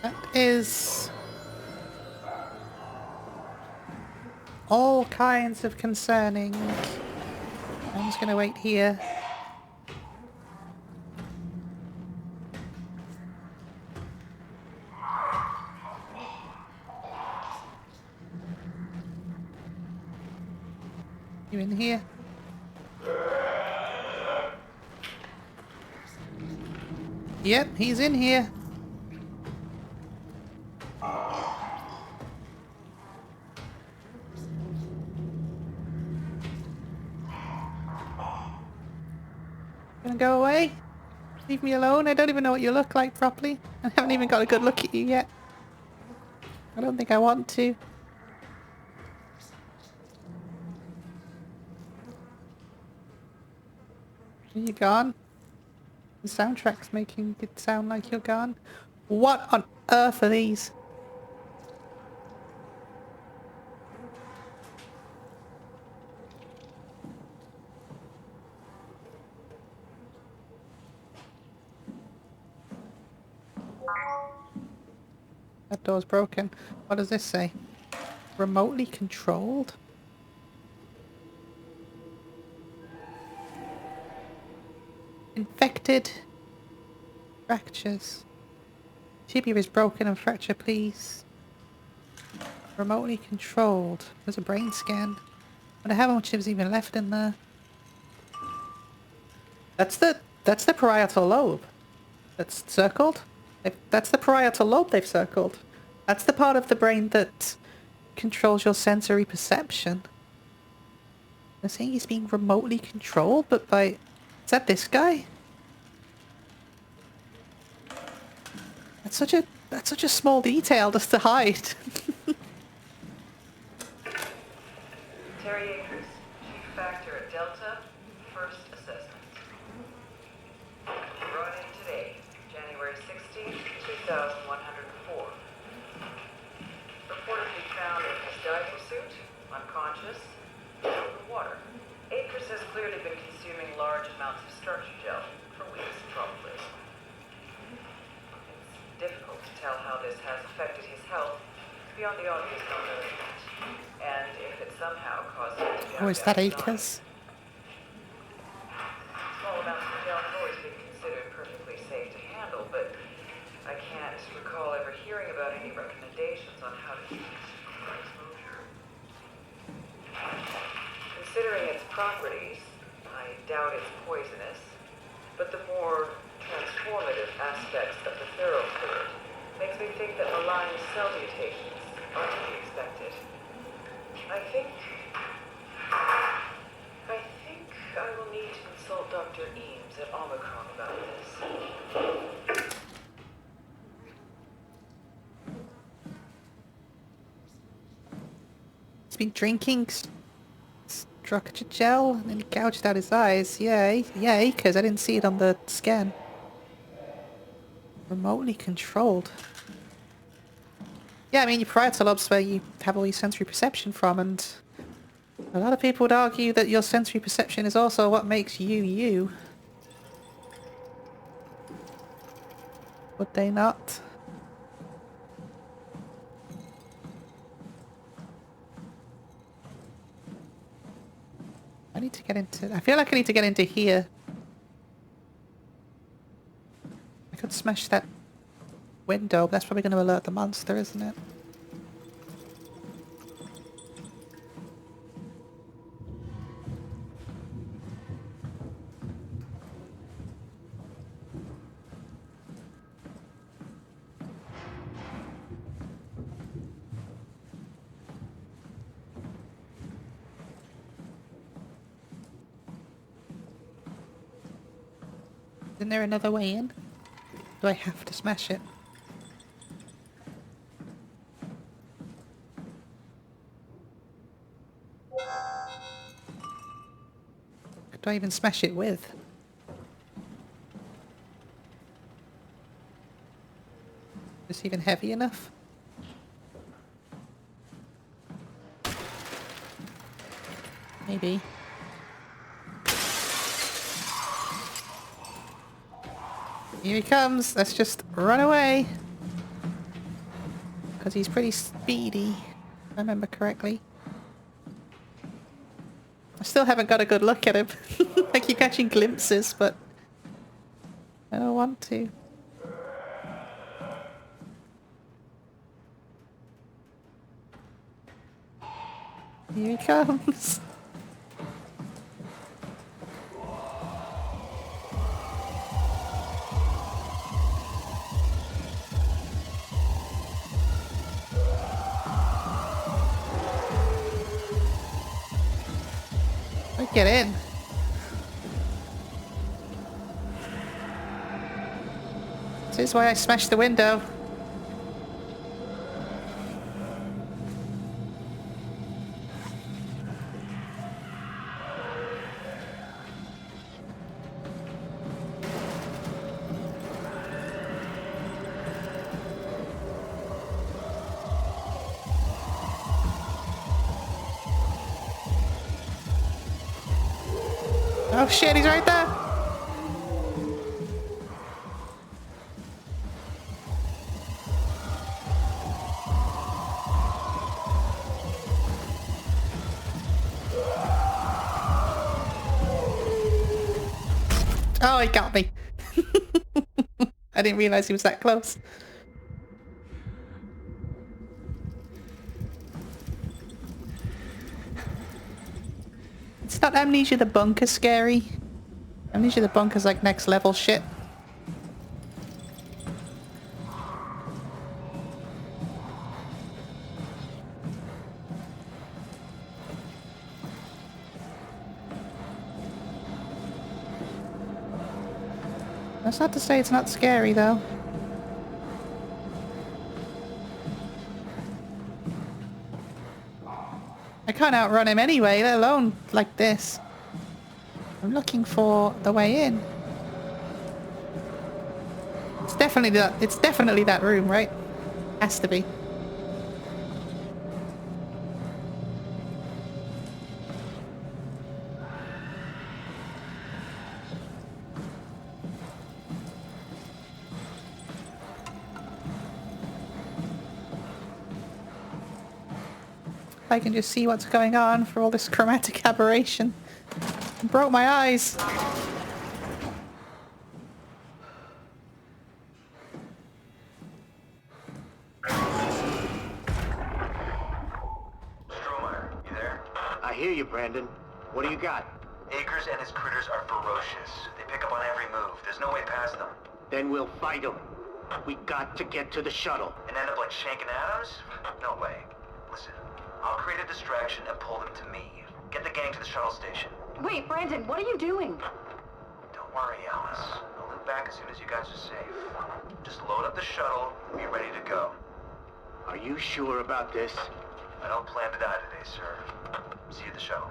That is all kinds of concerning. I'm just gonna wait here. You in here? Yep, he's in here. Gonna go away? Leave me alone? I don't even know what you look like properly. I haven't even got a good look at you yet. I don't think I want to. Are you gone? The soundtrack's making it sound like you're gone. What on earth are these? That door's broken. What does this say? Remotely controlled? Infected. Fractures. Tibia is broken and fracture, please. Remotely controlled. There's a brain scan. I wonder how much is even left in there. That's the parietal lobe. That's circled. That's the parietal lobe they've circled. That's the part of the brain that controls your sensory perception. They're saying he's being remotely controlled, but by... Is that this guy? That's such a small detail just to hide. Terry Akers, Chief Factor at Delta, first assessment. Brought in today, January 16th, 2104. Reportedly found in his diving suit, unconscious, filled with water. Akers has clearly been consuming large amounts of structure gel for weeks, probably. It's difficult to tell how this has affected his health beyond the obvious known element. And if it somehow caused him to be Oh, is that Akers? Small amounts of gel have always been considered perfectly safe to handle, but I can't recall ever hearing about any recommendations on how to use for exposure. Considering its properties, I doubt it's poisonous, but the more transformative aspects of the thorough fluid makes me think that malign cell mutations are to be expected. I think I will need to consult Dr. Eames at Omicron about this. He's been drinking structure gel and then he gouged out his eyes. Yeah, Akers. I didn't see it on the scan. Remotely controlled. Yeah, I mean, your parietal lobe's where you have all your sensory perception from, and a lot of people would argue that your sensory perception is also what makes you you. Would they not? I need to get into... I feel like I need to get into here. I could smash that window, but that's probably going to alert the monster, isn't it? Isn't there another way in? Do I have to smash it? What do I even smash it with? Is it even heavy enough? Maybe. Here he comes. Let's just run away. Because he's pretty speedy, if I remember correctly. I still haven't got a good look at him. I keep catching glimpses, but I don't want to. Here he comes. Get in. This is why I smashed the window. Oh shit, he's right there! Oh, he got me. I didn't realize he was that close. It's not Amnesia the Bunker scary. Amnesia the Bunker's like next level shit. That's not to say it's not scary though. I can't outrun him anyway, let alone like this. I'm looking for the way in. It's definitely that room, right? Has to be. I can just see what's going on for all this chromatic aberration. It broke my eyes. I hear you, Brandon. What do you got? Akers and his critters are ferocious. They pick up on every move. There's no way past them. Then we'll fight them. We got to get to the shuttle. And end up like Shank and Adams? No way. Listen, I'll create a distraction and pull them to me. Get the gang to the shuttle station. Wait, Brandon, what are you doing? Don't worry, Alice. I'll look back as soon as you guys are safe. Just load up the shuttle and be ready to go. Are you sure about this? I don't plan to die today, sir. See you at the shuttle.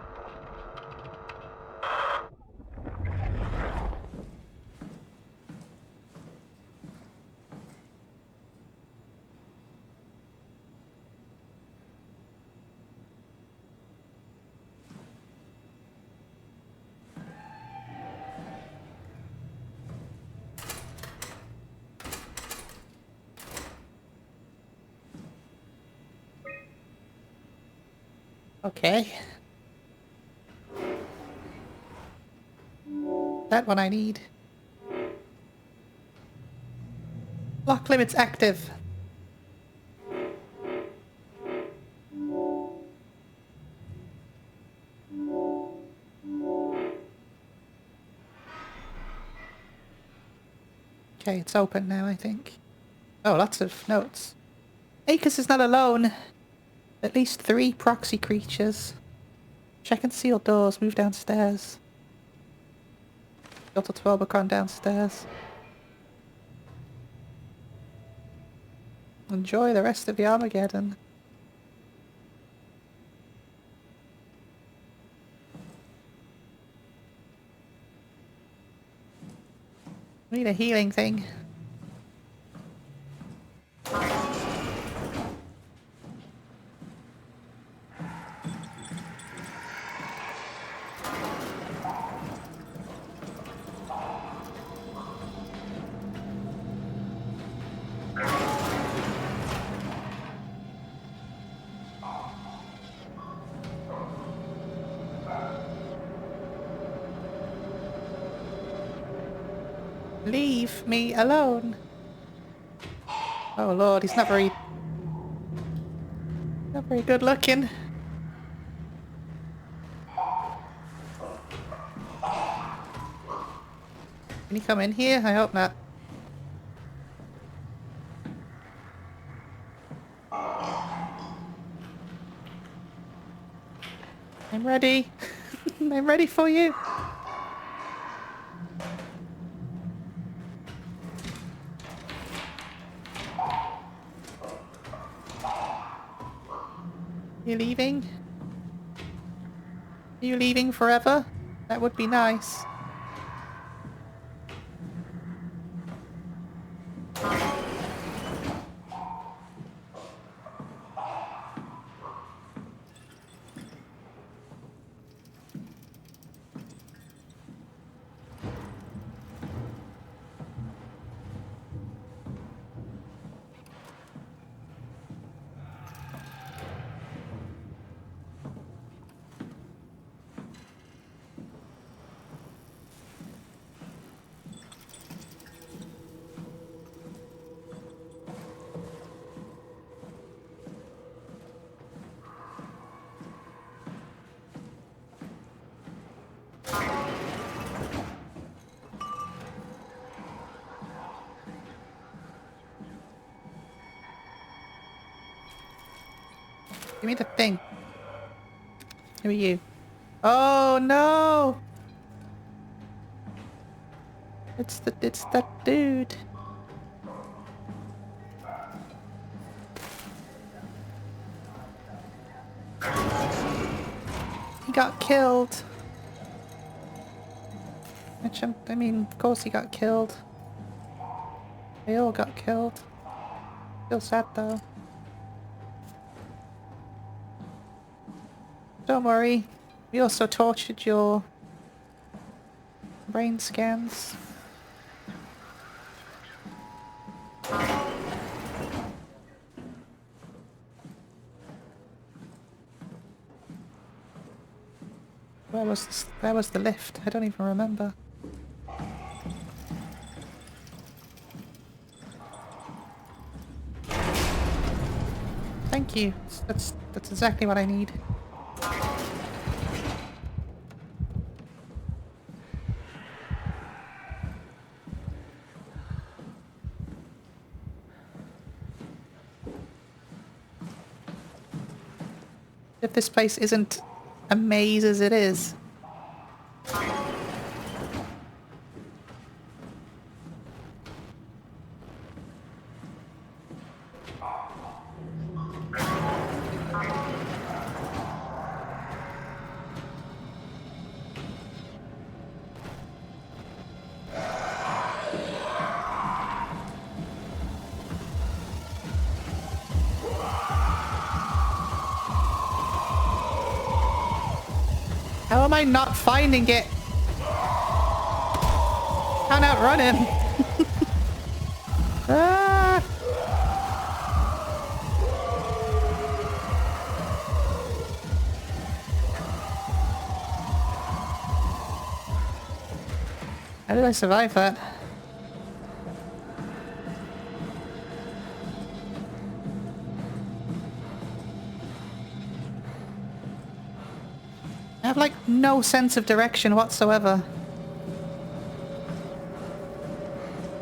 Okay. That one I need. Lock limits active. Okay, it's open now, I think. Oh, lots of notes. Akers is not alone. At least 3 proxy creatures. Check and seal doors. Move downstairs. Got a 12 gone downstairs. Enjoy the rest of the Armageddon. Need a healing thing. Leave me alone. Oh lord, he's not very good looking. Can he come in here? I hope not. I'm ready. I'm ready for you. You leaving? Are you leaving forever? That would be nice. Give me the thing. Who are you? Oh no! It's that dude. He got killed. Which I mean, of course he got killed. They all got killed. Feel sad though. Don't worry. We also tortured your brain scans. Where was the lift? I don't even remember. Thank you. That's exactly what I need. If this place isn't a maze as it is. How am I not finding it? Can't outrun him. Ah! How did I survive that? I have like no sense of direction whatsoever.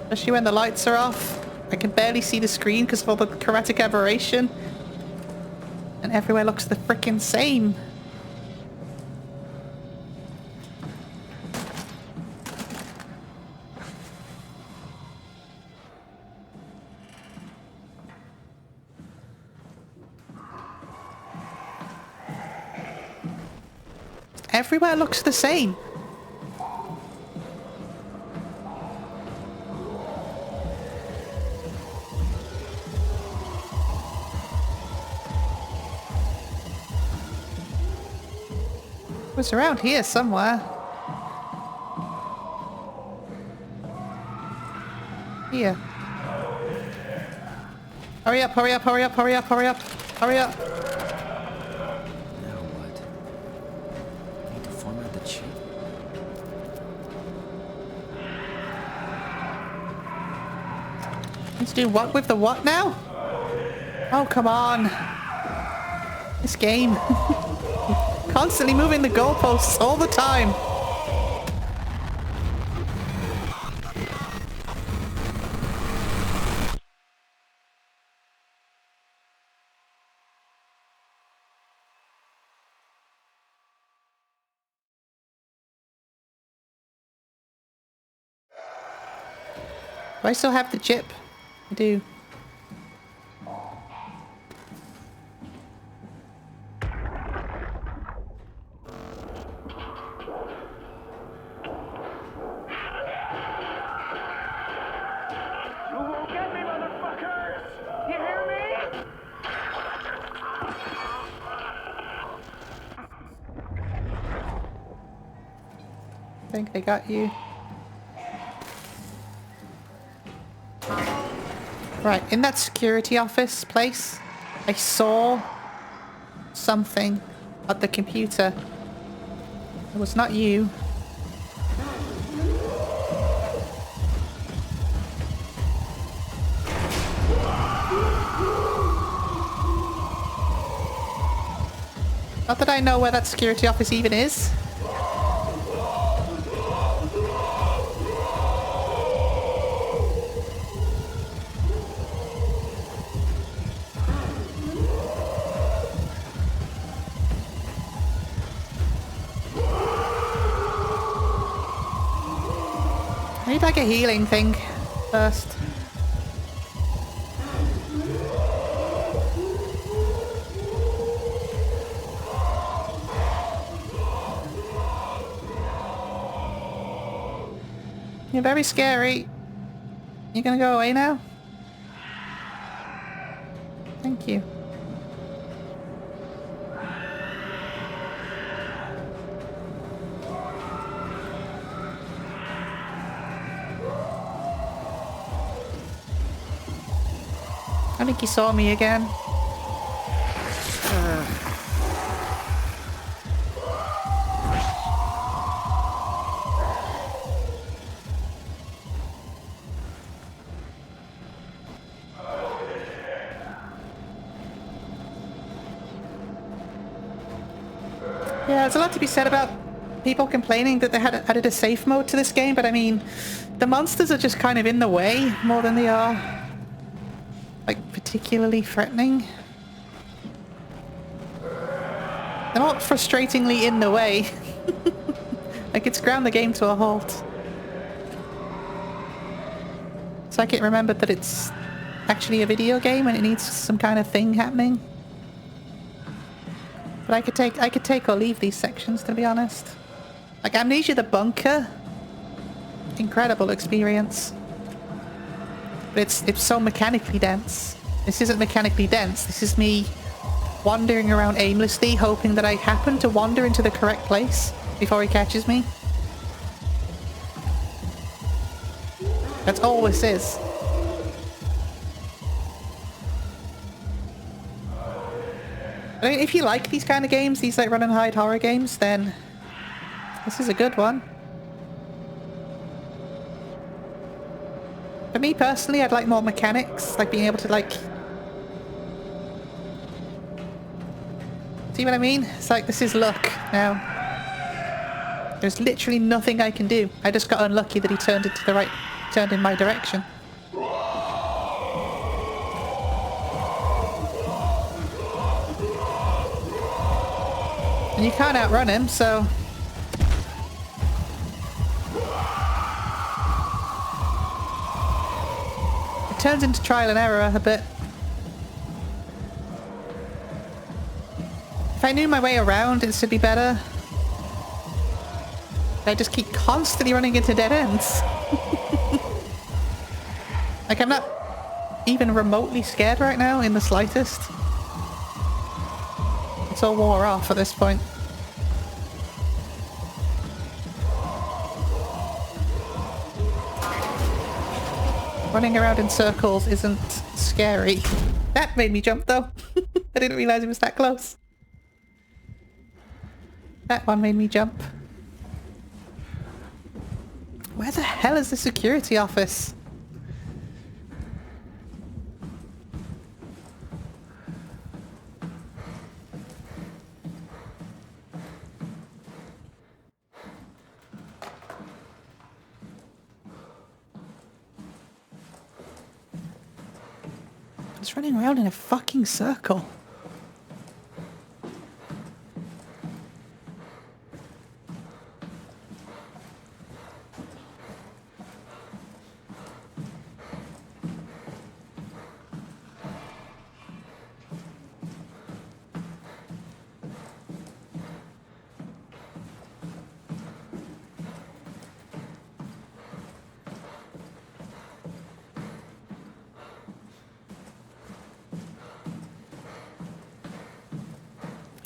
Especially when the lights are off. I can barely see the screen because of all the chromatic aberration. And everywhere looks the frickin' same. everywhere looks the same. It was around here somewhere. Here. Hurry up, hurry up, hurry up, hurry up, hurry up, hurry up. Now what? I need to format the chip. Let's do what with the what now? Oh, come on. This game. Constantly moving the goalposts all the time. Do I still have the chip? I do. I think they got you. Right, in that security office place, I saw something at the computer. It was not you. Not that I know where that security office even is. I need like a healing thing first. You're very scary. You gonna go away now? Thank you. I think he saw me again. Yeah, there's a lot to be said about people complaining that they had added a safe mode to this game, but I mean, the monsters are just kind of in the way more than they are, like, particularly threatening. They're not frustratingly in the way. Like, it's ground the game to a halt. So I get remembered that it's actually a video game and it needs some kind of thing happening. But I could take or leave these sections, to be honest. Like Amnesia the Bunker, incredible experience. But it's so mechanically dense. This isn't mechanically dense. This is me wandering around aimlessly, hoping that I happen to wander into the correct place before he catches me. That's all this is. I mean, if you like these kind of games, these like run and hide horror games, then this is a good one. For me personally, I'd like more mechanics, like being able to like... See what I mean? It's like, this is luck now. There's literally nothing I can do. I just got unlucky that he turned in my direction. And you can't outrun him, so... It turns into trial and error a bit. If I knew my way around, it should be better. I just keep constantly running into dead ends. Like, I'm not even remotely scared right now in the slightest. It's all wore off at this point. Running around in circles isn't scary. That made me jump though. I didn't realize it was that close. That one made me jump. Where the hell is the security office? It's running around in a fucking circle.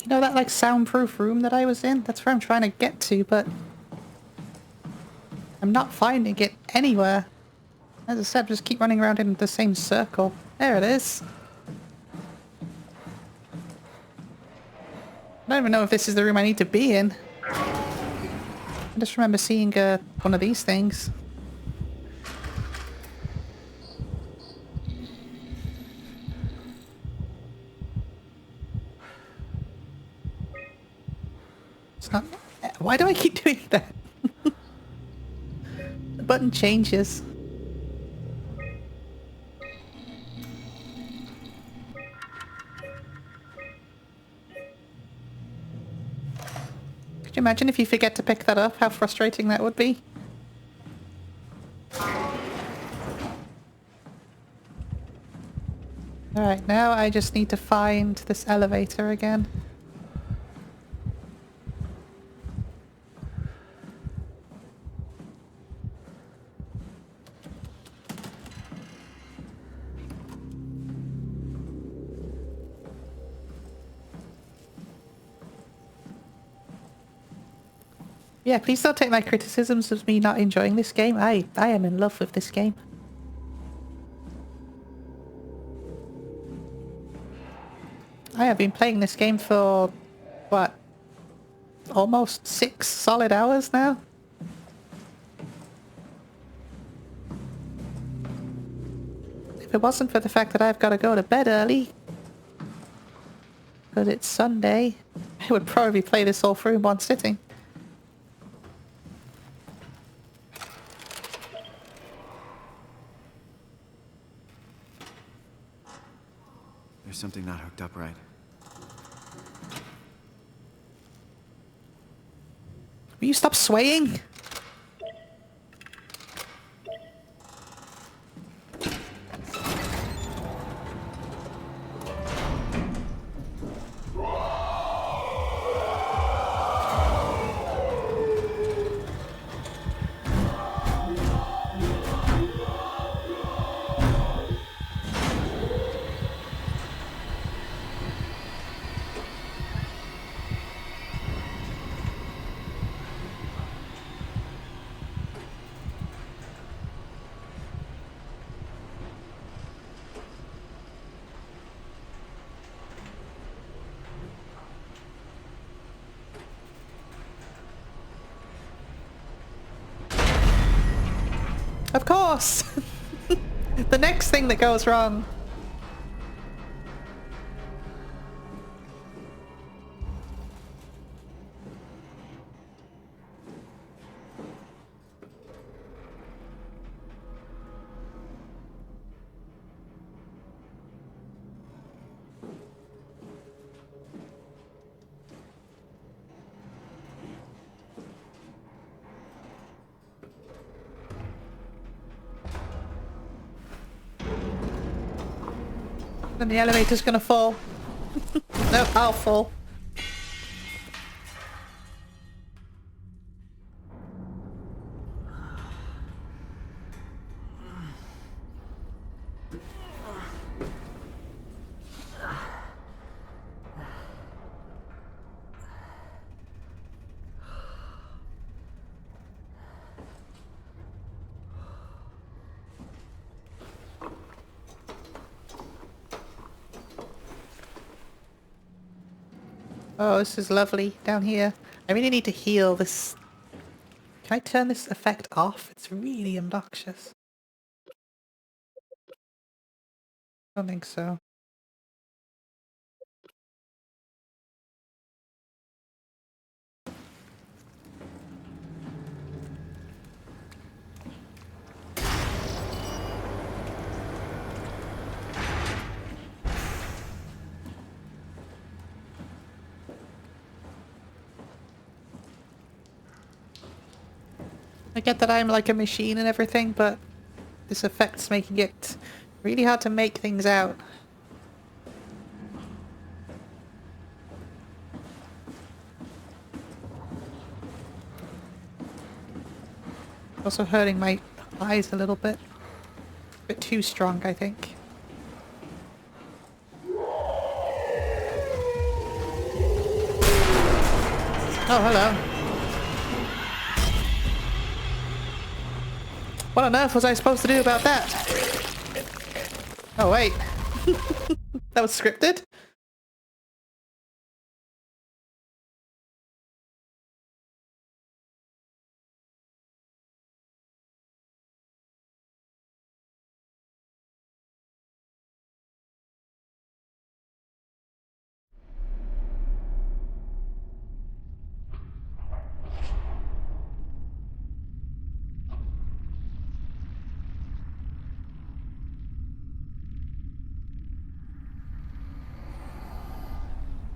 You know that like soundproof room that I was in? That's where I'm trying to get to, but I'm not finding it anywhere. As I said, just keep running around in the same circle. There it is. I don't even know if this is the room I need to be in. I just remember seeing one of these things. It's not... Why do I keep doing that? The button changes. Could you imagine if you forget to pick that up? How frustrating that would be. Alright, now I just need to find this elevator again. Yeah, please don't take my criticisms of me not enjoying this game. I am in love with this game. I have been playing this game for, what, almost 6 solid hours now? If it wasn't for the fact that I've got to go to bed early, because it's Sunday, I would probably play this all through in one sitting. There's something not hooked up right. Will you stop swaying? Of course! The next thing that goes wrong. And the elevator's gonna fall. No, I'll fall. Oh, this is lovely down here. I really need to heal this. Can I turn this effect off? It's really obnoxious. I don't think so. I get that I'm like a machine and everything, but this effect's making it really hard to make things out. Also hurting my eyes a little bit. A bit too strong, I think. Oh, hello. What on earth was I supposed to do about that? Oh, wait. That was scripted?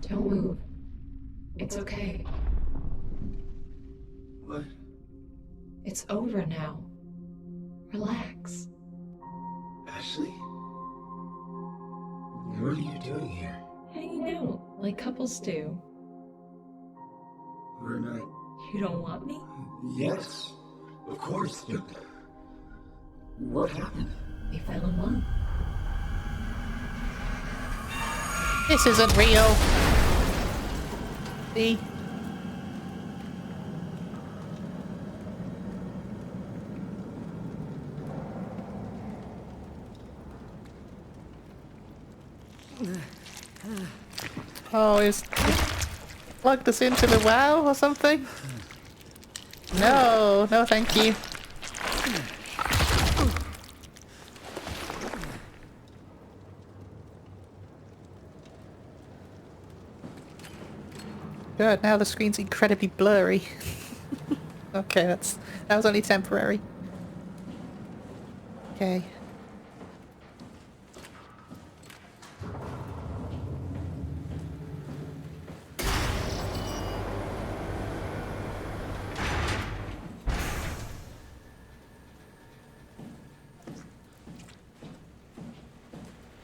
Don't move. It's okay. What? It's over now. Relax. Ashley? What are you doing here? Hanging out, like couples do. We're not... You don't want me? Yes, of course, but... What happened? We fell in love. This isn't real. See? Oh, is plugged us into the WoW or something? No, no thank you. Good, now the screen's incredibly blurry. Okay, that was only temporary. Okay.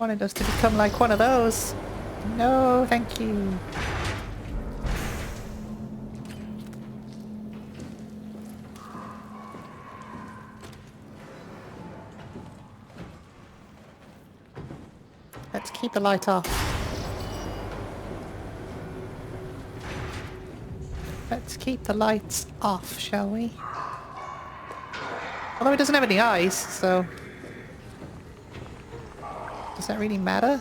Wanted us to become like one of those. No, thank you. Let's keep the light off. Let's keep the lights off, shall we? Although it doesn't have any eyes, so... Does that really matter?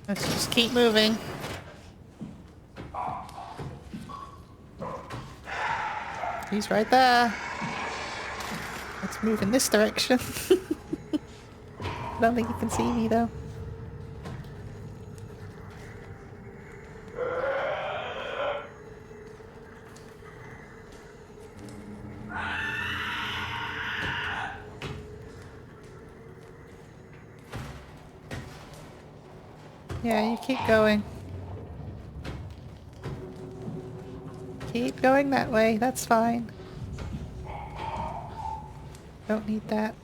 Let's just keep moving. He's right there. Let's move in this direction. I don't think he can see me though. Yeah, you keep going. Keep going that way, that's fine. Don't need that.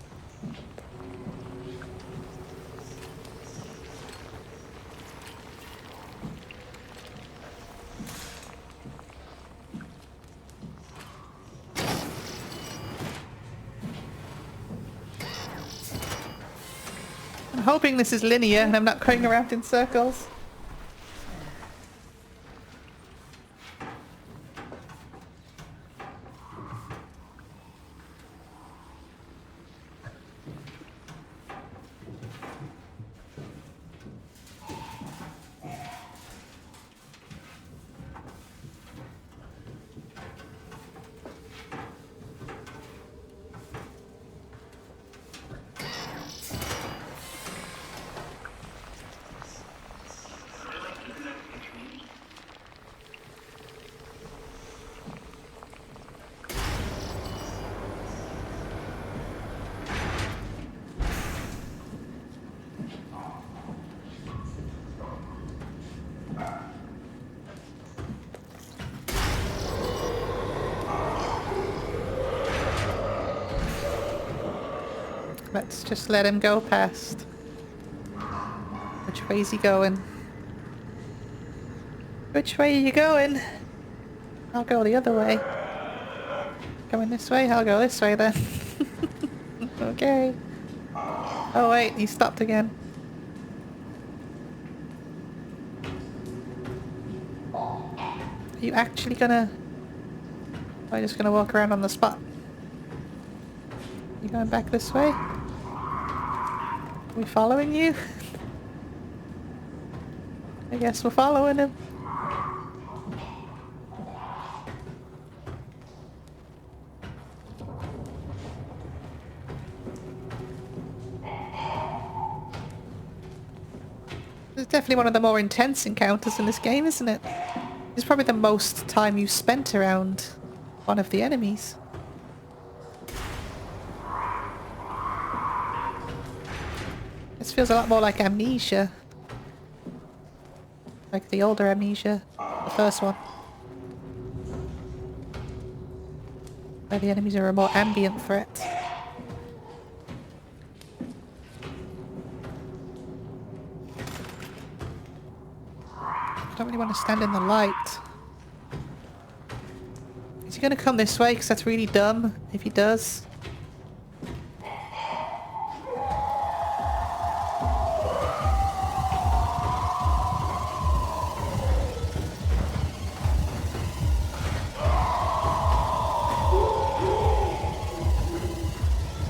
I'm hoping this is linear and I'm not going around in circles. Let's just let him go past. Which way is he going? Which way are you going? I'll go the other way. Going this way? I'll go this way then. Okay. Oh wait, he stopped again. Are you actually gonna... Or are you just gonna walk around on the spot? You going back this way? We following you? I guess we're following him. It's definitely one of the more intense encounters in this game, isn't it? It's probably the most time you spent around one of the enemies. This feels a lot more like Amnesia. Like the older Amnesia. The first one. Where the enemies are a more ambient threat. I don't really want to stand in the light. Is he going to come this way? Because that's really dumb if he does.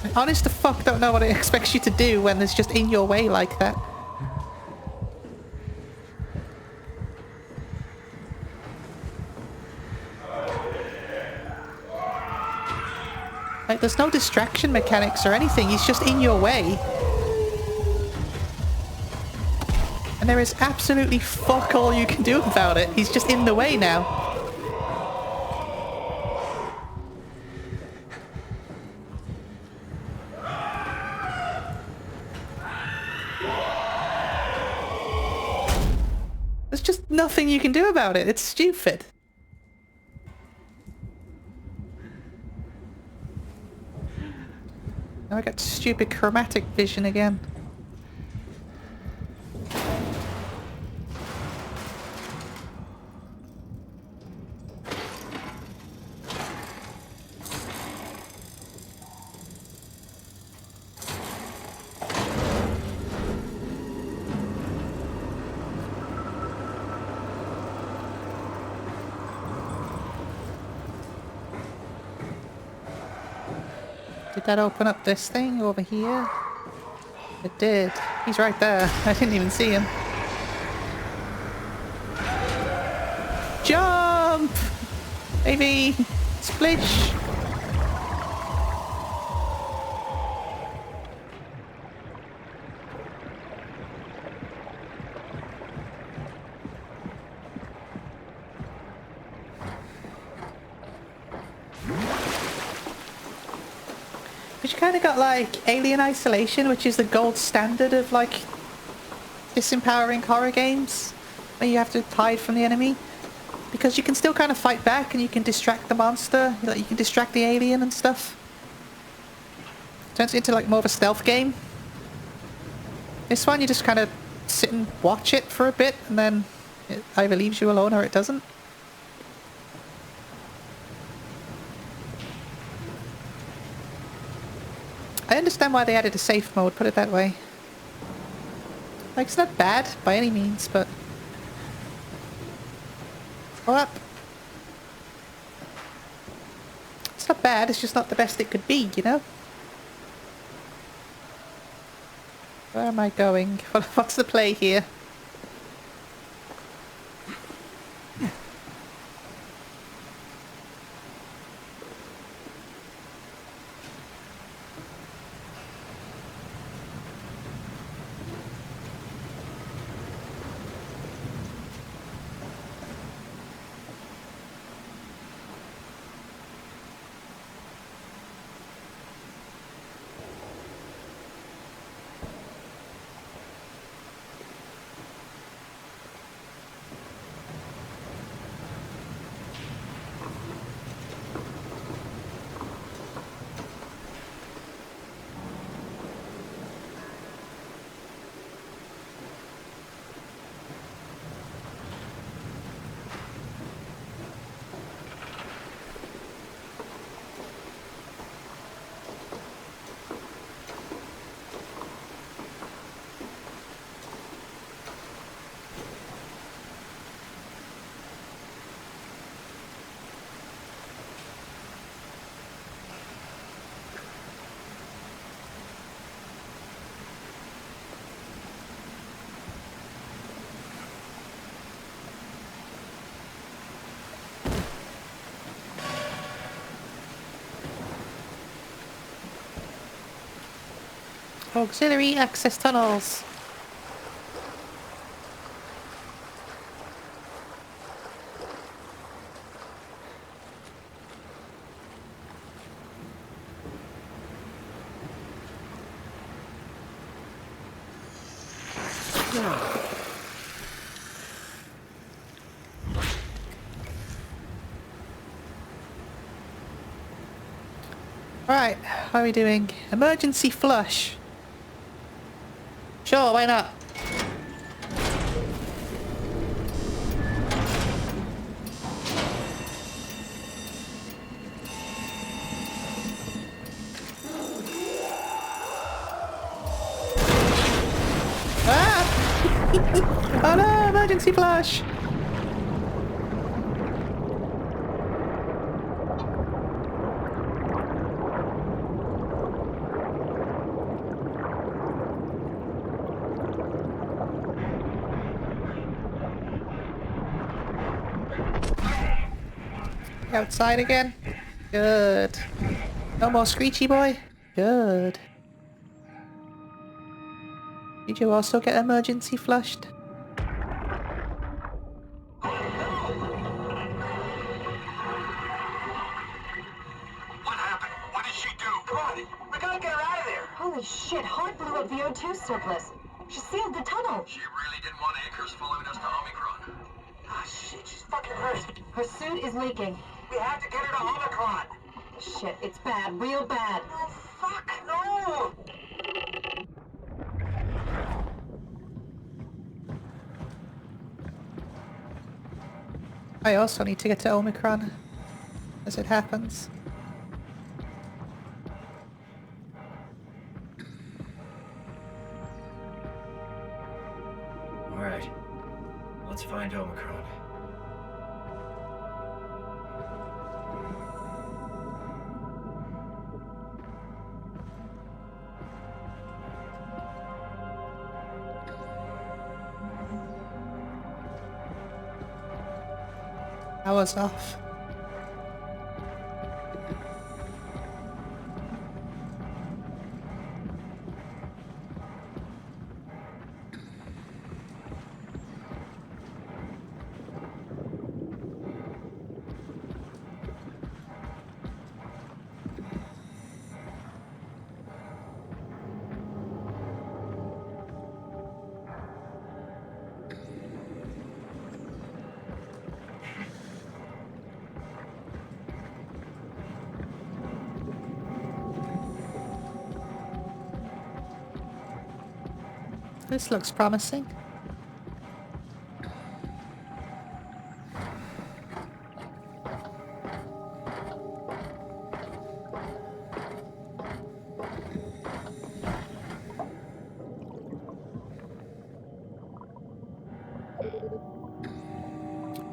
I honest to fuck don't know what it expects you to do when it's just in your way like that. Like, there's no distraction mechanics or anything, he's just in your way. And there is absolutely fuck all you can do about it, he's just in the way now. There's just nothing you can do about it, it's stupid. Now I got stupid chromatic vision again. Did that open up this thing over here? It did. He's right there. I didn't even see him. Jump! Baby! Splish! But you kind of got like Alien Isolation, which is the gold standard of like disempowering horror games, where you have to hide from the enemy. Because because you can still kind of fight back and you can distract the monster. Like, you can distract the alien and stuff. Turns it into like more of a stealth game. This one you just kind of sit and watch it for a bit and then it either leaves you alone or it doesn't. I understand why they added a safe mode, put it that way. Like, it's not bad by any means, but... What? It's not bad, it's just not the best it could be, you know? Where am I going? What's the play here? Auxiliary access tunnels. Right, how are we doing? Emergency flush. Sure, why not? Ah! Oh no, emergency flush! Outside again? Good. No more screechy boy? Good. Did you also get emergency flushed? Holy shit, Hart blew up the O2 surplus. She sealed the tunnel. She really didn't want anchors following us to Omicron. Ah, shit, she's fucking hurt. Her suit is leaking. We have to get her to Omicron. Shit, it's bad, real bad. No, fuck, no! I also need to get to Omicron, as it happens. Alright, let's find Omicron. I was off. This looks promising.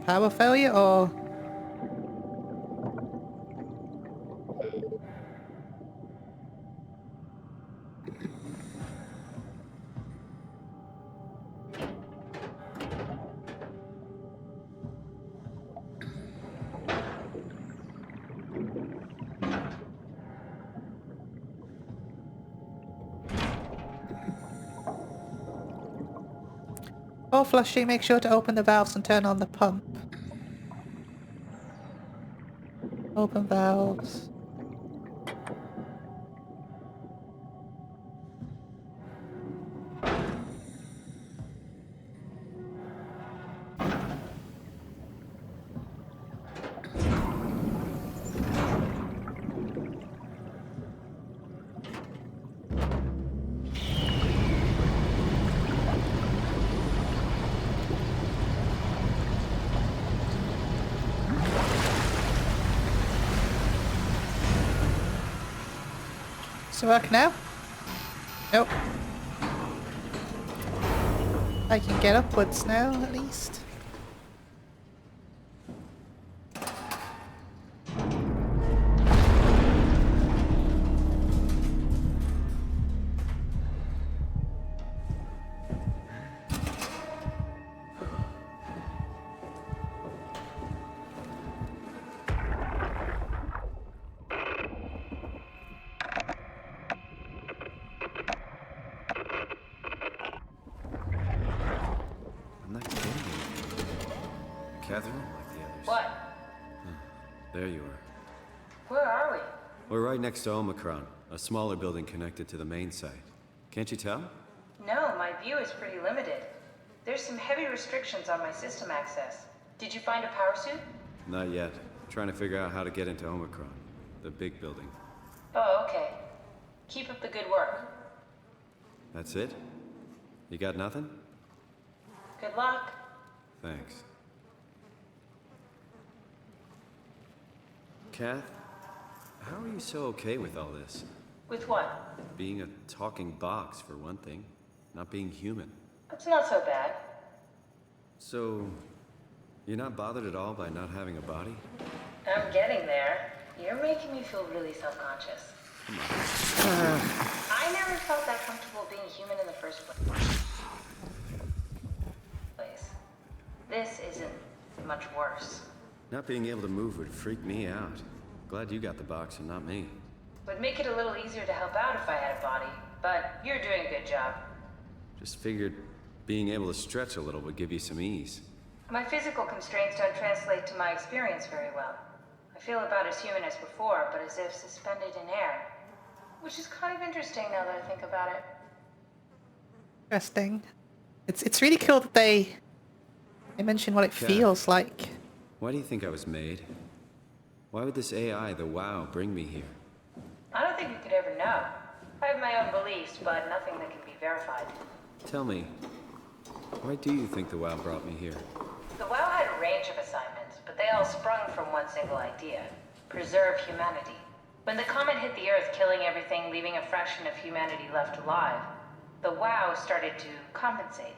Power failure or... Before flushing, make sure to open the valves and turn on the pump. Open valves. Does it work now? Nope. I can get upwards now, at least. Catherine, like the others. What? There you are. Where are we? We're right next to Omicron, a smaller building connected to the main site. Can't you tell? No, my view is pretty limited. There's some heavy restrictions on my system access. Did you find a power suit? Not yet. Trying to figure out how to get into Omicron, the big building. Oh, okay. Keep up the good work. That's it? You got nothing? Good luck. Thanks. Kath, how are you so okay with all this? With what? Being a talking box, for one thing. Not being human. It's not so bad. So, you're not bothered at all by not having a body? I'm getting there. You're making me feel really self-conscious. Come on. I never felt that comfortable being human in the first place. This isn't much worse. Not being able to move would freak me out. Glad you got the box and not me. Would make it a little easier to help out if I had a body, but you're doing a good job. Just figured being able to stretch a little would give you some ease. My physical constraints don't translate to my experience very well. I feel about as human as before, but as if suspended in air. Which is kind of interesting now that I think about it. Interesting. It's really cool that they mention what it feels like. Why do you think I was made? Why would this AI, the WoW, bring me here? I don't think you could ever know. I have my own beliefs, but nothing that can be verified. Tell me, why do you think the WoW brought me here? The WoW had a range of assignments, but they all sprung from one single idea. Preserve humanity. When the comet hit the Earth, killing everything, leaving a fraction of humanity left alive, the WoW started to compensate.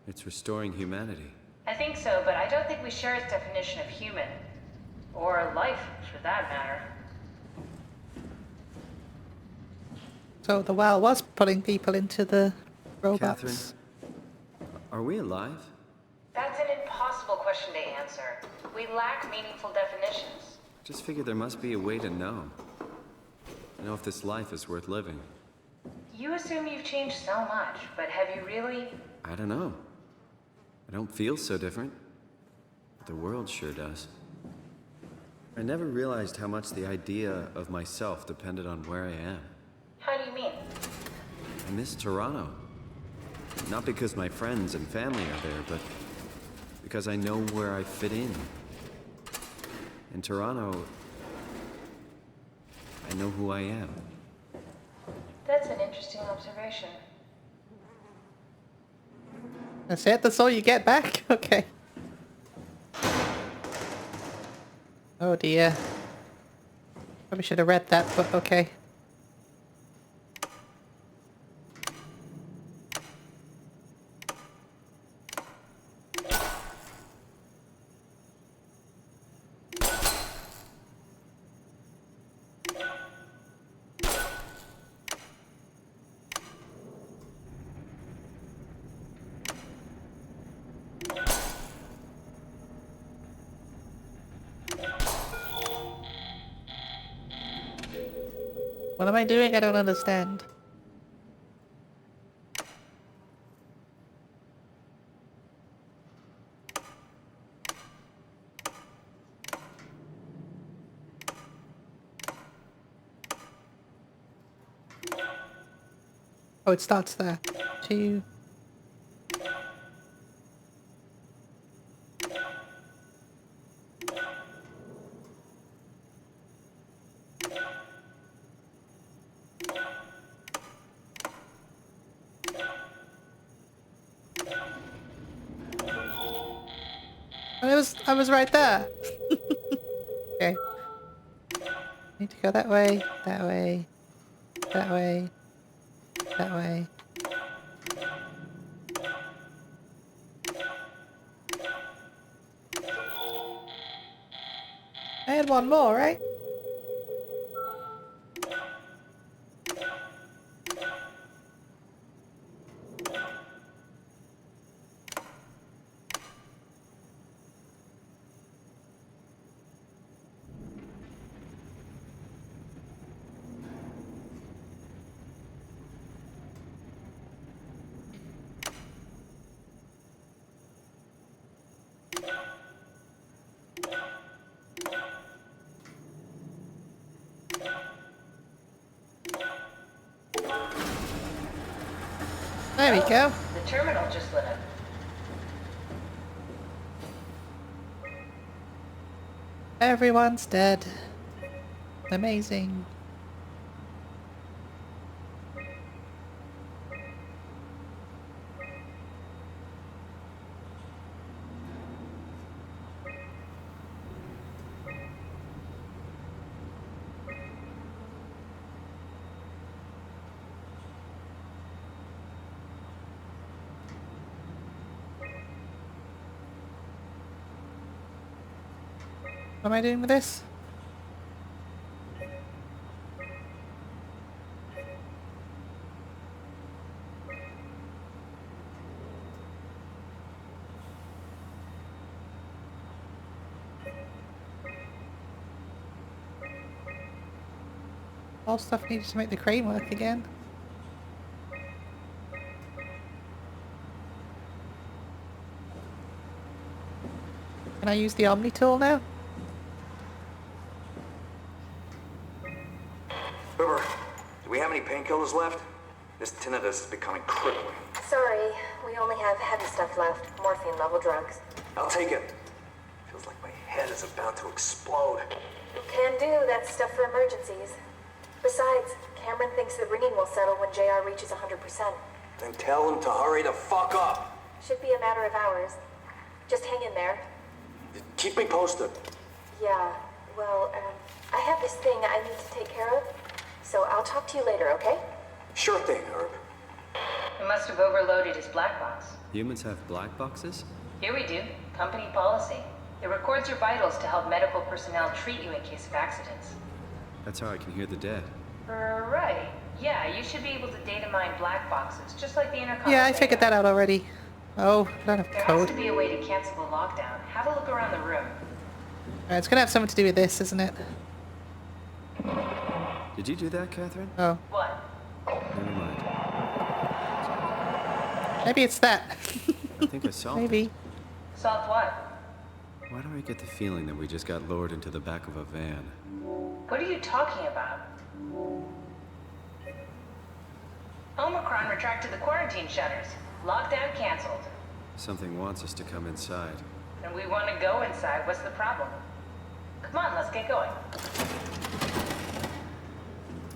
It's restoring humanity. I think so, but I don't think we share its definition of human. Or life, for that matter. So the WoW was putting people into the robots. Catherine, are we alive? That's an impossible question to answer. We lack meaningful definitions. Just figured there must be a way to know. Know if this life is worth living. You assume you've changed so much, but have you really? I don't know. I don't feel so different. But the world sure does. I never realized how much the idea of myself depended on where I am. How do you mean? I miss Toronto. Not because my friends and family are there, but because I know where I fit in. In Toronto, I know who I am. That's an interesting observation. That's it? That's all you get back? Okay. Oh dear. Probably should have read that, but okay. What am I doing? I don't understand. Oh, it starts there. 2. I was right there. Okay. Need to go that way, that way, that way, that way. I had one more, right? There we go. The terminal just lit up. Everyone's dead. Amazing. What am I doing with this? All stuff needed to make the crane work again. Can I use the Omni tool now? Uber, do we have any painkillers left? This tinnitus is becoming crippling. Sorry, we only have heavy stuff left. Morphine level drugs. I'll take it. Feels like my head is about to explode. Can do. That's stuff for emergencies. Besides, Cameron thinks the ringing will settle when JR reaches 100%. Then tell him to hurry the fuck up. Should be a matter of hours. Just hang in there. Keep me posted. Yeah, well, I have this thing I need to take care of, so I'll talk to you later, okay? Sure thing, Herb. He must have overloaded his black box. Humans have black boxes? Here we do. Company policy. It records your vitals to help medical personnel treat you in case of accidents. That's how I can hear the dead. Right. Yeah, you should be able to data mine black boxes, just like the intercom. Yeah, I figured that out already. Oh, I don't have There code. has to be a way to cancel the lockdown. Have a look around the room. Alright, it's gonna have something to do with this, isn't it? Did you do that, Catherine? Oh. What? Never mind. Maybe it's that. I think I saw Maybe. it. Solved what? Why do I get the feeling that we just got lowered into the back of a van? What are you talking about? Omicron retracted the quarantine shutters. Lockdown canceled. Something wants us to come inside. And we want to go inside. What's the problem? Come on, let's get going.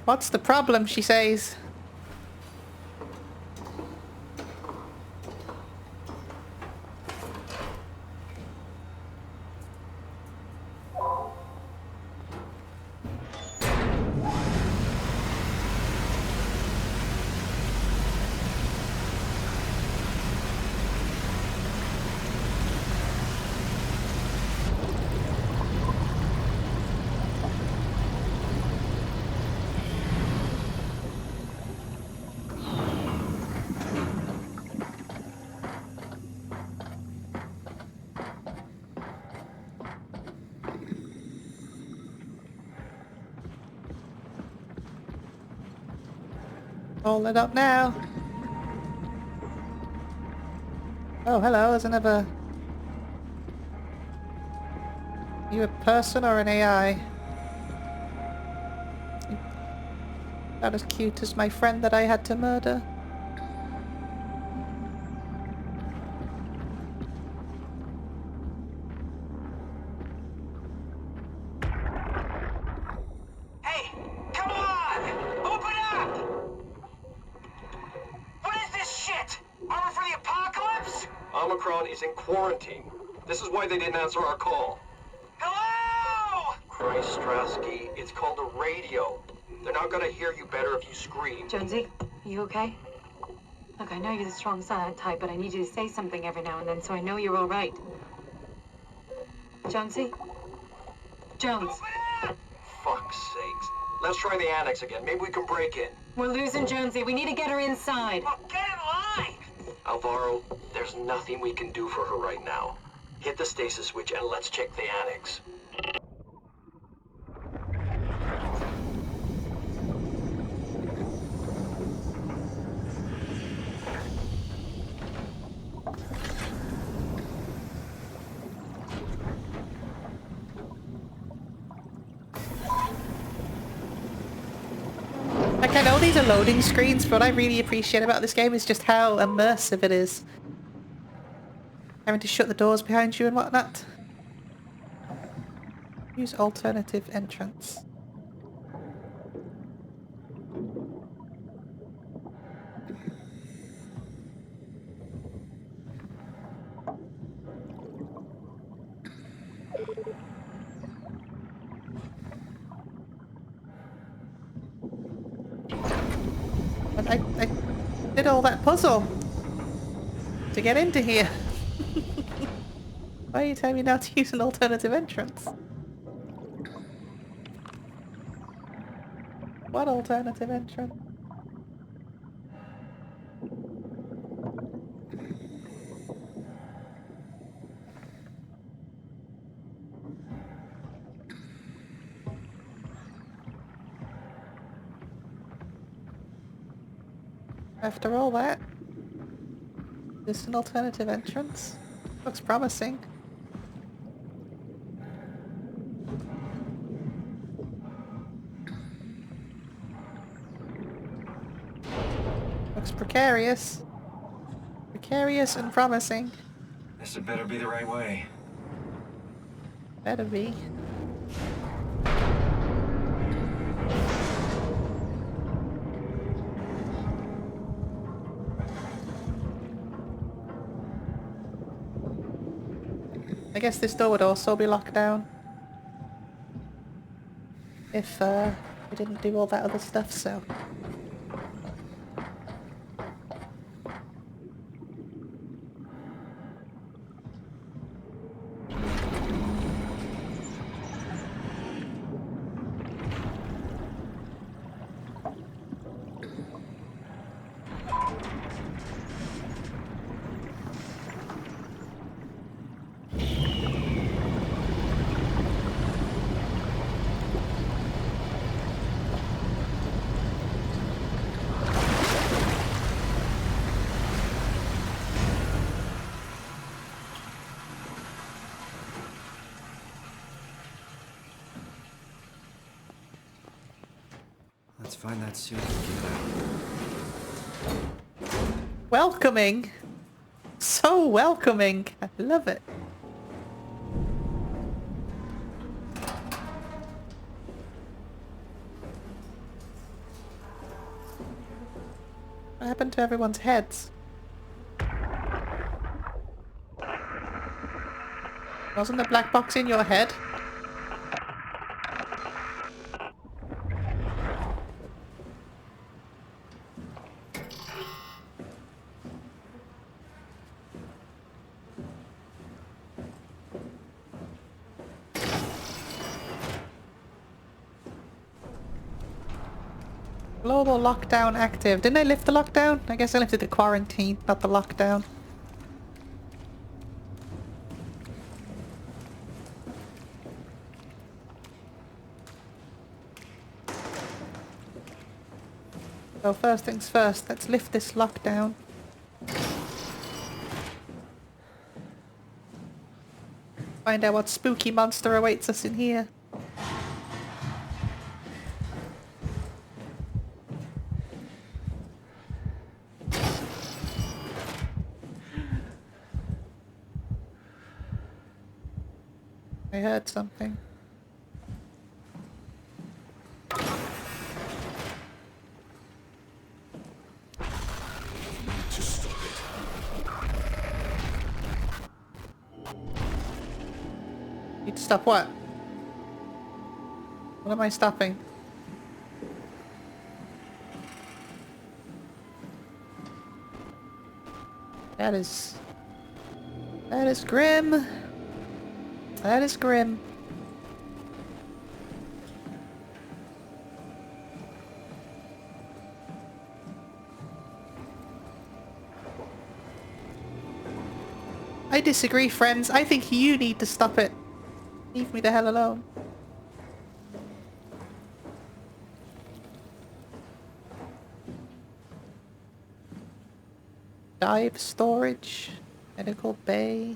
What's the problem, she says. Hold it up now. Oh, hello, there's another... You a person or an AI? Not as cute as my friend that I had to murder. Hey, come on! Open up! What is this shit? Armor for the apocalypse? Omicron is in quarantine. This is why they didn't answer our call. Hello! Christ, Strasky, it's called a radio. They're not gonna hear you better if you scream. Jonesy, are you okay? Look, I know you're the strong silent type, but I need you to say something every now and then so I know you're all right. Jonesy? Jones. Fuck's sakes. Let's try the annex again. Maybe we can break in. We're losing Jonesy. We need to get her inside. Well, get in line! Alvaro, there's nothing we can do for her right now. Hit the stasis switch and let's check the annex. Like, I know these are loading screens, but what I really appreciate about this game is just how immersive it is. Having to shut the doors behind you and whatnot. Use alternative entrance. But I did all that puzzle to get into here. Why are you telling me now to use an alternative entrance? What alternative entrance? After all that, this is an alternative entrance. Looks promising. Looks precarious. Precarious and promising. This had better be the right way. Better be. I guess this door would also be locked down. If we didn't do all that other stuff, so... Let's find that suit and get out. Welcoming! So welcoming! I love it. What happened to everyone's heads? Wasn't the black box in your head? Global lockdown active. Didn't I lift the lockdown? I guess I lifted the quarantine, not the lockdown. So first things first, let's lift this lock down. Find out what spooky monster awaits us in here. I heard something. Need to stop what? What am I stopping? That is grim. That is grim. I disagree, friends. I think you need to stop it. Leave me the hell alone. Dive storage. Medical bay.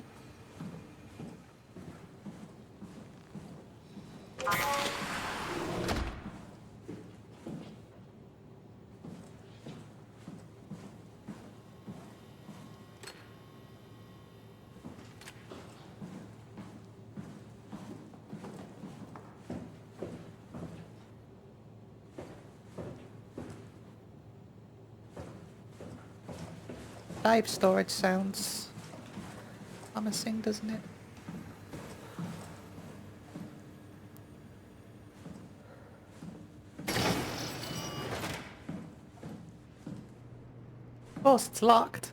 Dive storage sounds promising, doesn't it? Of course, it's locked.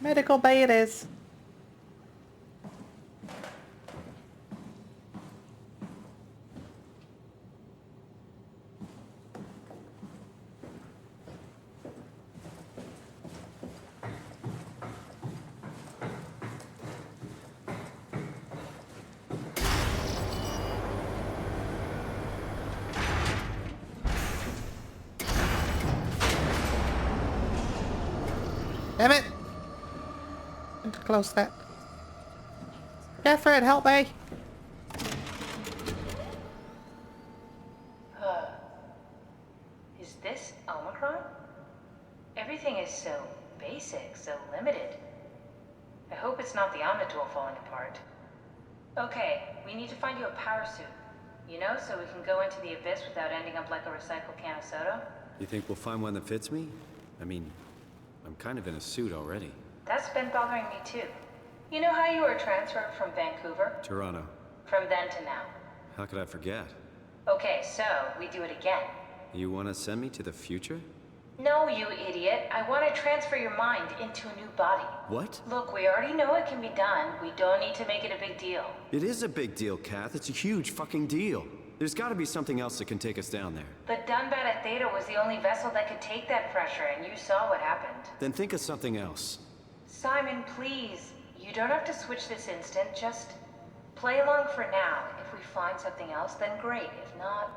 Medical bay it is. Damn it! I need to close that. Catherine, help me! Is this Omicron? Everything is so basic, so limited. I hope it's not the Omnitool falling apart. Okay, we need to find you a power suit. You know, so we can go into the abyss without ending up like a recycled can of soda. You think we'll find one that fits me? I mean, I'm kind of in a suit already. That's been bothering me too. You know how you were transferred from Vancouver? Toronto. From then to now. How could I forget? Okay, so we do it again. You want to send me to the future? No, you idiot. I want to transfer your mind into a new body. What? Look, we already know it can be done. We don't need to make it a big deal. It is a big deal, Kath. It's a huge fucking deal. There's got to be something else that can take us down there. The Dunbat at Theta was the only vessel that could take that pressure, and you saw what happened. Then think of something else. Simon, please. You don't have to switch this instant. Just play along for now. If we find something else, then great. If not...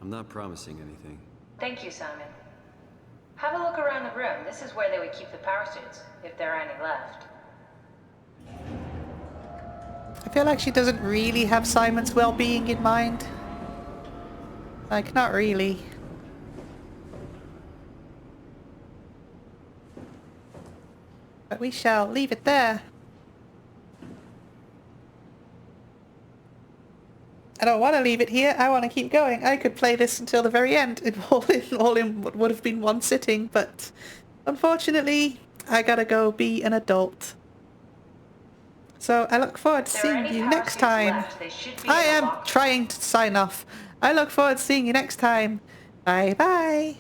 I'm not promising anything. Thank you, Simon. Have a look around the room. This is where they would keep the power suits, if there are any left. I feel like she doesn't really have Simon's well-being in mind. Like, not really. But we shall leave it there. I don't want to leave it here. I want to keep going. I could play this until the very end, all in what would have been one sitting, but unfortunately, I gotta go be an adult. So I look forward to seeing you next time. I am trying to sign off. I look forward to seeing you next time. Bye bye.